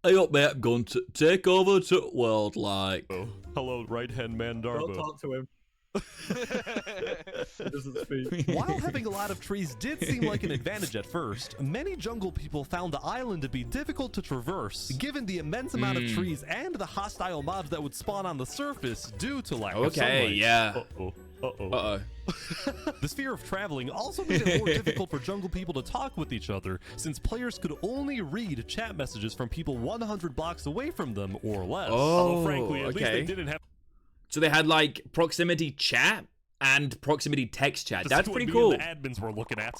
Hey up, mate. I'm going to take over the world, like. Oh, hello, right-hand man Darbo. Don't talk to him. He doesn't speak. While having a lot of trees did seem like an advantage at first, many jungle people found the island to be difficult to traverse, given the immense amount of trees and the hostile mobs that would spawn on the surface due to lack of sunlight. Okay, yeah. Uh-oh. Uh-oh. Uh-oh. The fear of traveling also made it more difficult for jungle people to talk with each other, since players could only read chat messages from people 100 blocks away from them or less. Although frankly, at least they didn't have... So they had like proximity chat and proximity text chat. This That's is what pretty me cool. and the admins were looking at.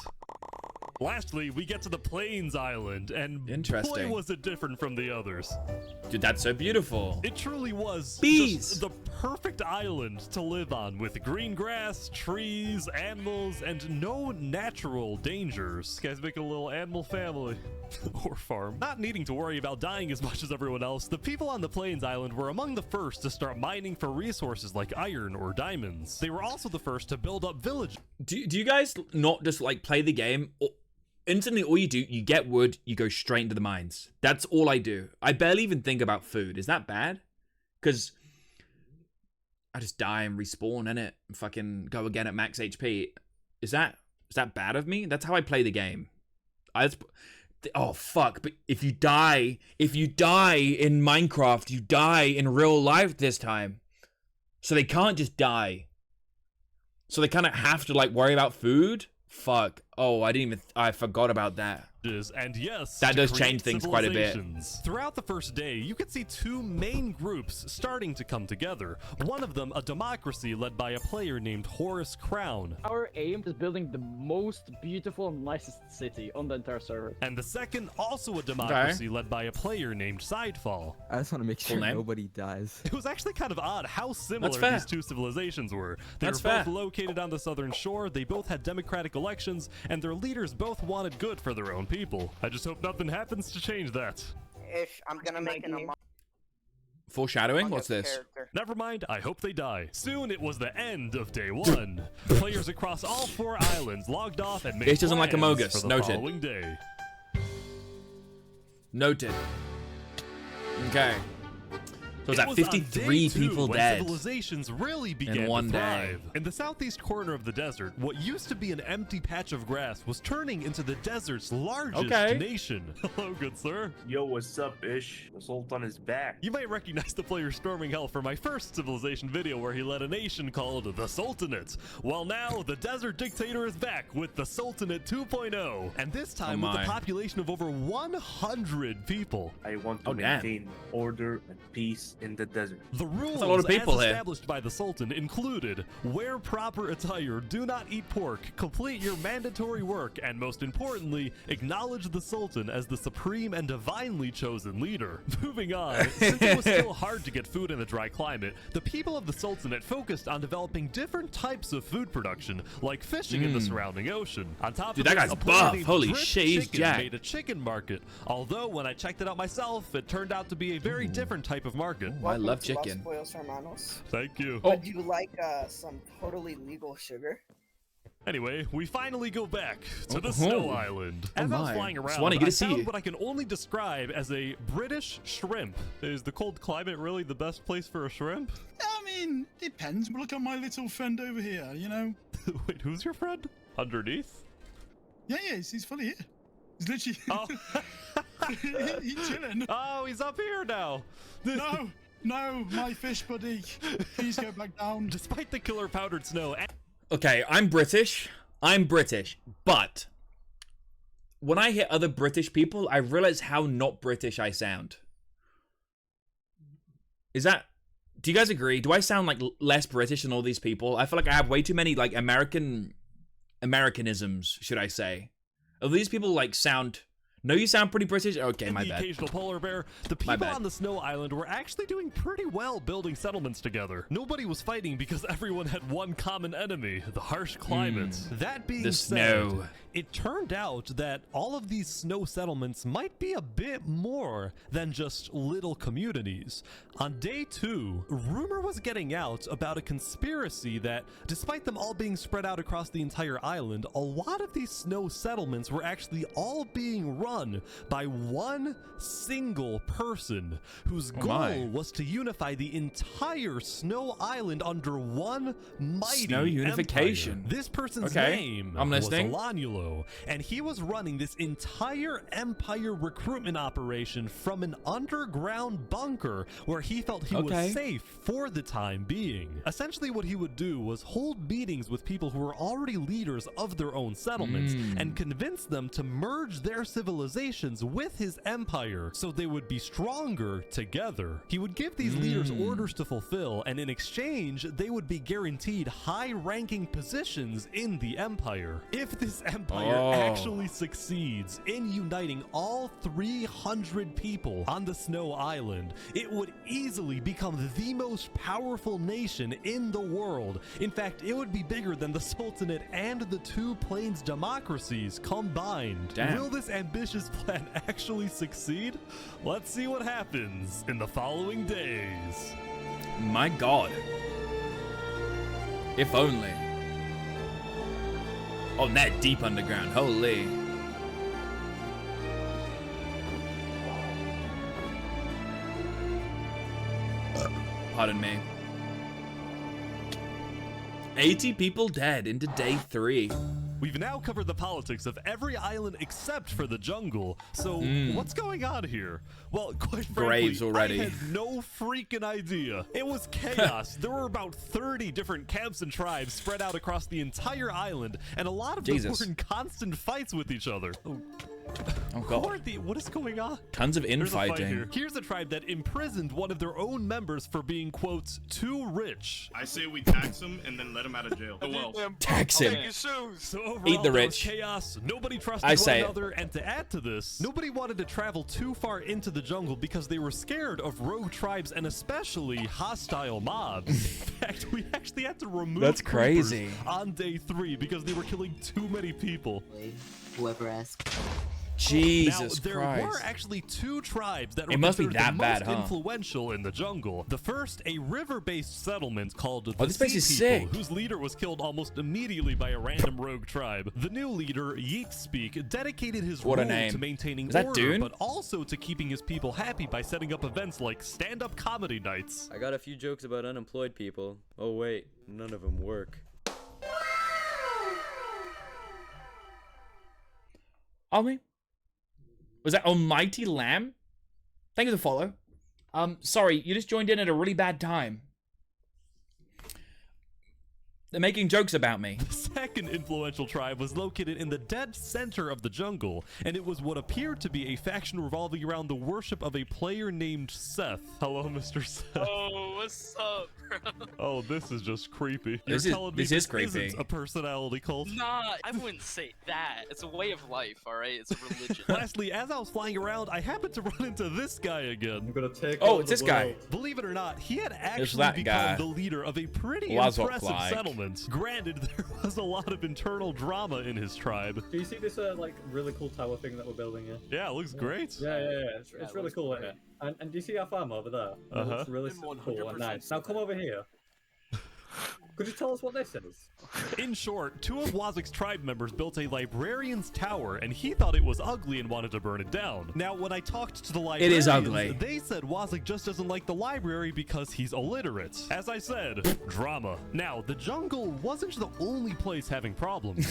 Lastly, we get to the Plains Island, and Interesting. boy was it different from the others. Dude, that's so beautiful. It truly was Bees. just the perfect island to live on, with green grass, trees, animals, and no natural dangers. This guy's making a little animal family. Or farm. Not needing to worry about dying as much as everyone else, the people on the Plains Island were among the first to start mining for resources like iron or diamonds. They were also the first to build up villages. Do you guys not just like play the game? Instantly, all you do, you get wood, you go straight into the mines. That's all I do. I barely even think about food. Is that bad? Because I just die and respawn, innit? And fucking go again at max HP. Is that bad of me? That's how I play the game. Oh fuck! But if you die in Minecraft, you die in real life this time. So they can't just die. So they kind of have to like worry about food. Fuck. Oh, I forgot about that. And yes, that to does create change things quite a bit. civilizations. Throughout the first day, you could see two main groups starting to come together. One of them, a democracy led by a player named Horace Crown. Our aim is building the most beautiful and nicest city on the entire server. And the second, also a democracy led by a player named Sidefall. I just want to make sure nobody dies. It was actually kind of odd how similar That's fair. these two civilizations were. They That's were both fair. located on the southern shore, they both had democratic elections, and their leaders both wanted good for their own people. I just hope nothing happens to change that. I'm gonna make an Foreshadowing? What's this? character. Never mind, I hope they die. Soon it was the end of day one. Players across all 4 islands logged off and made This doesn't like plans Amogus. for the Noted. following day. Noted. Okay. So it's It at was on 53 day 2 people when dead civilizations really began one to day. thrive. In the southeast corner of the desert, what used to be an empty patch of grass was turning into the desert's largest nation. Hello, good sir. Yo, what's up, Ish? The Sultan is back. You might recognize the player storming hell from my first civilization video where he led a nation called the Sultanate. Well, now the desert dictator is back with the Sultanate 2.0, and this time with my. a population of over 100 people. I want to maintain order and peace in the desert. The rules a lot of people as here. established by the Sultan included wear proper attire, do not eat pork, complete your mandatory work, and most importantly, acknowledge the Sultan as the supreme and divinely chosen leader. Moving on, since it was still hard to get food in a dry climate, the people of the Sultanate focused on developing different types of food production, like fishing in the surrounding ocean. On top Dude, of that this, guy's a player buff. named Holy Drip shit, he's Chicken jacked. made a chicken market. Although when I checked it out myself, it turned out to be a very different type of market. I love chicken. Los Pollos Hermanos. Thank you. Would you like some totally legal sugar? Anyway, we finally go back to the Oh. Snow Island. Oh As I was my. flying around, Swanee, good I to see found you. what I can only describe as a British shrimp. Is the cold climate really the best place for a shrimp? I mean, depends. But look at my little friend over here, you know? Wait, who's your friend? Underneath? Yeah, he's fully here. He's literally... Oh. he's chilling. Oh, he's up here now. No, my fish buddy. Please go back down. Despite the killer powdered snow... Okay, I'm British, but when I hear other British people, I realize how not British I sound. Do you guys agree? Do I sound like less British than all these people? I feel like I have way too many like Americanisms, should I say? these people like sound... No, you sound pretty British. Okay, And my the bad. occasional polar bear, the My people bad. on the snow island were actually doing pretty well building settlements together. Nobody was fighting because everyone had one common enemy, the harsh climate. That being The said, snow. it turned out that all of these snow settlements might be a bit more than just little communities. On day 2, rumor was getting out about a conspiracy that, despite them all being spread out across the entire island, a lot of these snow settlements were actually all being run by one single person whose goal was to unify the entire snow island under one mighty Snow unification. empire. This person's Okay, name I'm was listening. Alanulo, and he was running this entire empire recruitment operation from an underground bunker where he felt he Okay. was safe for the time being. Essentially what he would do was hold meetings with people who were already leaders of their own settlements and convince them to merge their civilizations with his empire so they would be stronger together. He would give these leaders orders to fulfill, and in exchange they would be guaranteed high-ranking positions in the empire. If this empire actually succeeds in uniting all 300 people on the snow island, it would easily become the most powerful nation in the world. In fact, it would be bigger than the Sultanate and the two Plains democracies combined. Damn. Will this ambitious plan actually succeed? Let's see what happens in the following days. My god. If only. Oh, that deep underground. Holy. Pardon me. 80 people dead into day 3. We've now covered the politics of every island except for the jungle. So what's going on here? Well, quite frankly, Graves already. I had no freaking idea. It was chaos. There were about 30 different camps and tribes spread out across the entire island, and a lot of them were in constant fights with each other. Oh god. What is going on? Tons of There's a fight infighting. here. Here's a tribe that imprisoned one of their own members for being, quote, too rich. I say we tax him and then let him out of jail. Tax him. So overall, Eat the there was rich. chaos. Nobody trusted I one say it. another, and to add to this, nobody wanted to travel too far into the jungle because they were scared of rogue tribes and especially hostile mobs. In fact, we actually had to remove That's troopers crazy. on day 3 because they were killing too many people. Whoever asked. Jesus now, there Christ. were actually 2 tribes that were It must be considered that the bad, most huh? influential in the jungle. The first, a river-based settlement called the this place Sea is People, sick. whose leader was killed almost immediately by a random rogue tribe. The new leader, Yeatspeak, dedicated his What a role name. to maintaining Is that order, Dune? but also to keeping his people happy by setting up events like stand-up comedy nights. I got a few jokes about unemployed people. Oh wait, none of them work. Are we? Was that Almighty Lamb? Thank you for the follow. Sorry, you just joined in at a really bad time. They're making jokes about me. The second influential tribe was located in the dead center of the jungle, and it was what appeared to be a faction revolving around the worship of a player named Seth. Hello, Mr. Seth. Oh, what's up, bro? Oh, this is just creepy. This You're is- telling me this is creepy. isn't a personality cult? Nah, I wouldn't say that. It's a way of life, alright? It's a religion. Lastly, as I was flying around, I happened to run into this guy again. I'm gonna take Oh, over it's the this guy. world. Believe it or not, he had actually that become guy. the leader of a pretty Well, that's what impressive like. settlement. Granted, there was a lot of internal drama in his tribe. Do you see this like really cool tower thing that we're building here? Yeah, it looks great. Yeah. It's really cool. Isn't it? And do you see our farm over there? It looks really cool and nice. Now come over here. Could you tell us what this is? In short, 2 of Wazik's tribe members built a librarian's tower, and he thought it was ugly and wanted to burn it down. Now, when I talked to the It is librarians, ugly. they said Wazik just doesn't like the library because he's illiterate. As I said, drama. Now, the jungle wasn't the only place having problems.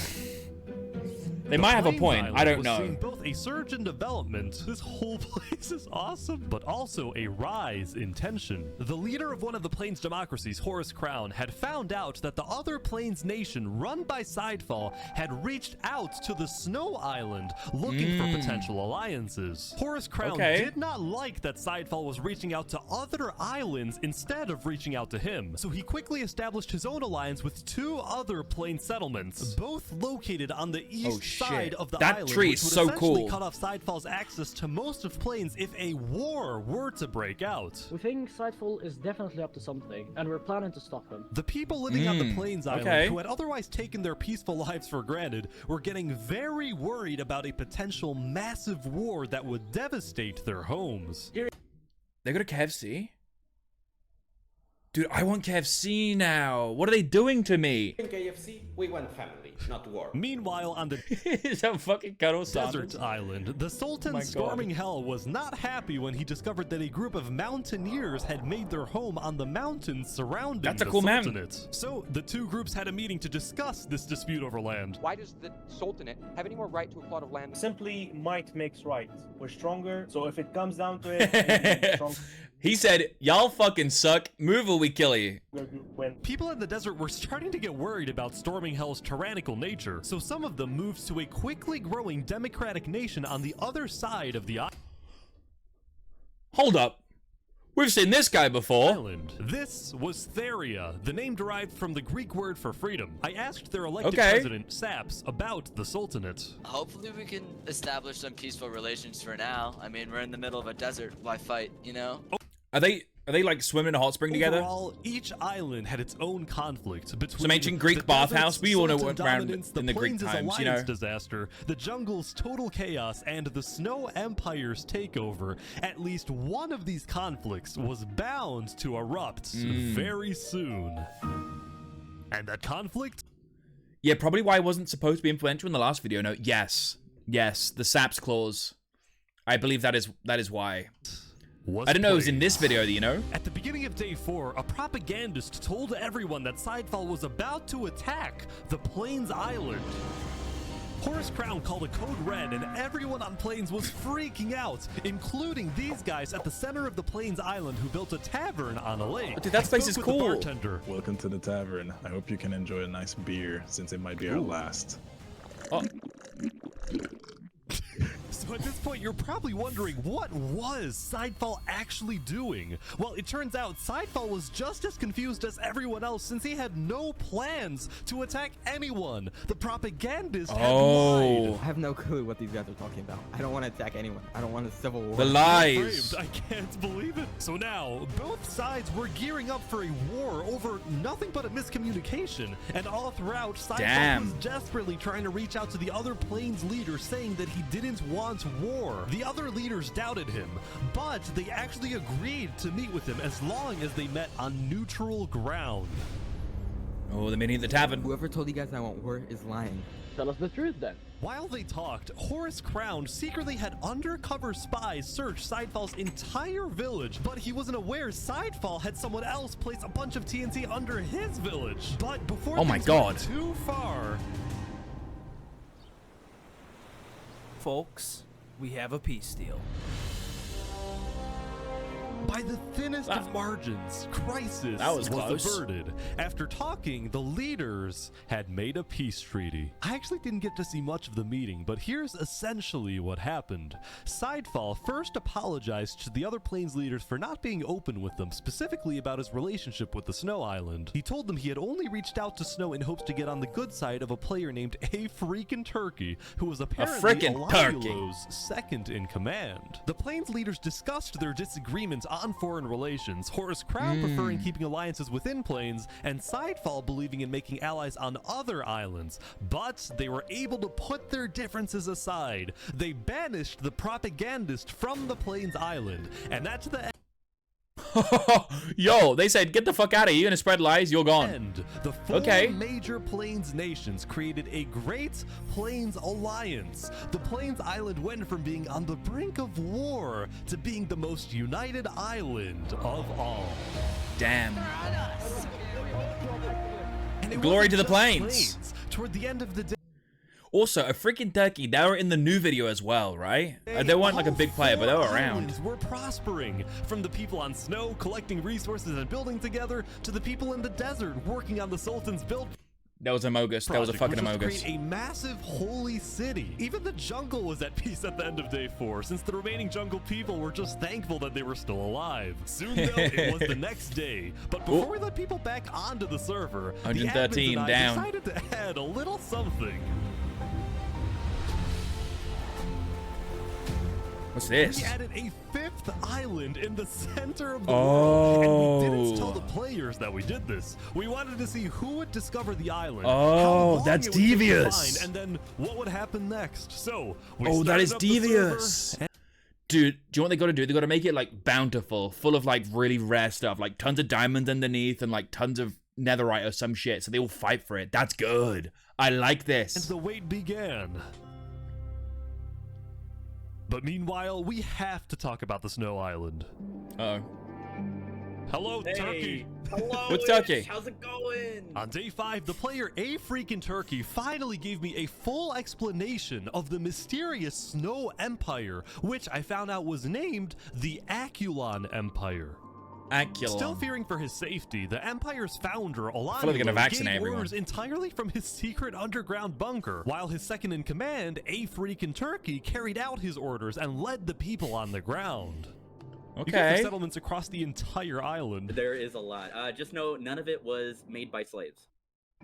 They might have a Plains point. Island I don't was know. seeing both a surge in development, this whole place is awesome, but also a rise in tension. The leader of one of the Plains democracies, Horus Crown, had found out that the other Plains nation run by Sidefall had reached out to the Snow Island looking for potential alliances. Horus Crown did not like that Sidefall was reaching out to other islands instead of reaching out to him, so he quickly established his own alliance with 2 other Plains settlements, both located on the east side of the that island, tree which is would so essentially cool. cut off Sidefall's access to most of Plains if a war were to break out. We think Sidefall is definitely up to something, and we're planning to stop him. The people living on the Plains Island, okay. who had otherwise taken their peaceful lives for granted, were getting very worried about a potential massive war that would devastate their homes. They got a KFC? Dude, I want KFC now. What are they doing to me? In KFC, we want family, not war. Meanwhile, on the Is that fucking Colonel desert island, the Sultan storming hell was not happy when he discovered that a group of mountaineers had made their home on the mountains surrounding That's a the cool man. Sultanate. So the two groups had a meeting to discuss this dispute over land. Why does the Sultanate have any more right to a plot of land? Simply, might makes right. We're stronger, so if it comes down to it, He said, y'all fucking suck. Move or we kill you. People in the desert were starting to get worried about Storming Hell's tyrannical nature, so some of them moved to a quickly growing democratic nation on the other side of the island. Hold up. We've seen this guy before. This was Theria, the name derived from the Greek word for freedom. I asked their elected Okay. president, Saps, about the Sultanate. Hopefully we can establish some peaceful relations for now. I mean, we're in the middle of a desert. Why fight, you know? Are they like swimming in a hot spring together? Overall, each island had its own conflict between Some ancient Greek the bathhouse. desert's We all know Sultan what around dominance, in the Greek Plains' times, you know. alliance disaster, the jungle's total chaos, and the Snow Empire's takeover. At least one of these conflicts was bound to erupt very soon. And that conflict? Yeah, probably why I wasn't supposed to be influential in the last video. No, yes, the Saps clause. I believe that is why. I didn't know it was in this video, you know? At the beginning of day 4, a propagandist told everyone that Sidefall was about to attack the Plains Island. Horus Crown called a code red, and everyone on Plains was freaking out, including these guys at the center of the Plains Island who built a tavern on a lake. Dude, that place is with the cool. bartender. Welcome to the tavern. I hope you can enjoy a nice beer, since it might be our last. Oh. So at this point, you're probably wondering, what was Sidefall actually doing? Well, it turns out Sidefall was just as confused as everyone else, since he had no plans to attack anyone. The propagandist had lied. I have no clue what these guys are talking about. I don't want to attack anyone. I don't want a civil war. The lies. I can't believe it. So now, both sides were gearing up for a war over nothing but a miscommunication. And all throughout, Sidefall was desperately trying to reach out to the other Plains leaders, saying that he didn't want war. The other leaders doubted him, but they actually agreed to meet with him as long as they met on neutral ground. Oh, the meeting at the tavern. Whoever told you guys I want war is lying. Tell us the truth then. While they talked, Horus Crown secretly had undercover spies search Sidefall's entire village, but he wasn't aware Sidefall had someone else place a bunch of TNT under his village. But before things went too far, folks, we have a peace deal. by the thinnest of margins, crisis was close. averted. After talking, the leaders had made a peace treaty. I actually didn't get to see much of the meeting, but here's essentially what happened. Sidefall first apologized to the other Plains leaders for not being open with them, specifically about his relationship with the Snow Island. He told them he had only reached out to Snow in hopes to get on the good side of a player named A Freakin' Turkey, who was apparently Eliolo's second in command. The Plains leaders discussed their disagreements on foreign relations, Horus Crown preferring keeping alliances within Plains, and Sidefall believing in making allies on other islands. But they were able to put their differences aside. They banished the propagandist from the Plains Island, and that's the end. Yo, they said, get the fuck out of here. You're gonna spread lies, you're gone. The four major Plains nations created a Great Plains Alliance. The Plains Island went from being on the brink of war to being the most united island of all. Damn. And it Glory wasn't to the just Plains. Toward the end of the day, Also, a freaking turkey. They were in the new video as well, right? They weren't like a big player, but they were around. We're prospering, from the people on Snow collecting resources and building together to the people in the desert working on the Sultan's build. That was Amogus. That was a fucking Amogus. Amogus. Create a massive holy city. Even the jungle was at peace at the end of day 4, since the remaining jungle people were just thankful that they were still alive. Soon though, it was the next day. But before we let people back onto the server, 113 the admins and I down. decided to add a little something. What's this? We added a 5th island in the center of the world, and we didn't tell the players that we did this. We wanted to see who would discover the island. Oh, how that's long it would take to devious. find, and then what would happen next. So we Oh, that started is up the server, devious. Dude, do you know what they gotta do? They gotta make it like bountiful, full of like really rare stuff, like tons of diamonds underneath and like tons of netherite or some shit, so they all fight for it. That's good. I like this. And the wait began. But meanwhile, we have to talk about the Snow Island. Uh-oh. Hello, Turkey. Hello, What's Turkey? How's it going? On day 5, the player A Freakin' Turkey finally gave me a full explanation of the mysterious Snow Empire, which I found out was named the Aculon Empire. Aculon. Still fearing for his safety, the Empire's founder, Olani, they're gonna vaccinate gave everyone. orders entirely from his secret underground bunker, while his second in command, A Freakin' Turkey, carried out his orders and led the people on the ground. You get Okay. the settlements across the entire island. There is a lot. Just know none of it was made by slaves.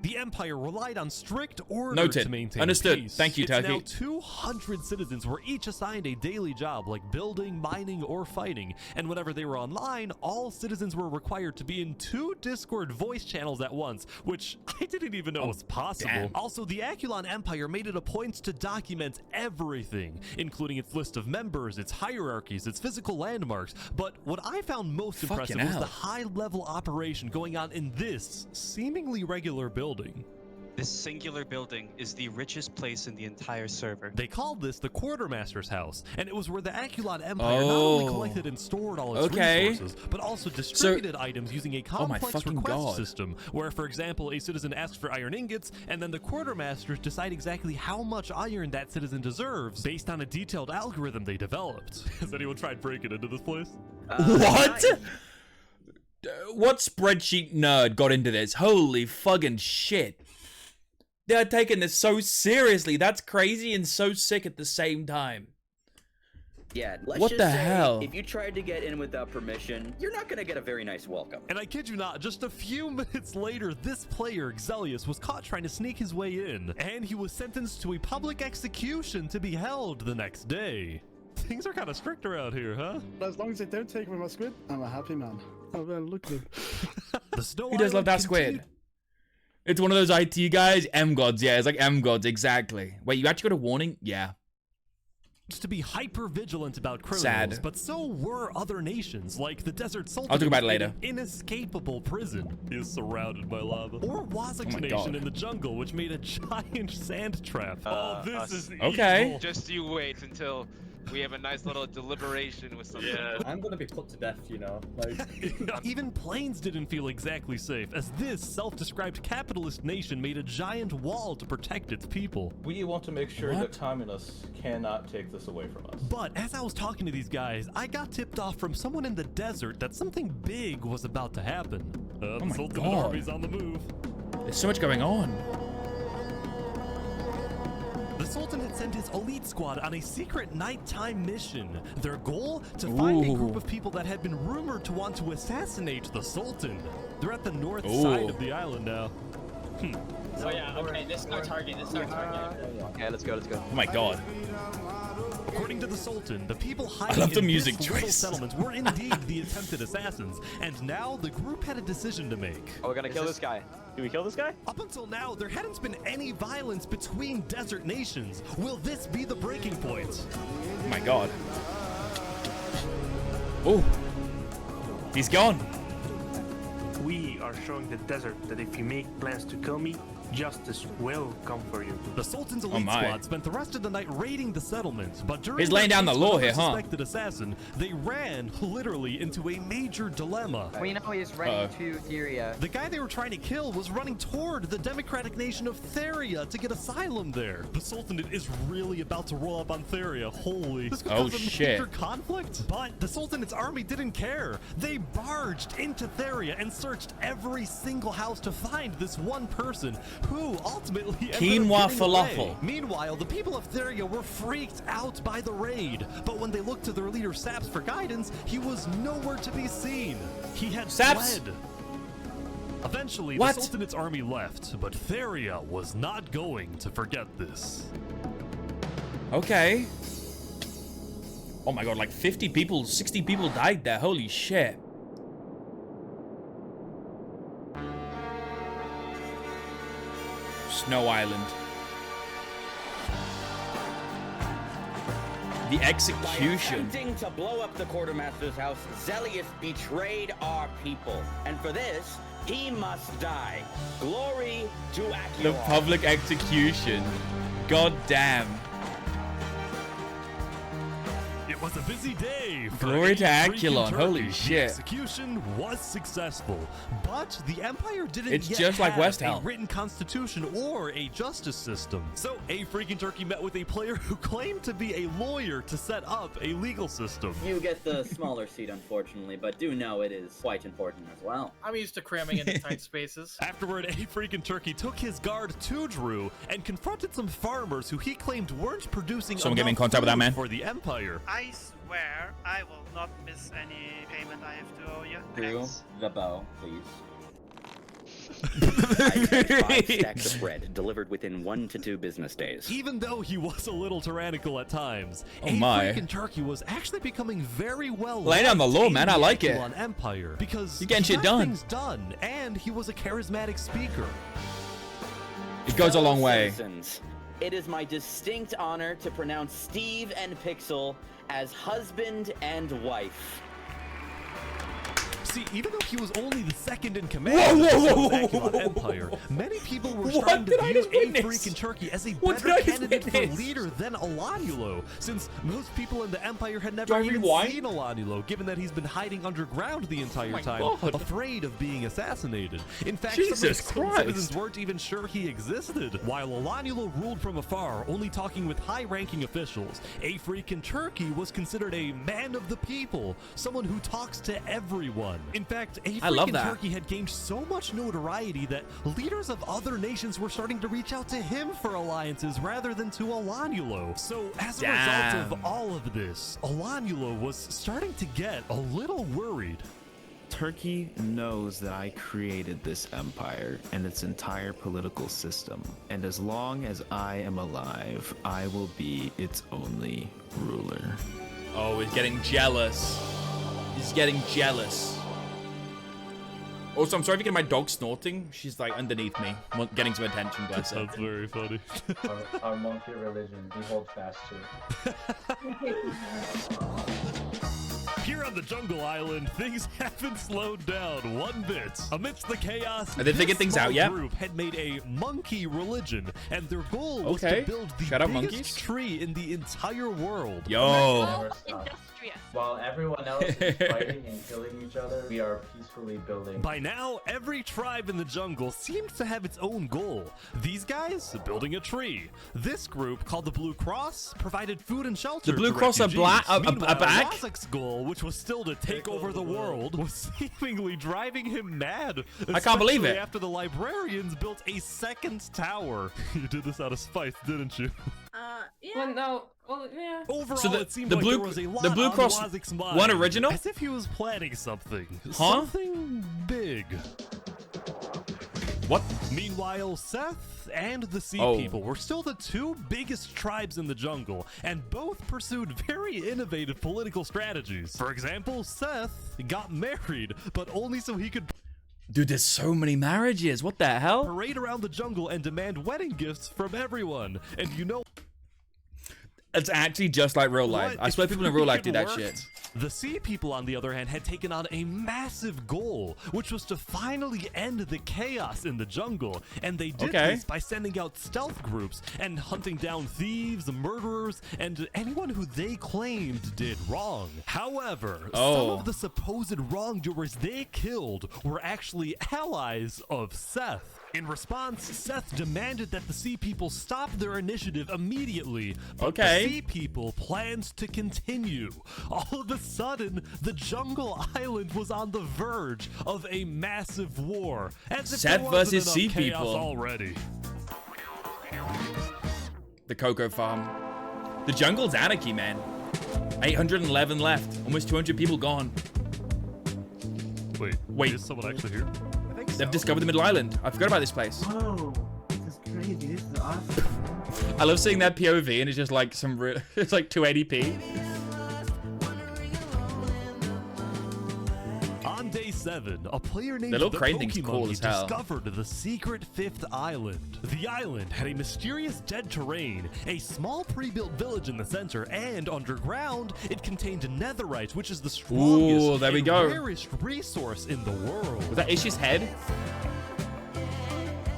The Empire relied on strict order Noted. to maintain Understood. peace. Thank you, It's Turkey. now 200 citizens were each assigned a daily job like building, mining, or fighting. And whenever they were online, all citizens were required to be in 2 Discord voice channels at once, which I didn't even know was possible. damn. Also, the Aculon Empire made it a point to document everything, including its list of members, its hierarchies, its physical landmarks. But what I found most impressive was hell. the high-level operation going on in this seemingly regular building. This singular building is the richest place in the entire server. They called this the Quartermaster's House, and it was where the Aculon Empire not only collected and stored all its resources, but also distributed items using a complex fucking request God. system, where, for example, a citizen asks for iron ingots, and then the Quartermasters decide exactly how much iron that citizen deserves based on a detailed algorithm they developed. Has anyone tried breaking into this place? What? What spreadsheet nerd got into this? Holy fucking shit. They're taking this so seriously. That's crazy and so sick at the same time. Yeah, let's What just the say, hell? if you tried to get in without permission, you're not gonna get a very nice welcome. And I kid you not, just a few minutes later, this player, Xelius, was caught trying to sneak his way in, and he was sentenced to a public execution to be held the next day. Things are kind of strict around here, huh? As long as they don't take away my squid, I'm a happy man. Oh man, look at him. The Snow Who does love Island that squid? It's one of those IT guys. M-Gods, yeah, it's like M-Gods, exactly. Wait, you actually got a warning? Yeah. to be hyper vigilant about criminals, Sad. but so were other nations, like the Desert Sultan. I'll talk about it in later. an inescapable prison is surrounded by lava. Or Wazak Oh my Nation God. in the jungle, which made a giant sand trap. Oh, this is Okay. evil. Just you wait until we have a nice little deliberation with something. I'm gonna be put to death, you know. Like Even planes didn't feel exactly safe, as this self-described capitalist nation made a giant wall to protect its people. We want to make sure What? that communists cannot take this away from us. But as I was talking to these guys, I got tipped off from someone in the desert that something big was about to happen. The my Sultan God. army's on the move. There's so much going on. The Sultan had sent his elite squad on a secret nighttime mission. Their goal? To find a group Ooh. of people that had been rumored to want to assassinate the Sultan. They're at the north Ooh. side of the island now. Oh yeah, okay, this is our target, this is our target. Okay, let's go, let's go. Oh my God. According to the Sultan, the people hiding love the in music this little choice. settlement were indeed the attempted assassins, and now the group had a decision to make. Oh, we're gonna kill this guy. Do we kill this guy? Up until now, there hadn't been any violence between desert nations. Will this be the breaking point? Oh my God. Oh. He's gone. We are showing the desert that if you make plans to kill me, justice will come for you. The Sultan's Oh elite my. squad spent the rest of the night raiding the settlement, but during He's laying their down the chase law for here, another huh? suspected assassin, they ran literally into a major dilemma. We know he's running to Theria. The guy they were trying to kill was running toward the democratic nation of Theria to get asylum there. The Sultan is really about to roll up on Theria. Holy. This could Oh, cause a shit. major conflict. But the Sultan's army didn't care. They barged into Theria and searched every single house to find this one person who ultimately ended up Quinoa getting falafel. away. Meanwhile, the people of Theria were freaked out by the raid. But when they looked to their leader Saps for guidance, he was nowhere to be seen. He had Saps? fled. Eventually, What? the Sultanate's army left, but Theria was not going to forget this. Okay. Oh my god, like 50 people, 60 people died there. Holy shit. Snow Island. The execution. By attempting to blow up the quartermaster's house, Zelius betrayed our people. And for this, he must die. Glory to Acheron. The public execution. God damn. It was a busy day. Glory to Acheron. Holy The shit. execution was successful, but the Empire didn't It's yet just like have West a Hell. written constitution or a justice system. So a freaking turkey met with a player who claimed to be a lawyer to set up a legal system. You get the smaller seat, unfortunately, but do know it is quite important as well. I'm used to cramming into tight spaces. Afterward, a freaking turkey took his guard to Drew and confronted some farmers who he claimed weren't producing Someone get me in enough contact with that food man. for the Empire. I swear I will not miss any payment I have to owe you. Drew, the bow, please. I expect 5 stacks of bread delivered within 1 to 2 business days. Even though he was a little tyrannical at times, Oh a my. freaking turkey was actually becoming very well Lay down the liked law, in man. I the like it. Echelon Empire because You getting he shit got done. things done, and he was a charismatic speaker. It goes a long way. Citizens, it is my distinct honor to pronounce Steve and Pixel as husband and wife. See, even though he was only the second in command Whoa, of the whoa, whoa, Acheron whoa. Empire, many people were What starting did to I view just a witness? freaking turkey as a What better did I just candidate for witness? leader than Olanulo, since most people in the Empire had Do never I even rewind? seen Olanulo, given that he's been hiding underground the entire my time, God. afraid of being assassinated. In fact, Jesus some Christ. citizens weren't even sure he existed. While Olanulo ruled from afar, only talking with high-ranking officials, a freaking turkey was considered a man of the people, someone who talks to everyone. In fact, a I love freaking that. turkey had gained so much notoriety that leaders of other nations were starting to reach out to him for alliances rather than to Olanulo. So as a Damn. result of all of this, Olanulo was starting to get a little worried. Turkey knows that I created this empire and its entire political system, and as long as I am alive, I will be its only ruler. Oh, he's getting jealous. He's getting jealous. Also, I'm sorry if you get my dog snorting. She's like underneath me, getting some attention, bless her. That's very funny. Our monkey religion, we hold fast to. Here on the Jungle Island, things haven't slowed down one bit. Amidst the chaos, Are they figuring this things small out yet? group had made a monkey religion, and their goal was Okay. to build the Shout out biggest monkeys. tree in the entire world. Yo. While everyone else is fighting and killing each other, we are peacefully building. By now, every tribe in the jungle seems to have its own goal. These guys, building a tree. This group, called the Blue Cross, provided food and shelter The Blue to Cross are refugees. Meanwhile, back? Razak's goal, which was still to take over the world, was seemingly driving him mad. I can't believe especially it. after the librarians built a second tower. You did this out of spite, didn't you? Yeah. Well, no. Well, yeah. Overall, So it seemed like there was a lot the Blue on Cross Razak's mind, one original? as if he was planning something. Huh? Something big. What? Meanwhile, Seth and the Sea Oh. People were still the two biggest tribes in the jungle, and both pursued very innovative political strategies. For example, Seth got married, but only so he could Dude, there's so many marriages. What the hell? parade around the jungle and demand wedding gifts from everyone. And you know, It's actually just like real life. what? I swear It people in real life do freaking that worked. shit. The Sea People, on the other hand, had taken on a massive goal, which was to finally end the chaos in the jungle. And they did Okay. this by sending out stealth groups and hunting down thieves, murderers, and anyone who they claimed did wrong. However, some Oh. of the supposed wrongdoers they killed were actually allies of Seth. In response, Seth demanded that the Sea People stop their initiative immediately, but Okay. the Sea People planned to continue. All of a sudden, the Jungle Island was on the verge of a massive war. As if Seth there wasn't versus enough Sea chaos People. already. The cocoa farm. The jungle's anarchy, man. 811 left. Almost 200 people gone. Wait, is someone actually here? They've discovered the Middle Island. I forgot about this place. Whoa, this is crazy. This is awesome. I love seeing that POV and it's just like some it's like 280p. On day 7, a player named The little the crane thing's cool Pokemon as hell. discovered the secret 5th island. The island had a mysterious dead terrain, a small pre-built village in the center, and underground, it contained netherite, which is the strongest there we and go. rarest resource in the world. Was that Ish's head?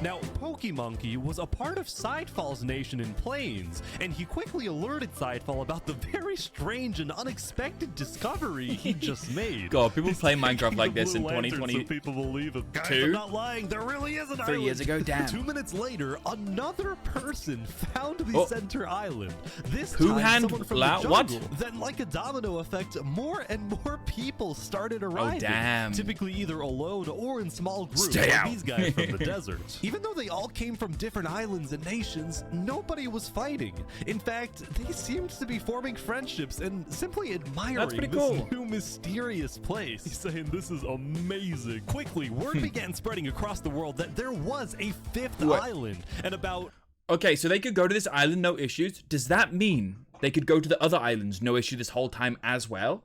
Now, Pokemonkey was a part of Sidefall's nation in Plains, and he quickly alerted Sidefall about the very strange and unexpected discovery he just made. God, people play Minecraft like The this in blue lantern 2020. So people believe it. Guys, I'm not lying. There really is an 3 island. years ago, damn. 2 minutes later, another person found the Oh. center island. This Who time, hand- someone from la- the what? jungle. Then, like a domino effect, more and more people started arriving. damn. Typically either alone or in small groups. Stay like out. these guys from the desert. Even though they all came from different islands and nations, nobody was fighting. In fact, they seemed to be forming friendships and simply admiring pretty this cool. new mysterious place. He's saying this is amazing. Quickly, word began spreading across the world that there was a 5th What? island, and about Okay, so they could go to this island, no issues. Does that mean they could go to the other islands, no issue, this whole time as well?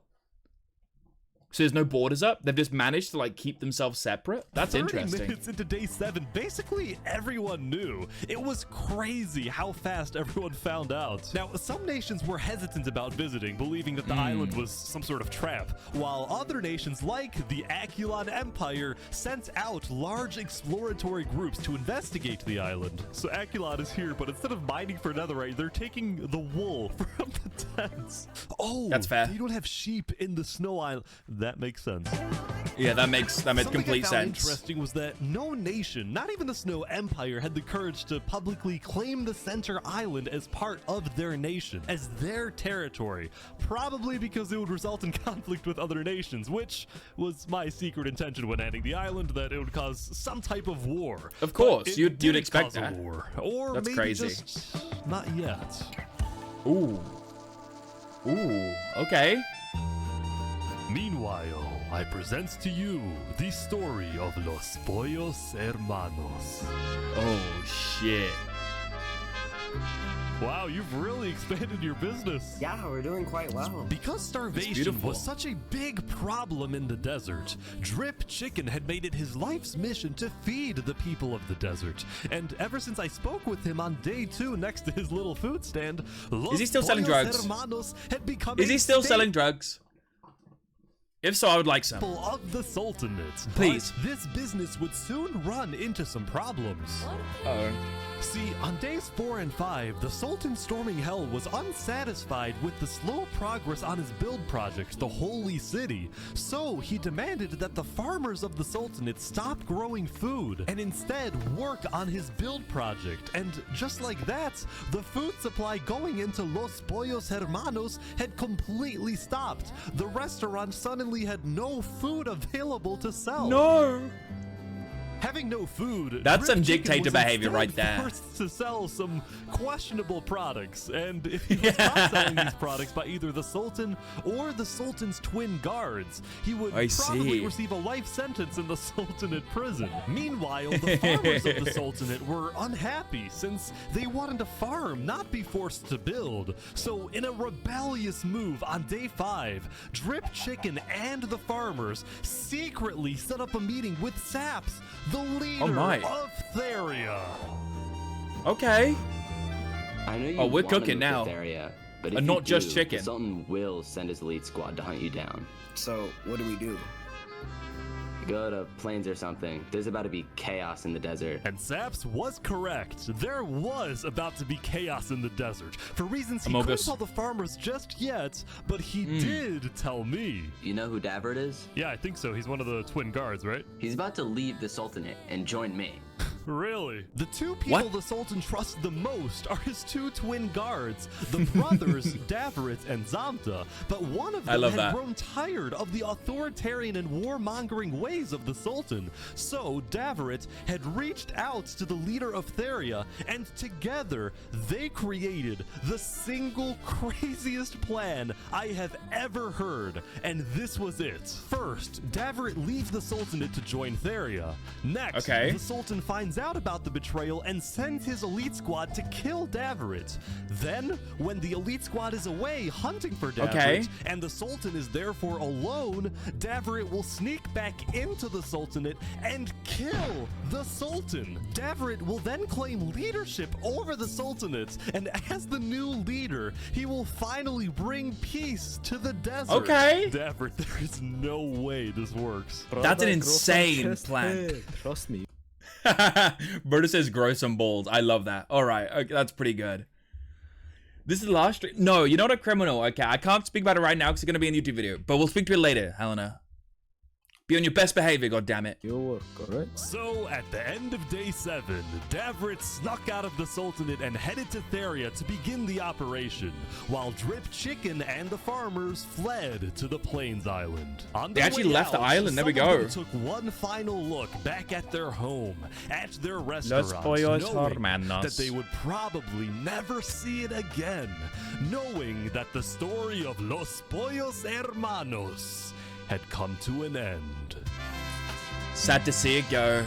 So there's no borders up? They've just managed to, like, keep themselves separate? That's 30 interesting. minutes into day 7, basically everyone knew. It was crazy how fast everyone found out. Now, some nations were hesitant about visiting, believing that the island was some sort of trap, while other nations like the Aculon Empire sent out large exploratory groups to investigate the island. So Aculon is here, but instead of mining for netherite, they're taking the wool from the tents. Oh, That's fair. You don't have sheep in the snow island. That makes sense. Yeah, that makes Something complete I found sense. interesting was that no nation, not even the Snow Empire, had the courage to publicly claim the center island as part of their nation, as their territory, probably because it would result in conflict with other nations, which was my secret intention when adding the island, that it would cause some type of war. Of course, But it you'd didn't expect cause a that. war. Or That's maybe crazy. just not yet. Ooh. Ooh, okay. Meanwhile, I present to you the story of Los Pollos Hermanos. Oh, shit. Wow, you've really expanded your business. Yeah, we're doing quite well. Because starvation beautiful. was such a big problem in the desert, Drip Chicken had made it his life's mission to feed the people of the desert. And ever since I spoke with him on day 2 next to his little food stand, Los Is he still selling Pollos drugs? Hermanos had become Is a he still staple selling drugs? If so, I would like some. of the Sultanate. Please. But this business would soon run into some problems. Uh-oh. See, on days 4 and 5, the Sultan storming hell was unsatisfied with the slow progress on his build project, the Holy City. So he demanded that the farmers of the Sultanate stop growing food and instead work on his build project. And just like that, the food supply going into Los Pollos Hermanos had completely stopped. The restaurant suddenly had no food available to sell. No! Having no food, That's Drip some Chicken dictator was behavior instead right there. forced to sell some questionable products, and if he was not selling these products by either the Sultan or the Sultan's twin guards, he would I probably see. receive a life sentence in the Sultanate prison. Meanwhile, the farmers of the Sultanate were unhappy since they wanted to farm, not be forced to build. So, in a rebellious move on day 5, Drip Chicken and the farmers secretly set up a meeting with Saps, the leader my. of Theria. Okay. I know you Oh, we're wanna cooking move now. to Theria, but And if not you just do, chicken. The Sultan will send his elite squad to hunt you down. So, what do we do? Go to plains or something. There's about to be chaos in the desert. And Saps was correct. There was about to be chaos in the desert. For reasons he Amogus. couldn't tell the farmers just yet, but he did tell me. You know who Davert is? Yeah, I think so. He's one of the twin guards, right? He's about to leave the Sultanate and join me. Really? The two people the Sultan trusts the most are his 2 twin guards, the brothers Davrit and Zamta. But one of I them love had that. grown tired of the authoritarian and warmongering ways of the Sultan. So Davrit had reached out to the leader of Theria, and together they created the single craziest plan I have ever heard. And this was it. First, Davrit leaves the Sultanate to join Theria. Next, Okay. the Sultan finds finds out about the betrayal and sends his elite squad to kill Davarit. Then, when the elite squad is away hunting for Davarit, and the Sultan is therefore alone, Davarit will sneak back into the Sultanate and kill the Sultan. Davarit will then claim leadership over the Sultanate, and as the new leader, he will finally bring peace to the desert. Okay. Davarit, there is no way this works. That's an insane plan. Trust me. Berta says grow some balls. I love that. All right, okay, that's pretty good. This is the last stream. No, you're not a criminal. Okay, I can't speak about it right now because it's going to be a YouTube video. But we'll speak to it later, Helena. Be on your best behavior, goddammit. Your work, alright? So, at the end of day 7, Davarit snuck out of the Sultanate and headed to Theria to begin the operation, while Drip Chicken and the farmers fled to the Plains Island. On They actually left the island, there we some of go. them took one final look back at their home, at their Los restaurant, pollos knowing hermanos. that they would probably never see it again, knowing that the story of Los Pollos Hermanos had come to an end. Sad to see it go.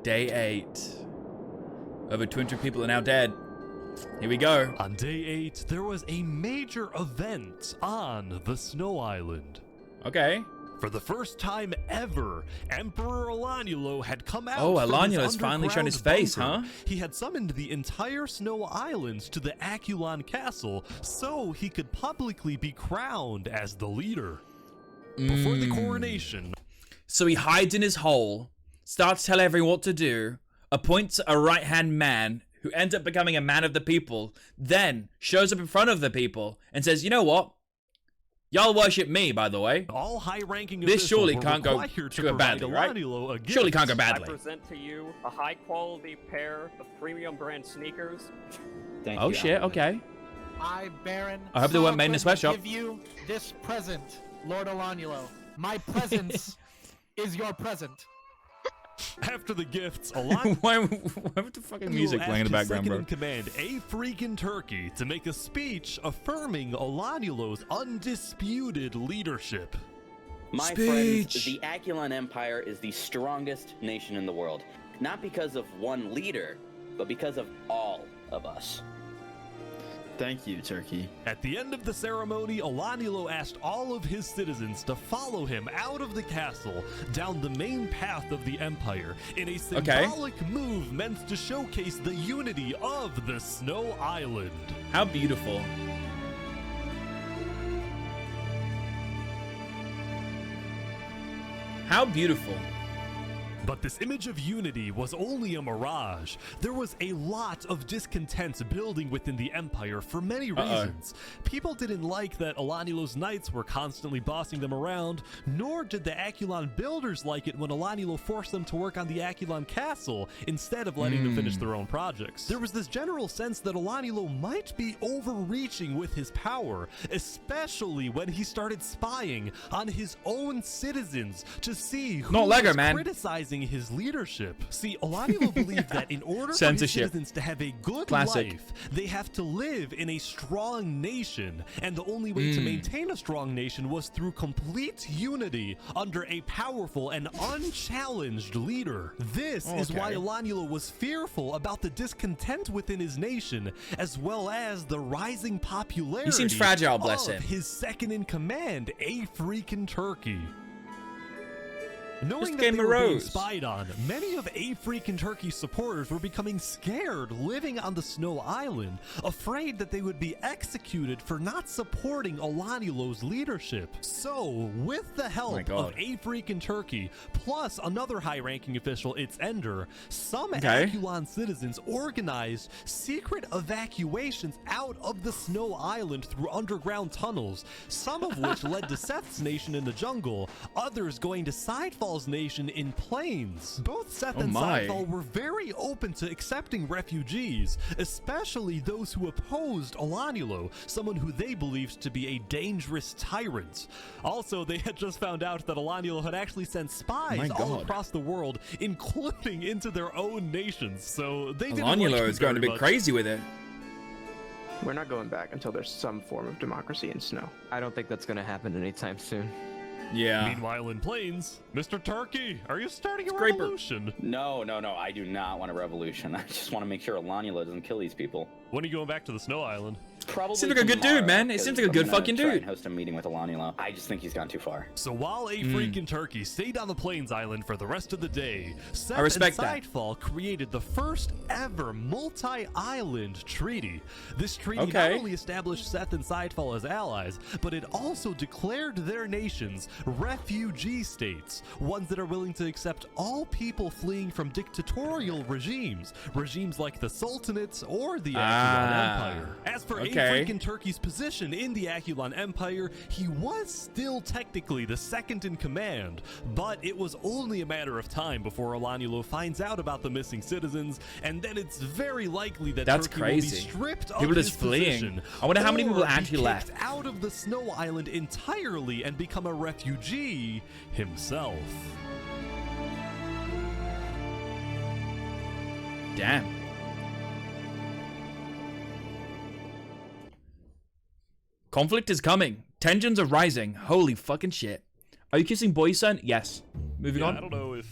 Day 8. Over 200 people are now dead. Here we go. On day 8, there was a major event on the Snow Island. Okay. For the first time ever, Emperor Alanulo had come out. Oh, from Alanulo's his finally shown his underground face, bunker. huh? He had summoned the entire Snow Islands to the Aculon Castle so he could publicly be crowned as the leader. Before the coronation. So he hides in his hole, starts telling everyone what to do, appoints a right-hand man who ends up becoming a man of the people, then shows up in front of the people and says, you know what? Y'all worship me, by the way. All high-ranking This surely officials can't were go required to go badly, provide right? Alanulo a gift. Surely can't go badly. I present to you a high-quality pair of premium brand sneakers. Thank Oh you, shit, Alan. okay. I, Baron, I hope they weren't made in a sweatshop. give you this present, Lord Alanulo. My presence is your present. After the gifts, Alanulo why with the fucking music playing in the background, bro? in command, a freaking turkey, to make a speech affirming Alanulo's undisputed leadership. My friends, the Aculon Empire is the strongest nation in the world. Not because of one leader, but because of all of us. Thank you, Turkey. At the end of the ceremony, Alanulo asked all of his citizens to follow him out of the castle, down the main path of the Empire, in a symbolic move meant to showcase the unity of the Snow Island. How beautiful. How beautiful. But this image of unity was only a mirage. There was a lot of discontent building within the Empire for many reasons. People didn't like that Alanulo's knights were constantly bossing them around, nor did the Aculon builders like it when Alanulo forced them to work on the Aculon castle instead of letting them finish their own projects. There was this general sense that Alanulo might be overreaching with his power, especially when he started spying on his own citizens to see who was criticizing his leadership. See, Alanulo believed that in order for his citizens to have a good life, they have to live in a strong nation, and the only way to maintain a strong nation was through complete unity under a powerful and unchallenged leader. This is why Alanulo was fearful about the discontent within his nation, as well as the rising popularity He seems fragile, bless of him. his second in command, a freaking turkey. Knowing Just that game they were being arose. spied on, many of A Freakin' Turkey's supporters were becoming scared living on the Snow Island, afraid that they would be executed for not supporting Alanulo's leadership. So, with the help of A Freakin' Turkey, plus another high-ranking official, its Ender, some Aculon citizens organized secret evacuations out of the Snow Island through underground tunnels, some of which led to Seth's nation in the jungle, others going to Sidefall's nation in Plains. Both Seth and Sidefall were very open to accepting refugees, especially those who opposed Alanulo, someone who they believed to be a dangerous tyrant. Also, they had just found out that Alanulo had actually sent spies all across the world, including into their own nations, so they didn't Alanulo is going to be crazy with it. We're not going back until there's some form of democracy in Snow. I don't think that's going to happen anytime soon. Yeah. Meanwhile, in Plains, Mr. Turkey, are you starting a Scraper. revolution? No, I do not want a revolution. I just want to make sure Alanula doesn't kill these people. When are you going back to the Snow Island? Probably Seems like a good dude, man. It seems like a good fucking try dude. and host a meeting with Alanula. I just think he's gone too far. So while a freaking turkey stayed on the Plains Island for the rest of the day, Seth I respect and that. Sidefall created the first ever multi-island treaty. This treaty not Okay. only established Seth and Sidefall as allies, but it also declared their nations refugee states, ones that are willing to accept all people fleeing from dictatorial regimes like the Sultanates or the Aculon Empire. As for okay. freaking Turkey's position in the Aculon Empire, he was still technically the second in command, but it was only a matter of time before Alanulo finds out about the missing citizens, and then it's very likely that That's Turkey crazy. will be stripped People of just his fleeing. position, I wonder how many or people be actually kicked left. out of the Snow Island entirely and become a refugee himself. Damn. Conflict is coming. Tensions are rising. Holy fucking shit. Are you kissing boys, son? Yes. Moving on. I don't know if...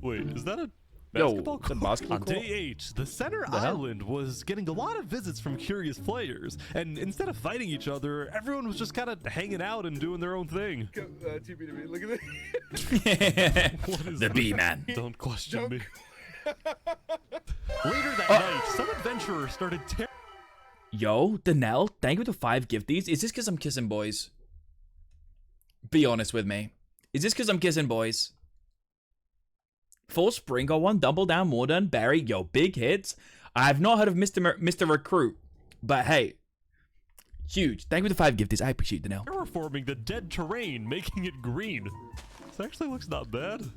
Wait, is that a Yo, basketball it's a court? basketball On court. day 8, the center The hell? island was getting a lot of visits from curious players, and instead of fighting each other, everyone was just kind of hanging out and doing their own thing. Look at this. What is The that? B-man. Don't question me. Later that night, some adventurers started tearing... Yo, Danelle, thank you for the 5 gifties. Is this because I'm kissing boys? Be honest with me. Is this because I'm kissing boys? Full Spring got one, Double Down, Mordant, Barry, yo, big hits. I have not heard of Mr. Recruit, but hey, huge. Thank you for the 5 gifties. I appreciate Danelle. Terraforming the dead terrain, making it green. This actually looks not bad.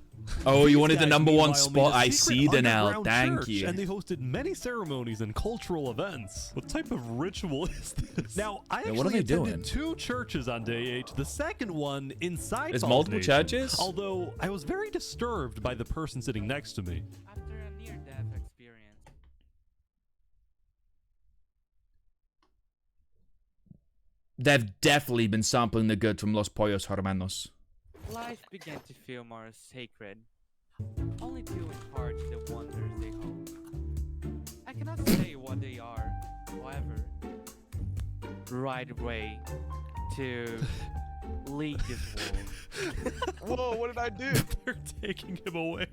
Oh, you These wanted the guys, number 1 meanwhile, spot. made a I secret see, Danelle. underground Thank church, you. And they hosted many ceremonies and cultural events. What type of ritual is this? Now, I Yeah, what are actually they attended doing? 2 churches on day 8. The second one inside. There's Falls multiple Nation, churches? Although I was very disturbed by the person sitting next to me. After a near-death experience. They've definitely been sampling the good from Los Pollos Hermanos. Life began to feel more sacred. Only to impart the wonders they hold. I cannot say what they are, however. Right way to lead this world. Whoa, what did I do? They're taking him away.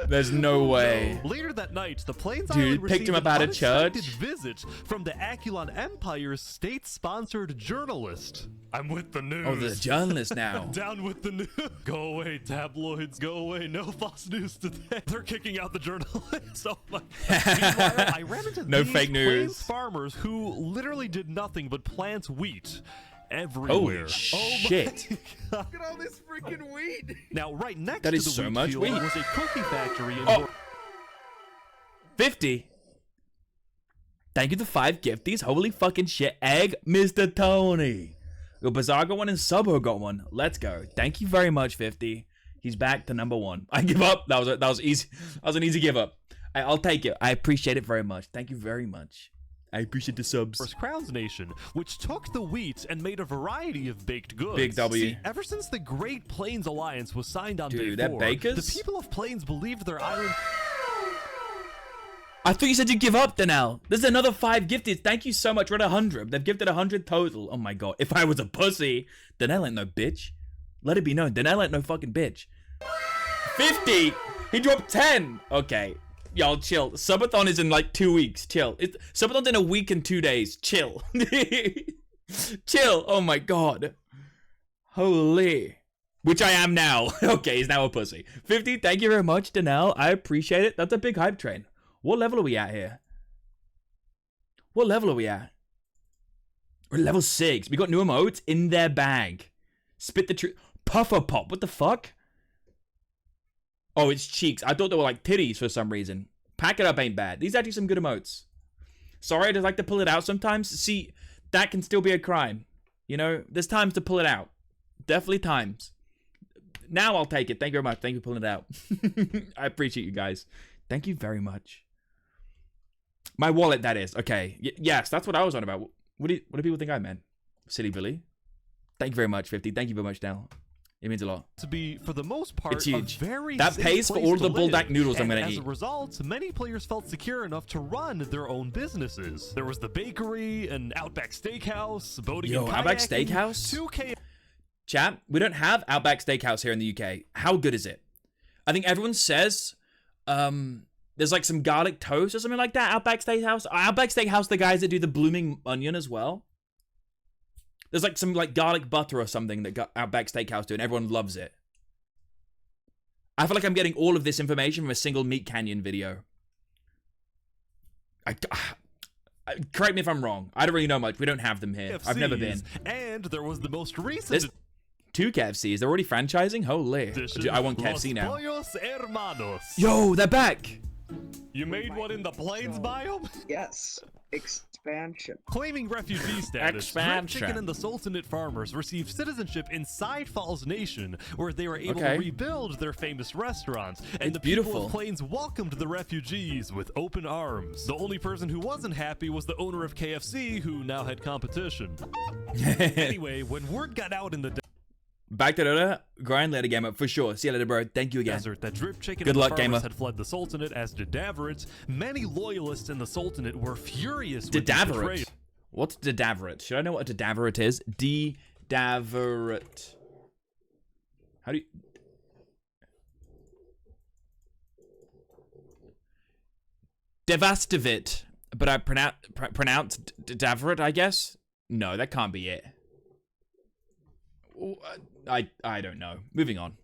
There's no way. Later that night, the Plains Dude, Island picked him received up out an of church. unexpected visit from the Aculon Empire's state-sponsored journalist. I'm with the news. Oh, the journalist now. Down with the news. Go away, tabloids. Go away. No false news today. They're kicking out the journalists. Oh my. Meanwhile, I ran into No these fake news. Plains farmers who literally did nothing but plant wheat everywhere. Holy shit. Look at all this freaking wheat. Now, right next That to is the so wheat much field wheat. was a cookie factory in 50. Thank you to 5 gifties. Holy fucking shit. Egg, Mr. Tony. Yo, Bazaar got one and Subho got one. Let's go. Thank you very much, 50. He's back to number 1. I give up. That was easy. That was an easy give up. I'll take it. I appreciate it very much. Thank you very much. I appreciate the subs. First Crowns Nation, which took the wheat and made a variety of baked goods. Big W. See, ever since the Great Plains Alliance was signed on Dude, day they're 4, bakers? the people of Plains believed their island... I thought you said you'd give up, Danelle. There's another 5 gifted. Thank you so much. We're at 100. They've gifted 100 total. Oh my god. If I was a pussy, Danelle ain't no bitch. Let it be known. Danelle ain't no fucking bitch. 50. He dropped 10. Okay. Y'all chill. Subathon is in like 2 weeks. Chill. Subathon's in a week and 2 days. Chill. Chill. Oh my god. Holy. Which I am now. Okay, he's now a pussy. 50. Thank you very much, Danelle. I appreciate it. That's a big hype train. What level are we at here? What level are we at? We're level 6. We got new emotes in their bag. Spit the truth. Puffer pop. What the fuck? Oh, it's cheeks. I thought they were like titties for some reason. Pack it up ain't bad. These are actually some good emotes. Sorry, I just like to pull it out sometimes. See, that can still be a crime. You know, there's times to pull it out. Definitely times. Now I'll take it. Thank you very much. Thank you for pulling it out. I appreciate you guys. Thank you very much. My wallet, that is. Okay. Yes, that's what I was on about. What do people think I meant? Silly Billy. Thank you very much, 50. Thank you very much, Dal. It means a lot. To be, for the most part, It's huge. a very That safe pays for place all to the buldak live. noodles I'm And gonna as eat. a result, many players felt secure enough to run their own businesses. There was the bakery, an Outback Steakhouse, boating and Outback kayaking, Steakhouse? 2K. Chat, we don't have Outback Steakhouse here in the UK. How good is it? I think everyone says there's like some garlic toast or something like that. Outback Steakhouse. Outback Steakhouse, the guys that do the blooming onion as well. There's like some like garlic butter or something that got Outback Steakhouse do, and everyone loves it. I feel like I'm getting all of this information from a single Meat Canyon video. Correct me if I'm wrong. I don't really know much. We don't have them here. I've never been. And there was the most recent. There's 2 KFCs. They're already franchising? Holy. I want KFC now. Pollos Hermanos. Yo, they're back. You made one in the plains biome? Yes. Expansion. Claiming refugee status, Drip Chicken and the Sultanate farmers received citizenship in Sidefall's nation, where they were able to rebuild their famous restaurants. And the people of Plains welcomed the refugees with open arms. The only person who wasn't happy was the owner of KFC, who now had competition. Anyway, when word got out in the Back to Dota, grind later, gamer, for sure. See you later, bro. Thank you again. desert that Drip Chicken Good and luck, the farmers gamer. had fled the Sultanate, as did Davrit. Many loyalists in the Sultanate were furious with the Davrit. betrayal. What's Davrit? Should I know what a Davrit is? Davrit. How do you... Devastavit. But I pronounced Davrit, I guess? No, that can't be it. I don't know. Moving on.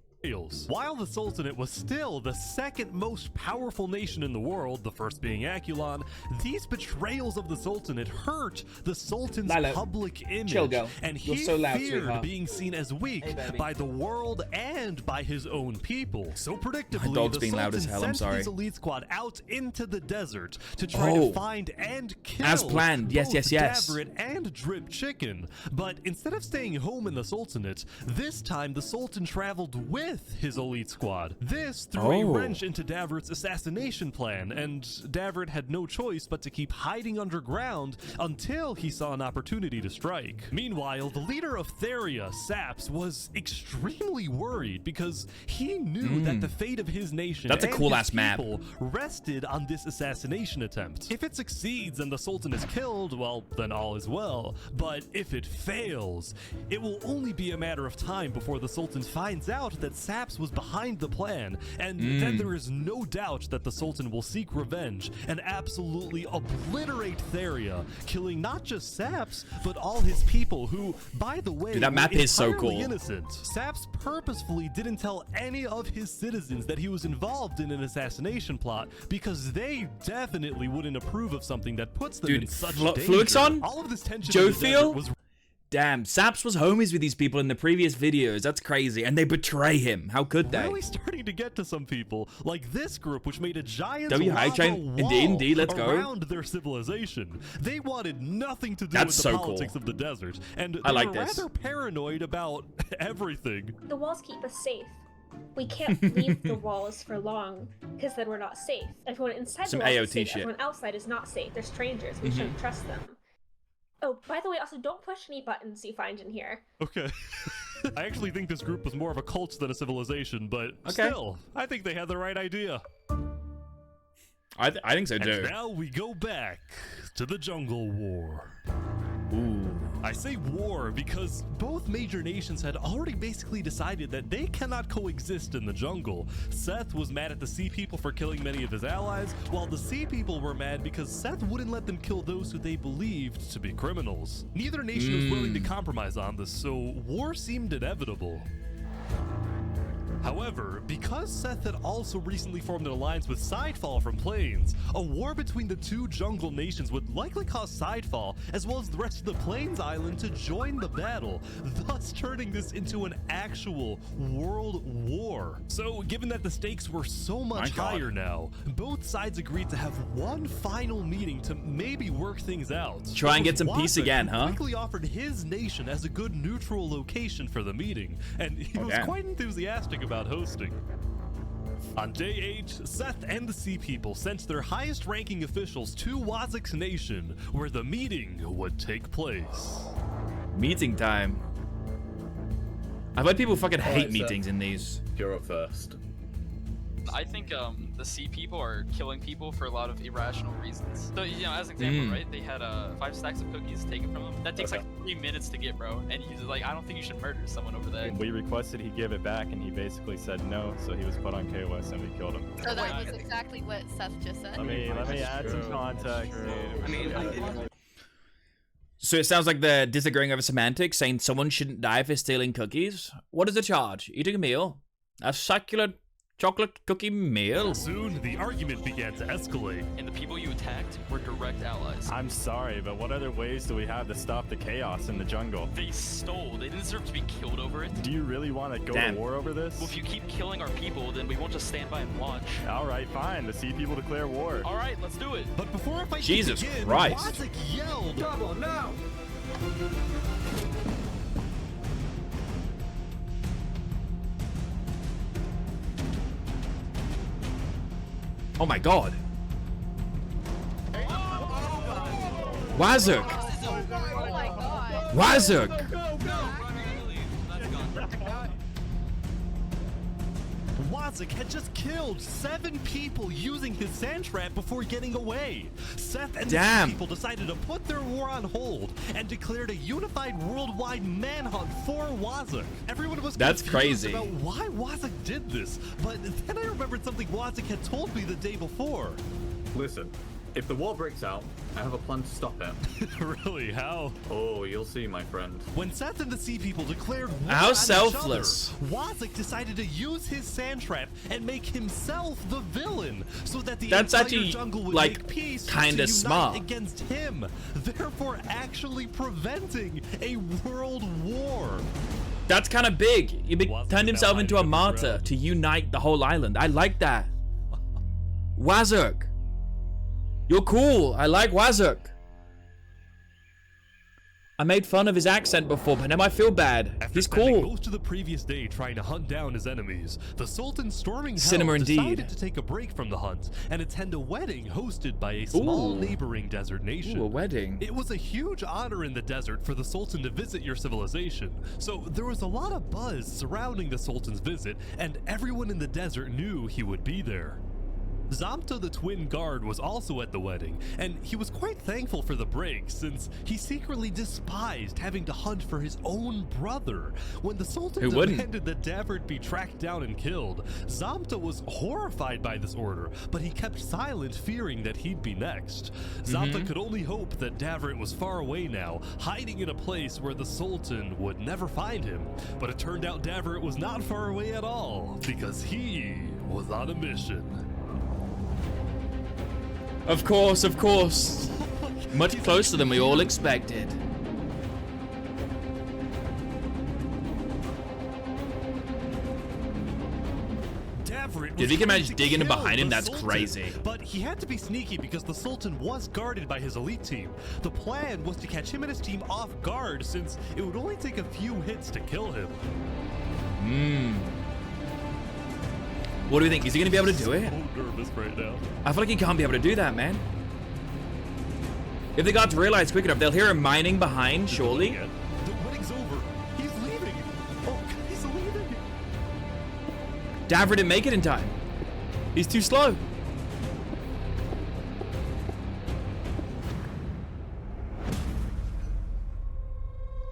While the Sultanate was still the second most powerful nation in the world, the first being Akulon, these betrayals of the Sultanate hurt the Sultan's public image. Chill, girl. And You're he so loud, feared sweetheart. being seen as weak by the world and by his own people. So predictably, My dog's the being loud as Sultan hell, I'm sent sorry. his elite squad out into the desert to try to find and kill As planned. Yes, both yes, yes. Davrit and Drip Chicken. But instead of staying home in the Sultanate, this time the Sultan traveled with his elite squad. This threw a wrench into Davrit's assassination plan, and Davrit had no choice but to keep hiding underground until he saw an opportunity to strike. Meanwhile, the leader of Theria, Saps, was extremely worried because he knew that the fate of his nation That's a and cool-ass his map. people rested on this assassination attempt. If it succeeds and the Sultan is killed, well, then all is well. But if it fails, it will only be a matter of time before the Sultan finds out that Saps was behind the plan, and then there is no doubt that the Sultan will seek revenge and absolutely obliterate Theria, killing not just Saps, but all his people who, by the way, Dude, that map were is so entirely cool. innocent. Saps purposefully didn't tell any of his citizens that he was involved in an assassination plot because they definitely wouldn't approve of something that puts them in such danger. Fluixon? All of this tension Joe in the desert Feel? was Damn, Saps was homies with these people in the previous videos. That's crazy. And they betray him. How could they? really starting to get to some people, like this group, which made a giant High lava chain. wall Indeed, let's go. around their civilization. They wanted nothing to do That's with the so politics cool. of the desert, and I they like were this. rather paranoid about everything. The walls keep us safe. We can't leave the walls for long, because then we're not safe. Everyone inside Some the walls is AOT safe. shit. Everyone outside is not safe. They're strangers. We shouldn't trust them. Oh, by the way, also don't push any buttons you find in here. Okay. I actually think this group was more of a cult than a civilization, but still, I think they had the right idea. I think so too. And now we go back to the Jungle War. Ooh. I say war because both major nations had already basically decided that they cannot coexist in the jungle. Seth was mad at the Sea People for killing many of his allies, while the Sea People were mad because Seth wouldn't let them kill those who they believed to be criminals. Neither nation was willing to compromise on this, so war seemed inevitable. However, because Seth had also recently formed an alliance with Sidefall from Plains, a war between the two jungle nations would likely cause Sidefall, as well as the rest of the Plains Island, to join the battle, thus turning this into an actual world war. So, given that the stakes were so much higher now, both sides agreed to have one final meeting to maybe work things out. Try and It get some was peace Wazak again, who huh? quickly offered his nation as a good neutral location for the meeting, and he was damn. quite enthusiastic about hosting. On day 8, Seth and the Sea People sent their highest ranking officials to Wazak's nation, where the meeting would take place. Meeting time. I've heard people fucking hate meetings in these. You're up first. I think the sea people are killing people for a lot of irrational reasons. So, you know, as an example, right? They had 5 stacks of cookies taken from them. That takes like 3 minutes to get, bro. And he's like, I don't think you should murder someone over that. We requested he give it back, and he basically said no, so he was put on KOS, and we killed him. So that was exactly what Seth just said. Let me add some context. I mean, So it sounds like they're disagreeing over semantics, saying someone shouldn't die for stealing cookies. What is the charge? Eating a meal? A succulent chocolate cookie meal? Soon, the argument began to escalate. And the people you attacked were direct allies. I'm sorry, but what other ways do we have to stop the chaos in the jungle? They stole. They didn't deserve to be killed over it. Do you really want to go to war over this? Well, if you keep killing our people, then we won't just stand by and watch. All right, fine. The sea people declare war. All right, let's do it. But before a fight Jesus began, Christ. Wazik yelled, Double, no! Oh my god. Wazik! Wazik! Wazik had just killed 7 people using his sand trap before getting away. Seth and the people decided to put their war on hold and declared a unified worldwide manhunt for Wazik. Everyone was confused crazy about why Wazik did this, but then I remembered something Wazik had told me the day before. Listen, if the war breaks out, I have a plan to stop it. Really? How? Oh, you'll see, my friend. When Seth and the Sea People declared war How on selfless. each other, Wazik decided to use his sand trap and make himself the villain, so that the That's entire actually, jungle would like, make peace kinda to unite smart. against him, therefore actually preventing a world war. That's kind of big. He turned himself into a martyr to unite the whole island. I like that. Wazik. You're cool. I like Wazik. I made fun of his accent before, but now I feel bad. He's cool. Most of the previous day trying to hunt down his enemies, the Sultan storming Cinema hell indeed. decided to take a break from the hunt and attend a wedding hosted by a small neighboring desert nation. Ooh, a wedding. It was a huge honor in the desert for the Sultan to visit your civilization, so there was a lot of buzz surrounding the Sultan's visit, and everyone in the desert knew he would be there. Zamta the twin guard was also at the wedding, and he was quite thankful for the break since he secretly despised having to hunt for his own brother. When the Sultan demanded that Davert be tracked down and killed, Zamta was horrified by this order, but he kept silent, fearing that he'd be next. Zamta could only hope that Davert was far away now, hiding in a place where the Sultan would never find him. But it turned out Davert was not far away at all, because he was on a mission. Of course, of course. Much closer than we all expected. Dude, if you can imagine digging in behind him, that's crazy. But he had to be sneaky because the Sultan was guarded by his elite team. The plan was to catch him and his team off guard since it would only take a few hits to kill him. What do you think? Is he going to be able to do it? I'm so nervous right now. I feel like he can't be able to do that, man. If the guards realize quick enough, they'll hear him mining behind, surely. The wedding's over. He's leaving. Oh, he's leaving. Davert didn't make it in time. He's too slow.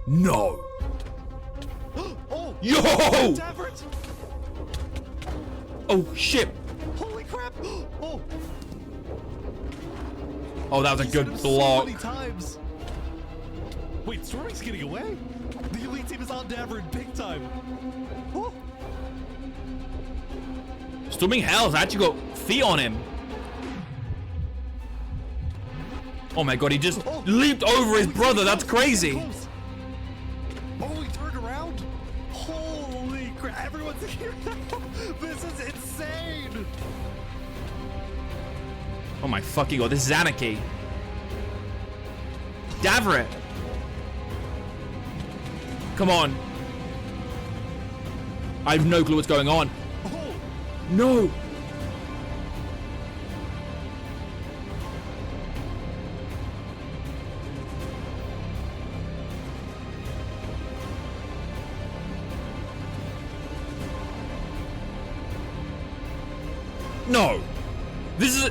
No. Oh, yo! Davert! Oh shit! Holy crap! Oh! Oh, that was a good block. So many times. Wait, Storming's getting away? The elite team is on Davert big time. Oh. Storming Hell's actually got feet on him. Oh my god, he just leaped over his brother. That's crazy. Oh, he turned around. Holy crap! Everyone's here now. This is insane. Oh my fucking god, this is anarchy. Davert. Come on. I have no clue what's going on. Oh. No. No. This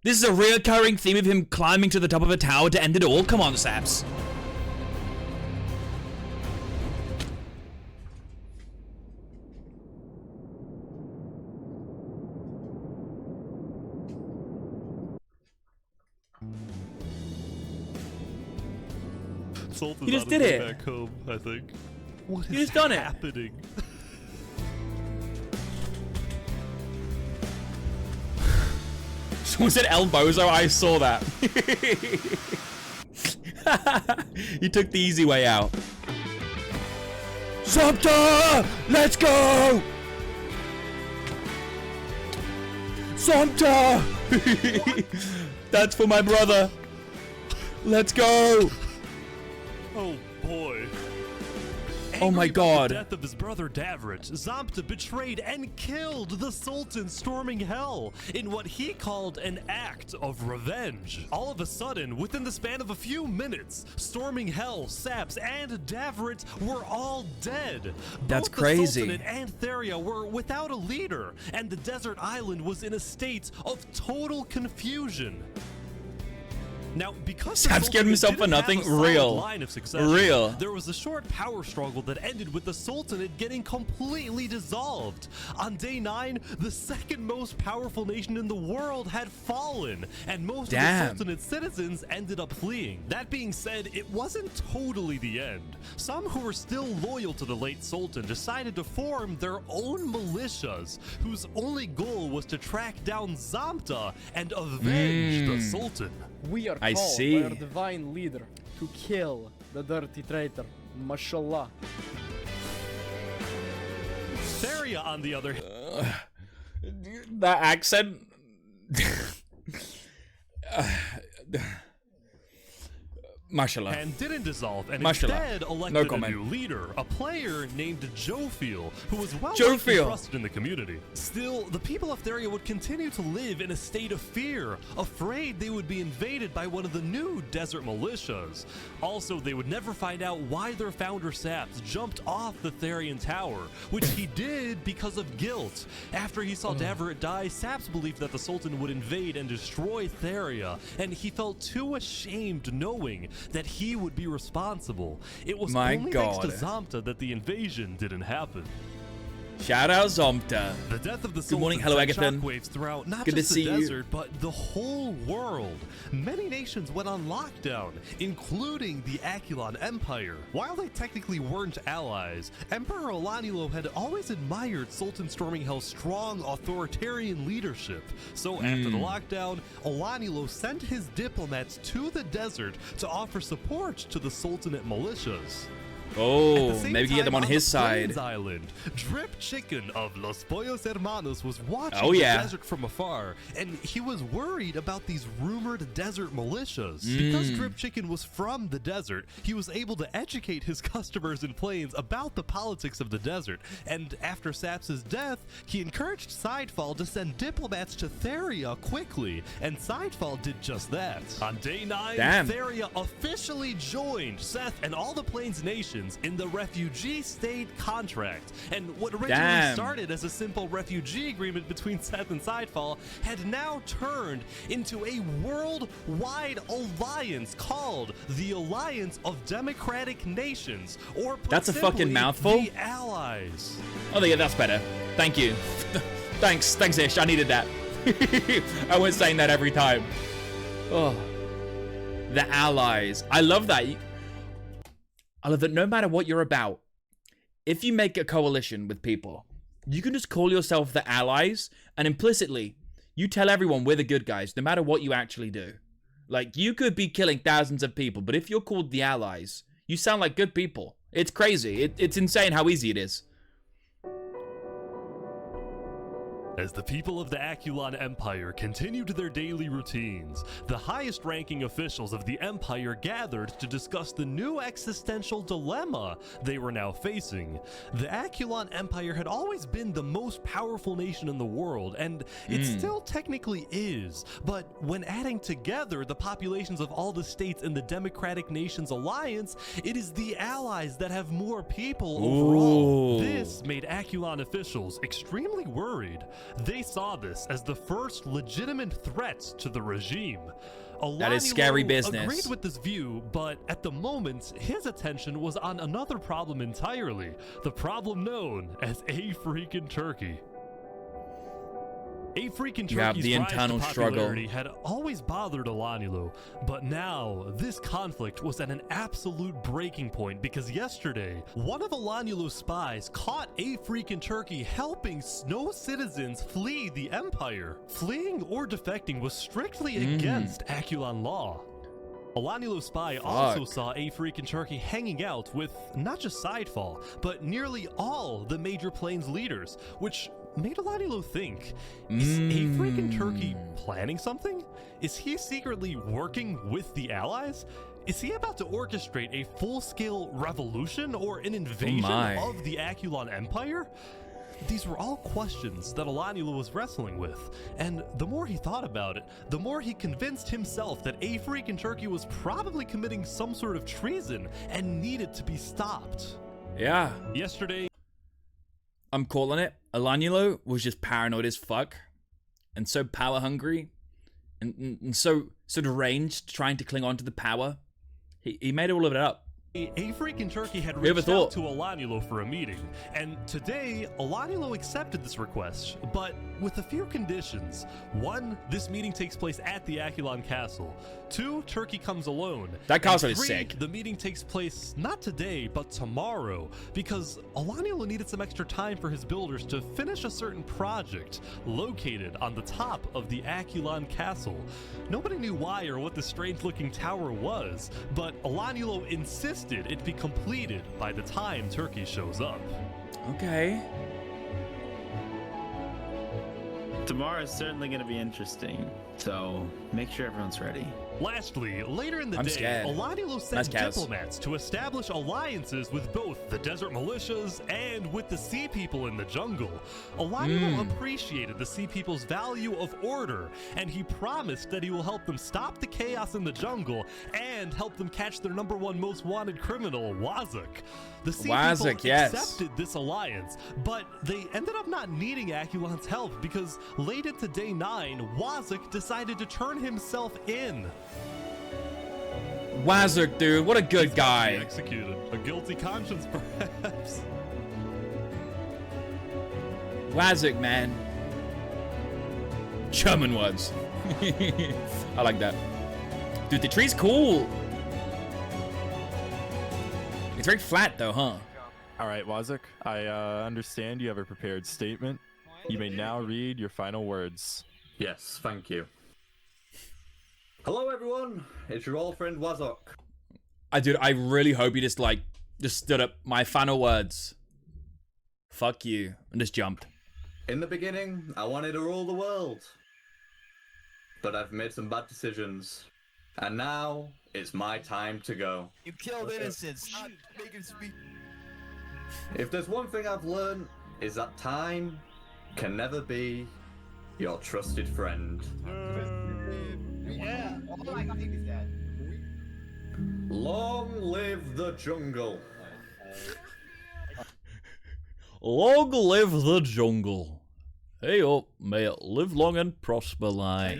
is a reoccurring theme of him climbing to the top of a tower to end it all. Come on, Saps. Sultan's You just on did his way it. back home, I think. What You is just done it. happening? Someone said El Bozo. I saw that. He took the easy way out. Sumpter! Let's go! Sumpter! That's for my brother. Let's go! Oh boy. Oh my Angry about God. The death of his brother Davrit, Zamta betrayed and killed the Sultan storming hell in what he called an act of revenge. All of a sudden, within the span of a few minutes, storming hell, Saps, and Davrit were all dead. That's Both crazy. The Sultan and Antheria were without a leader, and the desert island was in a state of total confusion. Now, because the Saps gave Sultanate himself didn't a nothing. have a solid Real. line of succession, Real. there was a short power struggle that ended with the Sultanate getting completely dissolved. On day 9, the second most powerful nation in the world had fallen, and most Damn. of the Sultanate's citizens ended up fleeing. That being said, it wasn't totally the end. Some who were still loyal to the late Sultan decided to form their own militias, whose only goal was to track down Zamta and avenge the Sultan. We are I called see. by our divine leader to kill the dirty traitor. Mashallah. Theria, on the other hand, That accent. Mashallah. and didn't dissolve, and Mashallah. instead No elected a comment. new leader, a player named Jofiel, who was well Jofiel. trusted in the community. Still, the people of Theria would continue to live in a state of fear, afraid they would be invaded by one of the new desert militias. Also, they would never find out why their founder Saps jumped off the Therian tower, which he did because of guilt. After he saw Davrit die, Saps believed that the Sultan would invade and destroy Theria, and he felt too ashamed knowing that he would be responsible. It was My only God. thanks to Zamta that the invasion didn't happen. Shout out Zomta. The death of the Good morning. Sultan Hello, sent Agathan. shockwaves throughout not Good to just see the you. desert, but the whole world. Many nations went on lockdown, including the Akulon Empire. While they technically weren't allies, Emperor Olanilo had always admired Sultan Storming Hell's strong authoritarian leadership. So after the lockdown, Olanilo sent his diplomats to the desert to offer support to the Sultanate militias. Oh, At the same maybe we can get them time, on his the side. Plains Island, Drip Chicken of Los Pollos Hermanos was watching Oh, yeah. the desert from afar, and he was worried about these rumored desert militias. Because Drip Chicken was from the desert, he was able to educate his customers in Plains about the politics of the desert, and after Saps' death, he encouraged Sidefall to send diplomats to Theria quickly, and Sidefall did just that. On day 9, Damn. Theria officially joined Seth and all the Plains nations in the refugee state contract, and what originally Damn. started as a simple refugee agreement between Seth and Sidefall had now turned into a worldwide alliance called the Alliance of Democratic Nations, or put That's a fucking simply, mouthful. the Allies. Oh, yeah, that's better. Thank you. Thanks, Ish. I needed that. I was saying that every time. Oh, the allies. I love that. I love that no matter what you're about, if you make a coalition with people, you can just call yourself the allies, and implicitly, you tell everyone we're the good guys, no matter what you actually do. Like, you could be killing thousands of people, but if you're called the allies, you sound like good people. It's crazy. It's insane how easy it is. As the people of the Akulon Empire continued their daily routines, the highest-ranking officials of the Empire gathered to discuss the new existential dilemma they were now facing. The Akulon Empire had always been the most powerful nation in the world, and it still technically is, but when adding together the populations of all the states in the Democratic Nations Alliance, it is the allies that have more people overall. Ooh. This made Akulon officials extremely worried. They saw this as the first legitimate threat to the regime. That is scary Alanielo business. agreed with this view, but at the moment, his attention was on another problem entirely. The problem known as a freaking Turkey. A freaking You have Turkey's the rise to internal struggle. popularity had always bothered Alanielo, but now this conflict was at an absolute breaking point because yesterday, one of Alanielo's spies caught a freaking Turkey helping no citizens flee the empire. Fleeing or defecting was strictly against Aculon law. Alanielo's spy also saw a freaking Turkey hanging out with not just Sidefall, but nearly all the major plains leaders, which made Alanielo think, is a freaking Turkey planning something? Is he secretly working with the allies? Is he about to orchestrate a full-scale revolution or an invasion of the Aculon Empire? These were all questions that Alanielo was wrestling with, and the more he thought about it, the more he convinced himself that a freaking Turkey was probably committing some sort of treason and needed to be stopped. Yeah. Yesterday, I'm calling it. Alanielo was just paranoid as fuck, and so power hungry, and so deranged, trying to cling on to the power. He made all of it up. A freaking Turkey had reached out to Alanielo for a meeting, and today Alanielo accepted this request, but with a few conditions. 1, this meeting takes place at the Aculon Castle. 2, Turkey comes alone. That castle And is 3, sick. The meeting takes place not today, but tomorrow, because Alanielo needed some extra time for his builders to finish a certain project located on the top of the Aculon Castle. Nobody knew why or what the strange-looking tower was, but Alanielo insisted it be completed by the time Turkey shows up. Okay. Tomorrow is certainly going to be interesting, so make sure everyone's ready. Lastly, later in the I'm day, scared. Alanielo sent diplomats to establish alliances with both the desert militias and with the sea people in the jungle. Alanielo appreciated the sea people's value of order, and he promised that he will help them stop the chaos in the jungle and help them catch their #1 most wanted criminal, Wazuk. The sea people accepted this alliance, but they ended up not needing Aculon's help because late into day 9, Wazuk decided to turn himself in. Wazuk, dude, what a good guy. Executed. A guilty conscience, perhaps. Wazuk, man. German words. I like that. Dude, the tree's cool. It's very flat, though, huh? All right, Wazuk, I understand you have a prepared statement. You may now read your final words. Yes, thank you. Hello, everyone. It's your old friend Wazuk. Dude, I really hope you just stood up. My final words. Fuck you. And just jumped. In the beginning, I wanted to rule the world. But I've made some bad decisions. And now, it's my time to go. You killed innocents. Stop making speak. If there's one thing I've learned, is that time can never be your trusted friend. Yeah. Oh my God, he's dead. Long live the jungle. Long live the jungle. Hey up, may it live long and prosper like.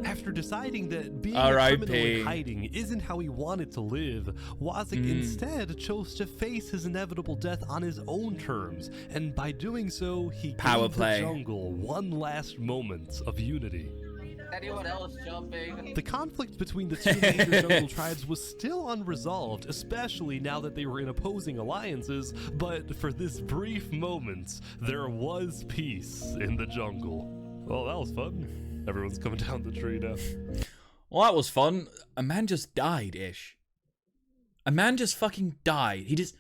After deciding that being a criminal R.I.P. in hiding isn't how he wanted to live, Wazuk instead chose to face his inevitable death on his own terms, and by doing so, he gave the jungle one last moment of unity. Anyone else jumping? The conflict between the two major jungle tribes was still unresolved, especially now that they were in opposing alliances, but for this brief moment, there was peace in the jungle. Well, that was fun. Everyone's coming down the tree now. Well, that was fun. A man just died-ish. A man just fucking died. He just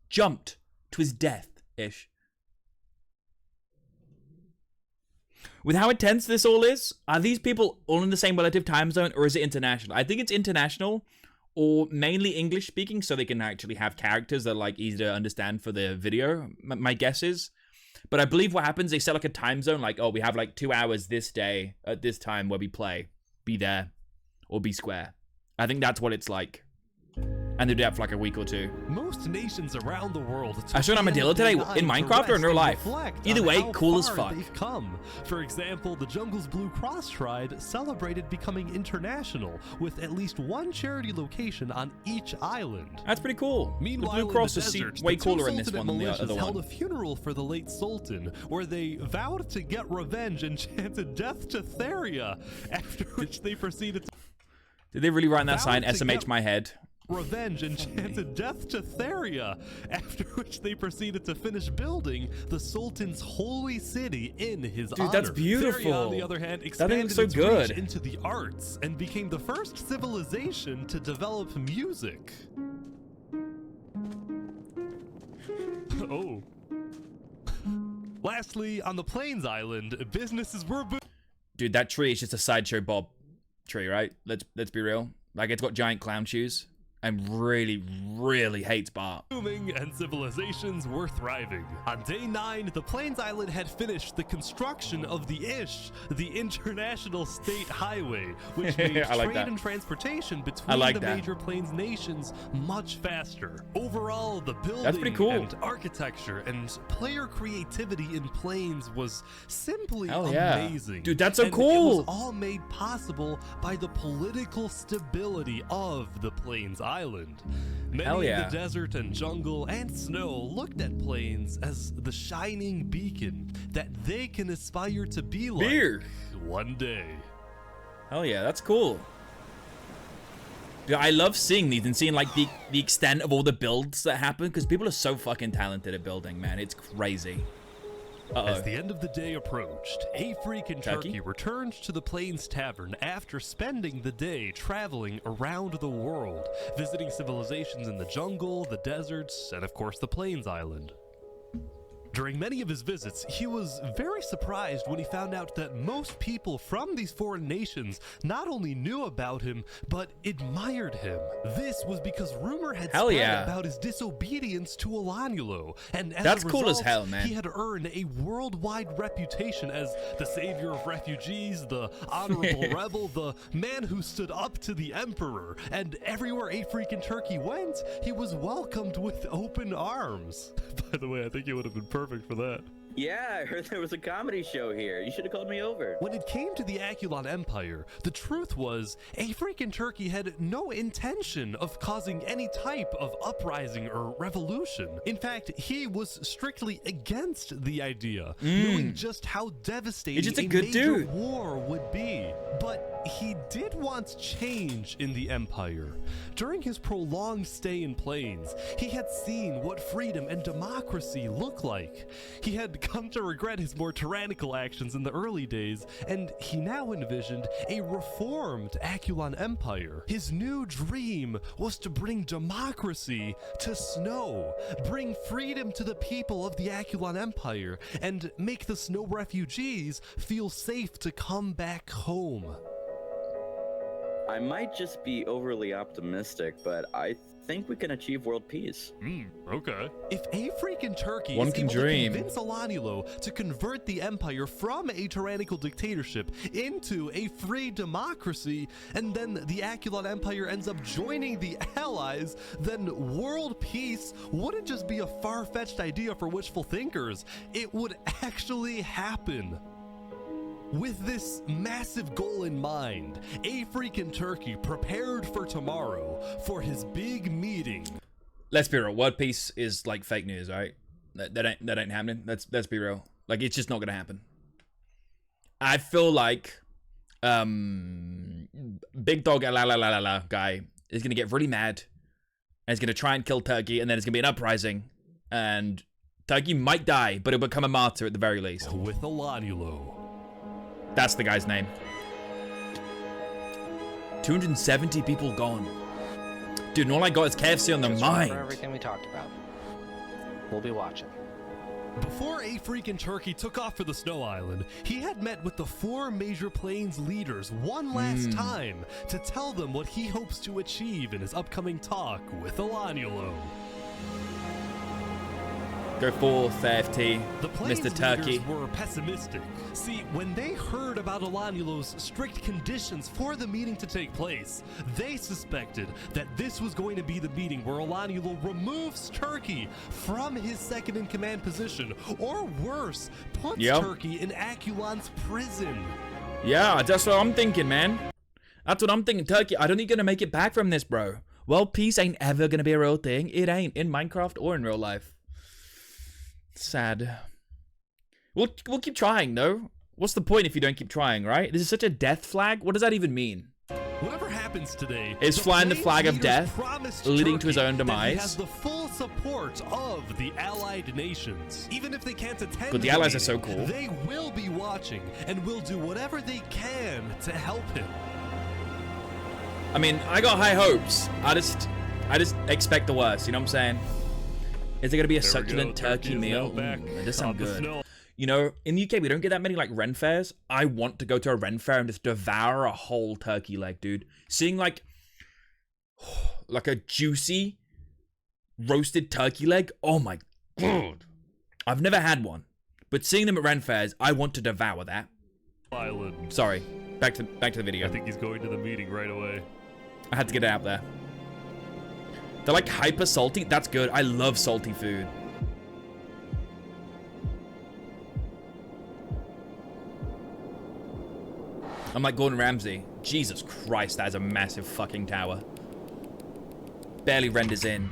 jumped to his death-ish. With how intense this all is, are these people all in the same relative time zone, or is it international? I think it's international, or mainly English speaking, so they can actually have characters that are like easy to understand for the video. My guess is, but I believe what happens, they set like a time zone, like, oh, we have like 2 hours this day at this time where we play. Be there or be square. I think that's what it's like. And they do that for like a week or two. Most nations around the world. I showed Armadillo today in Minecraft or in real life. Either way, cool as fuck. They've come. For example, the Jungle's Blue Cross Tribe celebrated becoming international with at least one charity location on each island. That's pretty cool. Meanwhile, the Blue Cross in the is desert, way the two cooler in this Sultanate one than the other militias held one. a funeral for the late Sultan, where they vowed to get revenge and chanted death to Theria, after which they proceeded to... Did they really write in that sign, SMH my head? Revenge and chanted death to Theria, after which they proceeded to finish building the Sultan's holy city in his honor. Dude, that's beautiful. Theria, on the other hand, That expanded looks so its good. reach into the arts and became the first civilization to develop music. Oh. Lastly, on the Plains Island, businesses were Dude, that tree is just a sideshow Bob tree, right? Let's be real. Like, it's got giant clown shoes and really, really hates Bart. booming and civilizations were thriving. On day 9, the Plains Island had finished the construction of the ISH, the International State Highway, which made I like trade that. and transportation between the major Plains nations much faster. Overall, the building pretty cool. and architecture and player creativity in Plains was simply Hell yeah. amazing. Dude, that's so And cool. It was all made possible by the political stability of the Plains Island. Many Hell in yeah. the desert and jungle and snow looked at Plains as the shining beacon that they can aspire to be like Beer. one day. Hell yeah, that's cool. Dude, I love seeing these and seeing like the extent of all the builds that happen, because people are so fucking talented at building, man. It's crazy. As the end of the day approached, A Freak and Turkey returned to the Plains Tavern after spending the day traveling around the world, visiting civilizations in the jungle, the deserts, and of course the Plains Island. During many of his visits, he was very surprised when he found out that most people from these foreign nations not only knew about him, but admired him. This was because rumor had Hell spread yeah. about his disobedience to Olanulo, and as That's a cool as result, hell, man. he had earned a worldwide reputation as the savior of refugees, the honorable rebel, the man who stood up to the emperor, and everywhere A Freak and Turkey went, he was welcomed with open arms. By the way, I think he would have been perfect for that. Yeah, I heard there was a comedy show here. You should have called me over. When it came to the Aculon Empire, the truth was, A Freak and Turkey had no intention of causing any type of uprising or revolution. In fact, he was strictly against the idea, knowing just how devastating He's just a good major dude. war would be. But he did want change in the Empire. During his prolonged stay in Plains, he had seen what freedom and democracy look like. He had come to regret his more tyrannical actions in the early days, and he now envisioned a reformed Aculon Empire. His new dream was to bring democracy to Snow, bring freedom to the people of the Aculon Empire, and make the Snow refugees feel safe to come back home. I might just be overly optimistic, but I think we can achieve world peace. Okay. If A Freak and Turkey One is can able dream. to convince Olanulo to convert the empire from a tyrannical dictatorship into a free democracy, and then the Aculon Empire ends up joining the Allies, then world peace wouldn't just be a far-fetched idea for wishful thinkers. It would actually happen. With this massive goal in mind, A Freak and Turkey prepared for tomorrow for his big meeting. Let's be real. World peace is like fake news, right? That ain't happening. Let's be real. Like, it's just not gonna happen. I feel like big dog guy is gonna get really mad and he's gonna try and kill Turkey, and then it's gonna be an uprising, and Turkey might die, but it'll become a martyr at the very least. With Olanulo. That's the guy's name. 270 people gone. Dude, and all I got is KFC on the mind. For everything we talked about. We'll be watching. Before A Freakin' Turkey took off for the Snow Island, he had met with the 4 major plains leaders one last time to tell them what he hopes to achieve in his upcoming talk with Alanulo. Go full FT, The plains Mr. Turkey. leaders were pessimistic. See, when they heard about Alanulo's strict conditions for the meeting to take place, they suspected that this was going to be the meeting where Alanulo removes Turkey from his second-in-command position, or worse, puts Turkey in Aculon's prison. Yeah, that's what I'm thinking, man. That's what I'm thinking. Turkey, I don't think you're gonna make it back from this, bro. World peace ain't ever gonna be a real thing. It ain't in Minecraft or in real life. Sad. We'll keep trying, though. What's the point if you don't keep trying, right? This is such a death flag. What does that even mean? Whatever happens today, is flying the flag of death, leading to his own that he demise. has the full support of the allied nations. Even if they can't attend, But the allies are so cool. They will be watching and will do whatever they can to help him. I mean, I got high hopes. I just expect the worst. You know what I'm saying? Is there gonna be a succulent turkey meal? That does sound good. You know, in the UK we don't get that many like Ren fairs. I want to go to a Ren fair and just devour a whole turkey leg, dude. Seeing like a juicy roasted turkey leg. Oh my god! I've never had one, but seeing them at Ren fairs, I want to devour that. Island. Sorry, back to the video. I think he's going to the meeting right away. I had to get it out there. They're like hyper salty. That's good. I love salty food. I'm like Gordon Ramsay. Jesus Christ, that is a massive fucking tower. Barely renders in.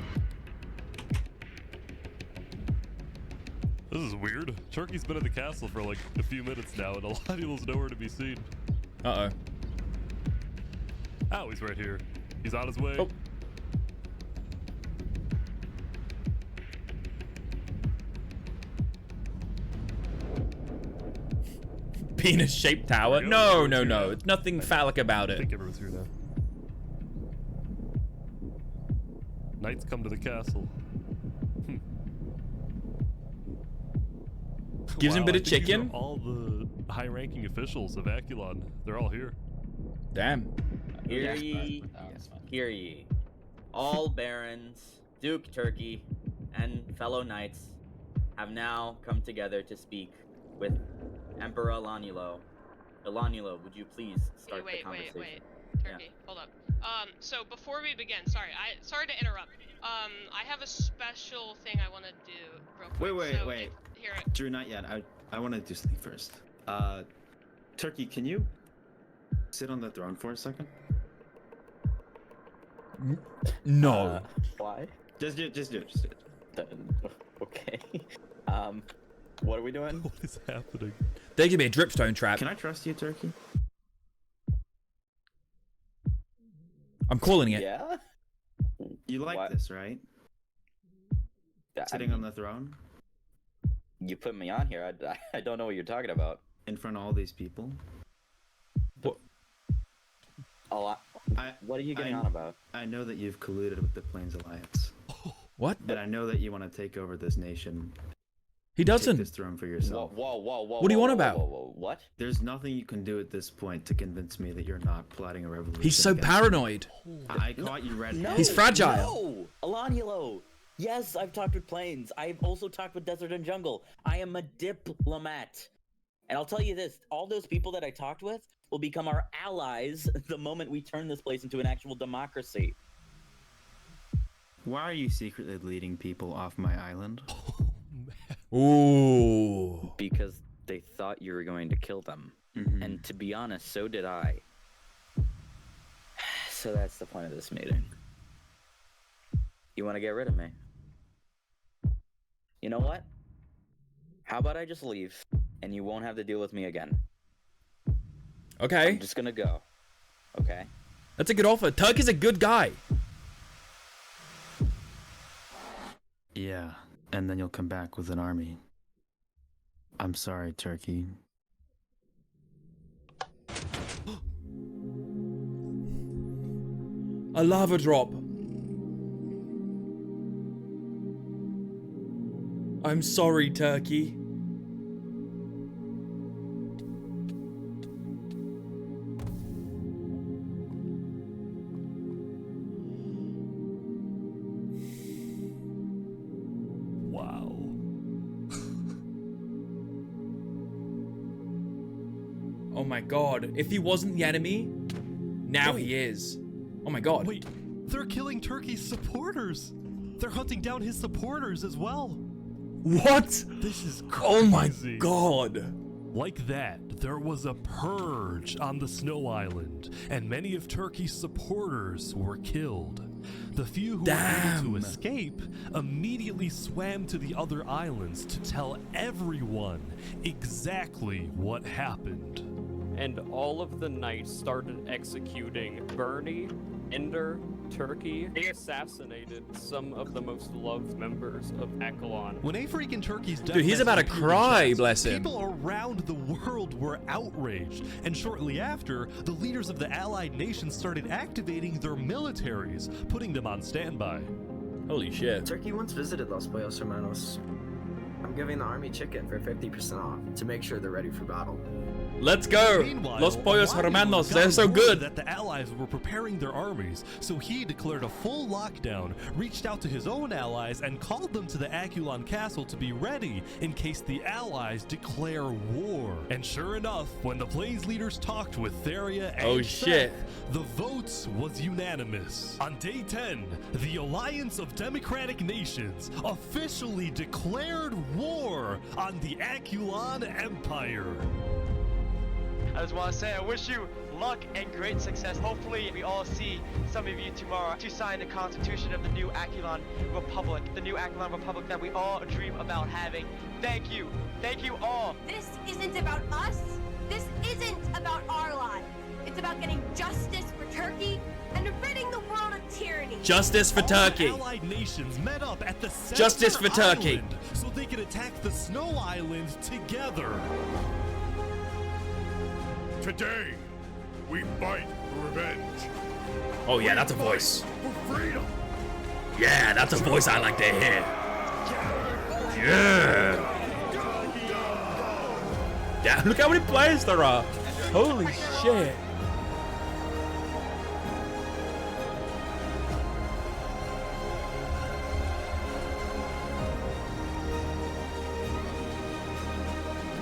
This is weird. Turkey's been at the castle for like a few minutes now, and Alanulo's nowhere to be seen. Uh-oh. Oh, he's right here. He's on his way. Oh. Penis-shaped tower? No. It's nothing phallic about it. I think everyone's here now. Knights come to the castle. Gives him a bit of I think these chicken. are all the high-ranking officials of Aculon. They're all here. Damn. Hear ye, hear ye. All barons, Duke Turkey, and fellow knights have now come together to speak with Emperor Alanulo. Alanulo, would you please start the conversation? Wait. Turkey, hold up. So before we begin, sorry to interrupt. I have a special thing I want to do real quick. Wait. Here. Drew, not yet. I want to do something first. Turkey, can you sit on the throne for a second? No. Why? Just do it. Okay. What are we doing? What is happening? There could be a dripstone trap. Can I trust you, Turkey? I'm calling it. Yeah? You like What? this, right? Sitting on the throne? You put me on here. I don't know what you're talking about. In front of all these people? What? What are you getting on about? I know that you've colluded with the Plains Alliance. What? And I know that you want to take over this nation. He doesn't. Take this throne for yourself. Whoa. What do you want about? What? There's nothing you can do at this point to convince me that you're not plotting a revolution. He's so against paranoid. me. I caught you red-handed. He's fragile. No! Alanulo! Yes, I've talked with Plains. I've also talked with Desert and Jungle. I am a diplomat. And I'll tell you this, all those people that I talked with will become our allies the moment we turn this place into an actual democracy. Why are you secretly leading people off my island? Ooh. Because they thought you were going to kill them. And to be honest, so did I. So that's the point of this meeting. You want to get rid of me? You know what? How about I just leave, and you won't have to deal with me again? Okay. I'm just gonna go. Okay? That's a good offer. Turk is a good guy. Yeah, and then you'll come back with an army. I'm sorry, Turkey. A lava drop. I'm sorry, Turkey. Wow. Oh my god. If he wasn't the enemy, now he is. Oh my god. Wait, they're killing Turkey's supporters. They're hunting down his supporters as well. What? This is crazy. Oh my god. Like that, there was a purge on the Snow Island, and many of Turkey's supporters were killed. The few who were able to escape immediately swam to the other islands to tell everyone exactly what happened. And all of the knights started executing Bernie, Ender, Turkey. They assassinated some of the most loved members of Akalon. When a freaking Turkey's death Dude, he's about to message appeared in cry, chat, bless him. People around the world were outraged, and shortly after, the leaders of the allied nations started activating their militaries, putting them on standby. Holy shit. Turkey once visited Los Pollos Hermanos. I'm giving the army chicken for 50% off to make sure they're ready for battle. Let's go! Meanwhile, Los Pollos Romulus Hermanos, got they're so word good! That the allies were preparing their armies, so he declared a full lockdown, reached out to his own allies, and called them to the Akulon castle to be ready in case the allies declare war. And sure enough, when the Plains leaders talked with Theria and shit. Seth, the vote was unanimous. On day 10, the Alliance of Democratic Nations officially declared war on the Akulon Empire. I just want to say I wish you luck and great success. Hopefully we all see some of you tomorrow to sign the Constitution of the new Akulon Republic, the new Akulon Republic that we all dream about having. Thank you. Thank you all. This isn't about us. This isn't about our lives. It's about getting justice for Turkey and ridding the world of tyranny. Justice for Turkey. All allied nations met up at the center Justice for Turkey. island so they could attack the Snow Island together. Today, we fight for revenge. Oh yeah, that's a voice. For freedom. Yeah, that's a voice I like to hear. Yeah. Yeah, look how many players there are. Holy shit.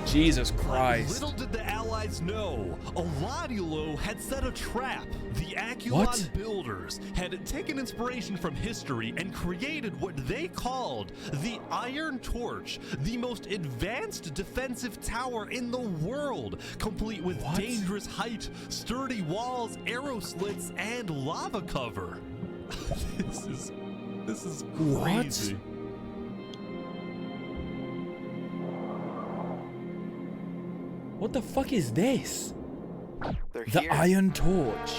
Jesus Christ. Little did the allies know, Oladiolo had set a trap. The Akulon What? builders had taken inspiration from history and created what they called the Iron Torch, the most advanced defensive tower in the world, complete with dangerous height, sturdy walls, arrow slits, and lava cover. This is crazy. What the fuck is this? They're The here. Iron Torch.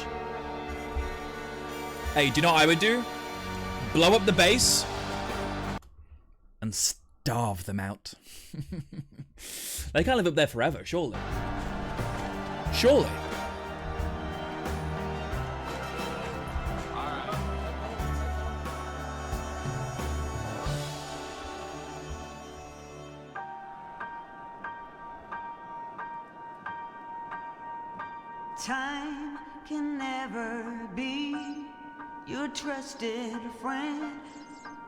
Hey, do you know what I would do? Blow up the base and starve them out. They can't live up there forever, surely. Surely. Time can never be your trusted friend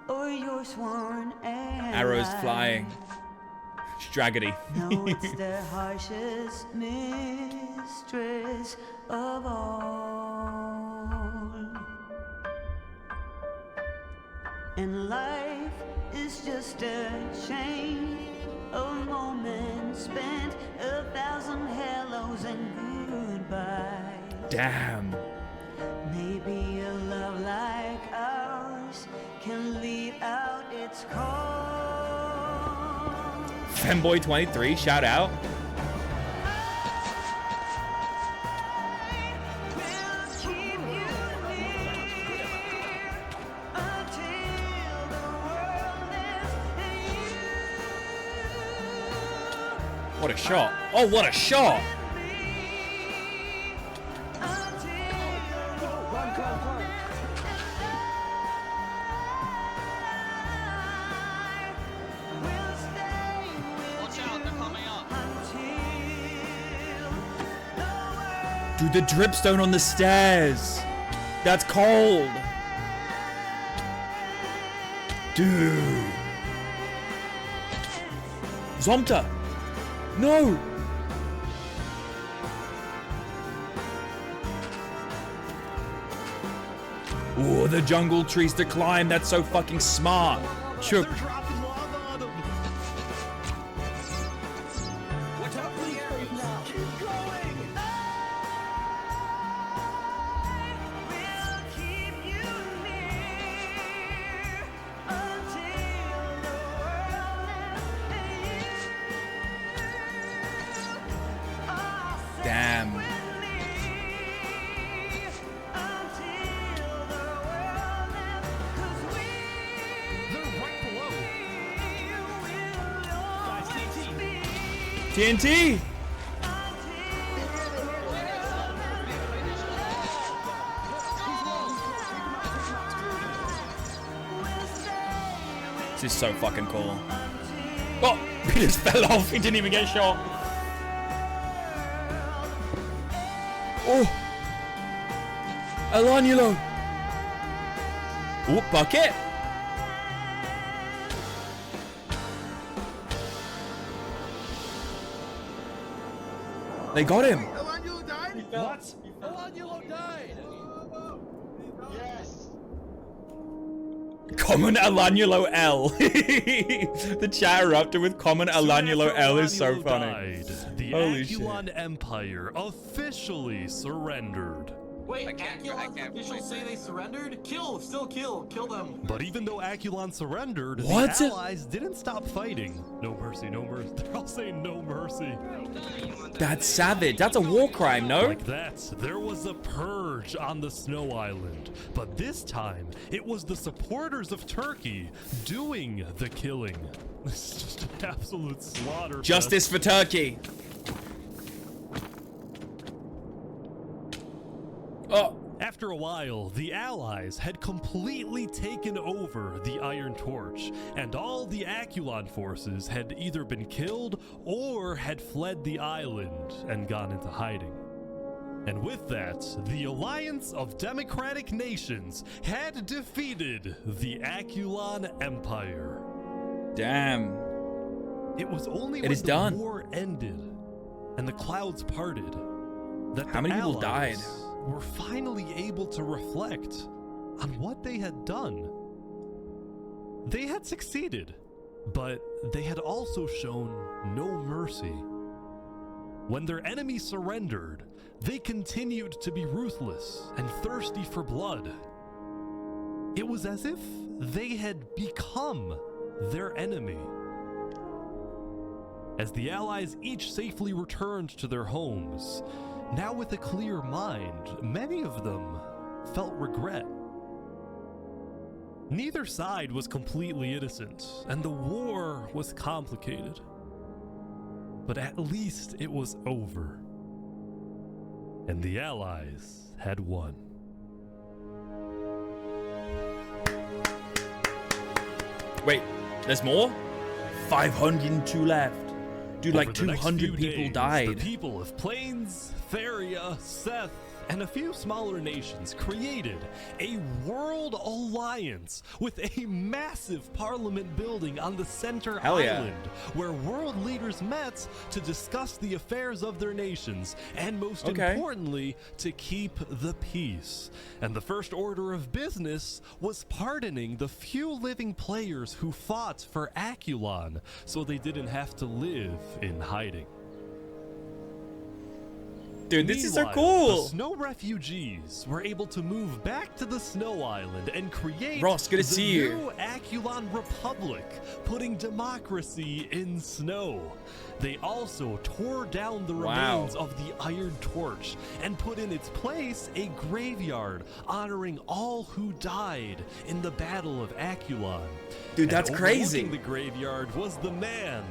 or your sworn ally. Arrows flying. Straggedy. No, it's the harshest mistress of all. And life is just a chain of moments spent, 1,000 hellos and goodbyes. Damn. Maybe a love like ours can lead out its call. Femboy23, shout out. What a shot. Oh, what a shot. Dude, the dripstone on the stairs. That's cold. Dude. Zomta. No. Oh, the jungle trees to climb. That's so fucking smart. Sure. Damn. TNT. This is so fucking cool. Oh, he just fell off. He didn't even get shot. Oh, Alanulo. Oh, bucket. They got him. Alanulo died? What? Alanulo died! Yes. Common Alanulo L. The chat erupted with common Alanulo L is so funny. The Holy shit. Aculon Empire officially surrendered. Wait, Aculon's officials say they surrendered? Still kill them. But even though Aculon surrendered, What? the allies didn't stop fighting. No mercy, no mercy. They're all saying no mercy. That's savage. That's a war crime, no? Like that, there was a purge on the Snow Island. But this time, it was the supporters of Turkey doing the killing. This is just an absolute slaughter. Justice for Turkey. Oh. After a while, the Allies had completely taken over the Iron Torch, and all the Aculon forces had either been killed or had fled the island and gone into hiding. And with that, the Alliance of Democratic Nations had defeated the Aculon Empire. Damn. It was only It when is the done. war ended and the clouds parted that How many people died? Were finally able to reflect on what they had done. They had succeeded, but they had also shown no mercy. When their enemy surrendered, they continued to be ruthless and thirsty for blood. It was as if they had become their enemy. As the Allies each safely returned to their homes, now with a clear mind, many of them felt regret. Neither side was completely innocent, and the war was complicated. But at least it was over. And the Allies had won. Wait, there's more? 502 left. Dude, like Over the next 200 few people days, died. The people of Plains, Theria, Seth, and a few smaller nations created a world alliance with a massive parliament building on the center Hell yeah. island, where world leaders met to discuss the affairs of their nations, and most importantly, to keep the peace. And the first order of business was pardoning the few living players who fought for Aculon, so they didn't have to live in hiding. Dude, this is so Meanwhile, cool. The snow refugees were able to move back to the Snow Island and create Ross, good to the see you. new Aculon Republic, putting democracy in snow. They also tore down the Wow. remains of the Iron Torch and put in its place a graveyard honoring all who died in the Battle of Aculon. Dude, that's And crazy. overlooking the graveyard was the man,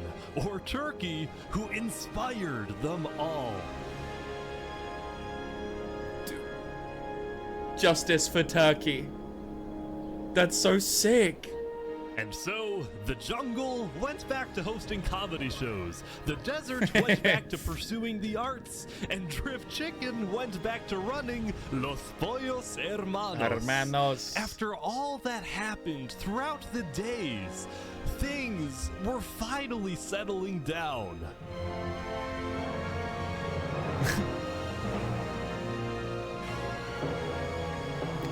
or Turkey, who inspired them all. Justice for Turkey. That's so sick. And so, the jungle went back to hosting comedy shows, the desert went back to pursuing the arts, and Drift Chicken went back to running Los Pollos Hermanos. After all that happened throughout the days, things were finally settling down.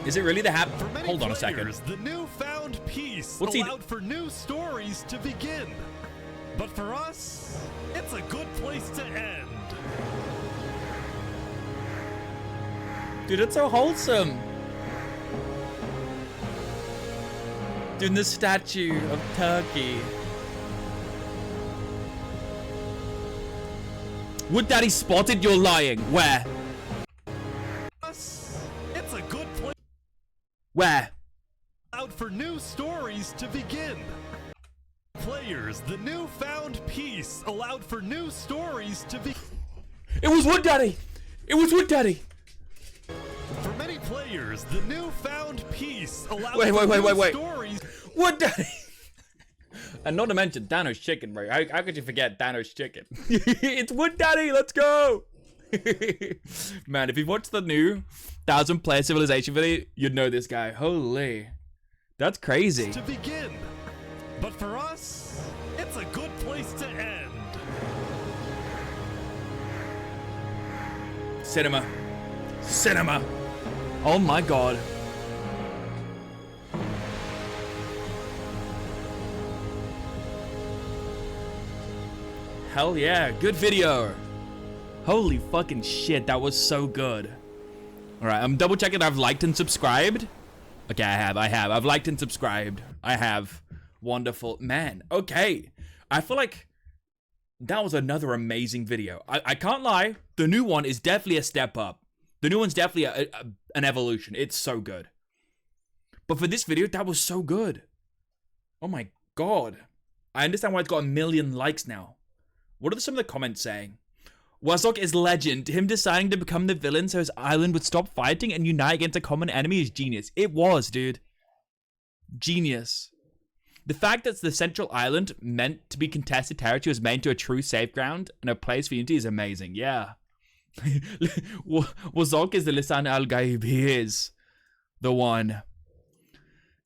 Is it really the Hold on a second. The newfound peace What's allowed for new stories to begin. But for us, it's a good place to end. Dude, it's so wholesome. Dude, the statue of Turkey. Would Daddy spotted? You're lying. Where? It's a good place. Where? Out for new stories to begin. Players, the newfound peace allowed for new stories to be. It was Wood Daddy. It was Wood Daddy. For many players, the newfound peace allowed Wait. stories. Wood Daddy. And not to mention Dano's chicken, bro. How could you forget Dano's chicken? It's Wood Daddy. Let's go. Man, if you watched the new 1,000-player Civilization video, you'd know this guy. Holy. That's crazy. To begin. But for us, it's a good place to end. Cinema. Cinema. Oh my god. Hell yeah. Good video. Holy fucking shit. That was so good. Alright, I'm double checking I've liked and subscribed. Okay, I have. I've liked and subscribed. I have. Wonderful. Man, okay. I feel like that was another amazing video. I can't lie. The new one is definitely a step up. The new one's definitely an evolution. It's so good. But for this video, that was so good. Oh my god. I understand why it's got 1 million likes now. What are some of the comments saying? Wazok is legend. Him deciding to become the villain so his island would stop fighting and unite against a common enemy is genius. It was, dude. Genius. The fact that the central island meant to be contested territory was made to a true safe ground and a place for unity is amazing. Yeah. Wazok is the Lisan al-Gaib. He is the one.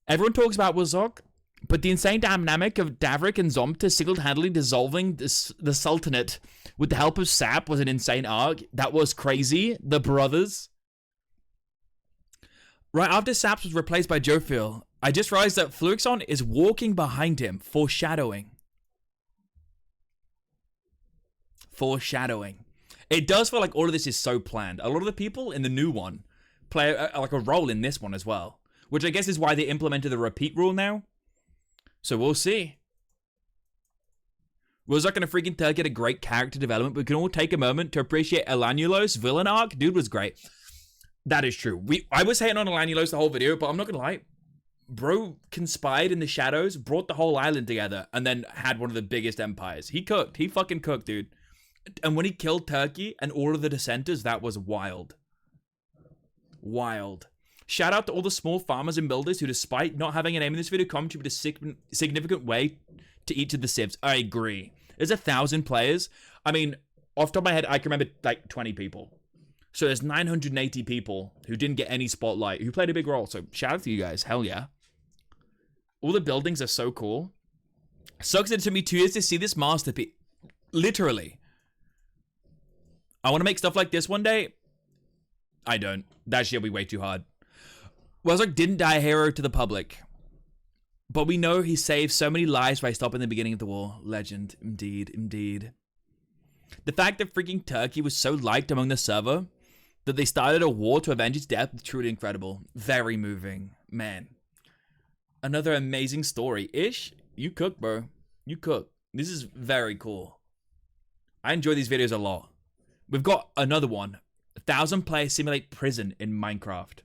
Everyone talks about Wazok, but the insane dynamic of Davrik and Zomta single-handedly dissolving the Sultanate with the help of Sap was an insane arc. That was crazy. The brothers. Right after Saps was replaced by Jofil, I just realized that Fluixon is walking behind him, foreshadowing. Foreshadowing. It does feel like all of this is so planned. A lot of the people in the new one play like a role in this one as well, which I guess is why they implemented the repeat rule now. So we'll see. Was not going to freaking get a great character development, but we can all take a moment to appreciate Elanulos' villain arc. Dude was great. That is true. I was hating on Elanulos the whole video, but I'm not going to lie. Bro conspired in the shadows, brought the whole island together, and then had one of the biggest empires. He cooked. He fucking cooked, dude. And when he killed Turkey and all of the dissenters, that was wild. Wild. Shout out to all the small farmers and builders who, despite not having a name in this video, contribute a significant way to each of the civs. I agree. There's 1,000 players. I mean, off the top of my head, I can remember like 20 people. So there's 980 people who didn't get any spotlight, who played a big role. So shout out to you guys. Hell yeah. All the buildings are so cool. Sucks that it took me 2 years to see this masterpiece. Literally. I want to make stuff like this one day. I don't. That shit'll be way too hard. Wazok didn't die a hero to the public. But we know he saved so many lives by stopping the beginning of the war. Legend. Indeed. Indeed. The fact that freaking Turkey was so liked among the server that they started a war to avenge its death is truly incredible. Very moving. Man. Another amazing story. Ish, you cook, bro. You cook. This is very cool. I enjoy these videos a lot. We've got another one. 1,000 players simulate prison in Minecraft.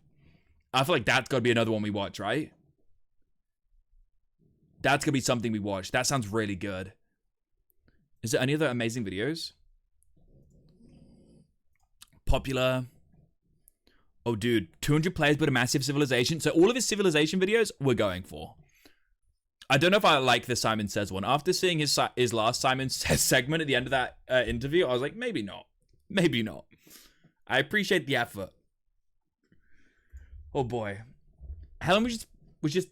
I feel like that's got to be another one we watch, right? That's going to be something we watch. That sounds really good. Is there any other amazing videos? Popular. Oh, dude. 200 players but a massive civilization. So all of his civilization videos, we're going for. I don't know if I like the Simon Says one. After seeing his last Simon Says segment at the end of that interview, I was like, maybe not. Maybe not. I appreciate the effort. Oh boy. Helen was just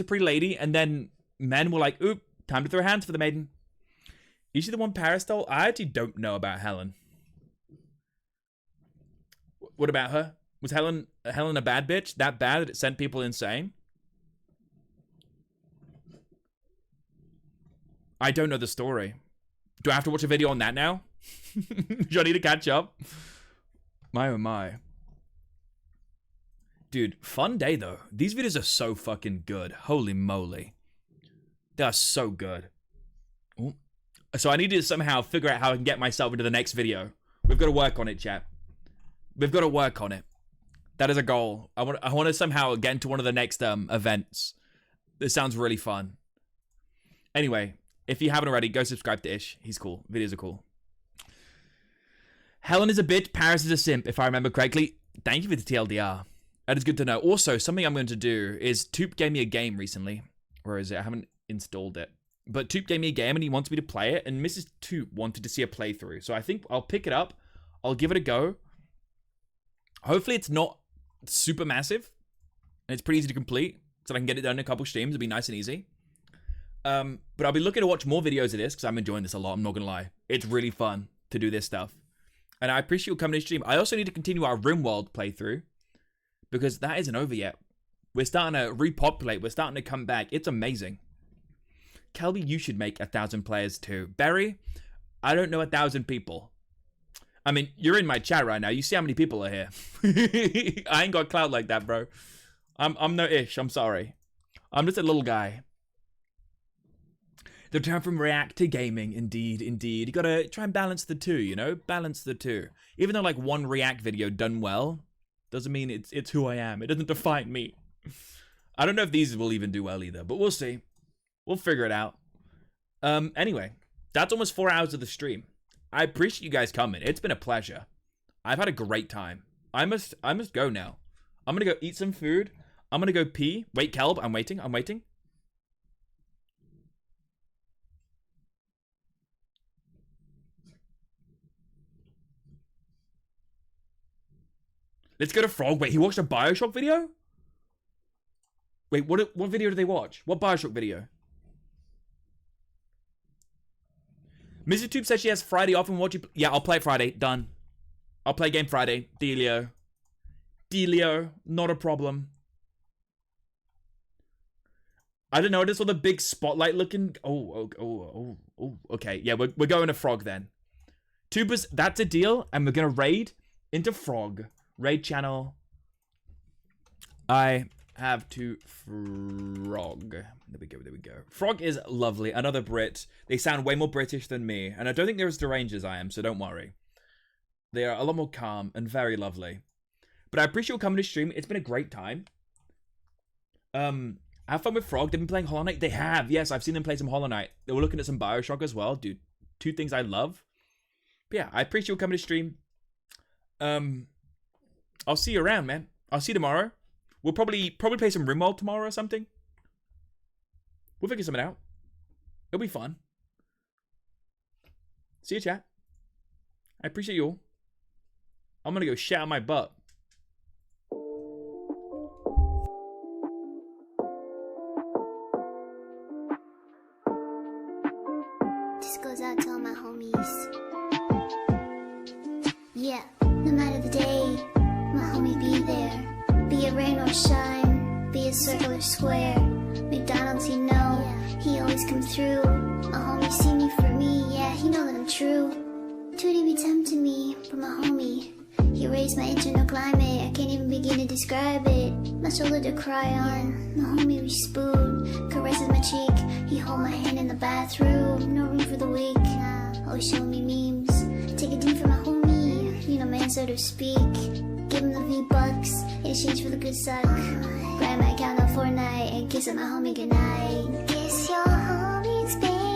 a pretty lady, and then men were like, oop, time to throw hands for the maiden. Is she the one Paris stole? I actually don't know about Helen. What about her? Was Helen a bad bitch? That bad that it sent people insane? I don't know the story. Do I have to watch a video on that now? Do I need to catch up? My oh my. Dude, fun day though. These videos are so fucking good. Holy moly. They are so good. Ooh. So I need to somehow figure out how I can get myself into the next video. We've got to work on it, chat. We've got to work on it. That is a goal. I want to somehow get into one of the next events. This sounds really fun. Anyway, if you haven't already, go subscribe to Ish. He's cool. Videos are cool. Helen is a bitch. Paris is a simp, if I remember correctly. Thank you for the TLDR. That is good to know. Also, something I'm going to do is Toop gave me a game recently. Where is it? I haven't installed it. But Toop gave me a game and he wants me to play it. And Mrs. Toop wanted to see a playthrough. So I think I'll pick it up. I'll give it a go. Hopefully it's not super massive. And it's pretty easy to complete. So I can get it done in a couple streams. It'll be nice and easy. But I'll be looking to watch more videos of this because I'm enjoying this a lot. I'm not going to lie. It's really fun to do this stuff. And I appreciate you coming to stream. I also need to continue our RimWorld playthrough. Because that isn't over yet. We're starting to repopulate. We're starting to come back. It's amazing. Kelby, you should make 1,000 players too. Barry, I don't know 1,000 people. I mean, you're in my chat right now. You see how many people are here. I ain't got clout like that, bro. I'm no Ish. I'm sorry. I'm just a little guy. The turn from React to gaming. Indeed, indeed. You gotta try and balance the two, you know? Balance the two. Even though like one React video done well, doesn't mean it's who I am. It doesn't define me. I don't know if these will even do well either, but we'll see. We'll figure it out. Anyway, that's almost 4 hours of the stream. I appreciate you guys coming. It's been a pleasure. I've had a great time. I must go now. I'm gonna go eat some food. I'm gonna go pee. Wait, Kelb, I'm waiting. Let's go to Frog. Wait, he watched a Bioshock video? Wait, what video did they watch? What Bioshock video? Mrs. Tube says she has Friday off and watch you. Yeah, I'll play it Friday. Done. I'll play game Friday. Dealio. Not a problem. I don't know. I just saw the big spotlight looking. Oh. Okay. Yeah, we're going to Frog then. Tubers, that's a deal. And we're going to raid into Frog. Raid channel. I have to Frog. There we go. Frog is lovely. Another Brit. They sound way more British than me. And I don't think they're as deranged as I am, so don't worry. They are a lot more calm and very lovely. But I appreciate you coming to stream. It's been a great time. Have fun with Frog. They've been playing Hollow Knight. They have. Yes, I've seen them play some Hollow Knight. They were looking at some Bioshock as well. Dude, 2 things I love. But yeah, I appreciate you coming to stream. I'll see you around, man. I'll see you tomorrow. We'll probably play some RimWorld tomorrow or something. We'll figure something out. It'll be fun. See you, chat. I appreciate you all. I'm gonna go shit out my butt. This goes out to all my homies. Yeah, no matter the day, my homie be there. Be it rain or shine, be it circle or square. McDonald's, you know, he always come through. My homie see me for me, yeah, he know that I'm true. Tootie be tempting me, but my homie, he raised my internal climate, I can't even begin to describe it. My shoulder to cry on, my homie we spoon, caresses my cheek, he hold my hand in the bathroom, no room for the weak, always show me memes, take a deep for my homie, you know man so to speak, give him the V-Bucks, in exchange for the good suck, grab my account on Fortnite, and kiss at my homie goodnight. Kiss your homie's baby.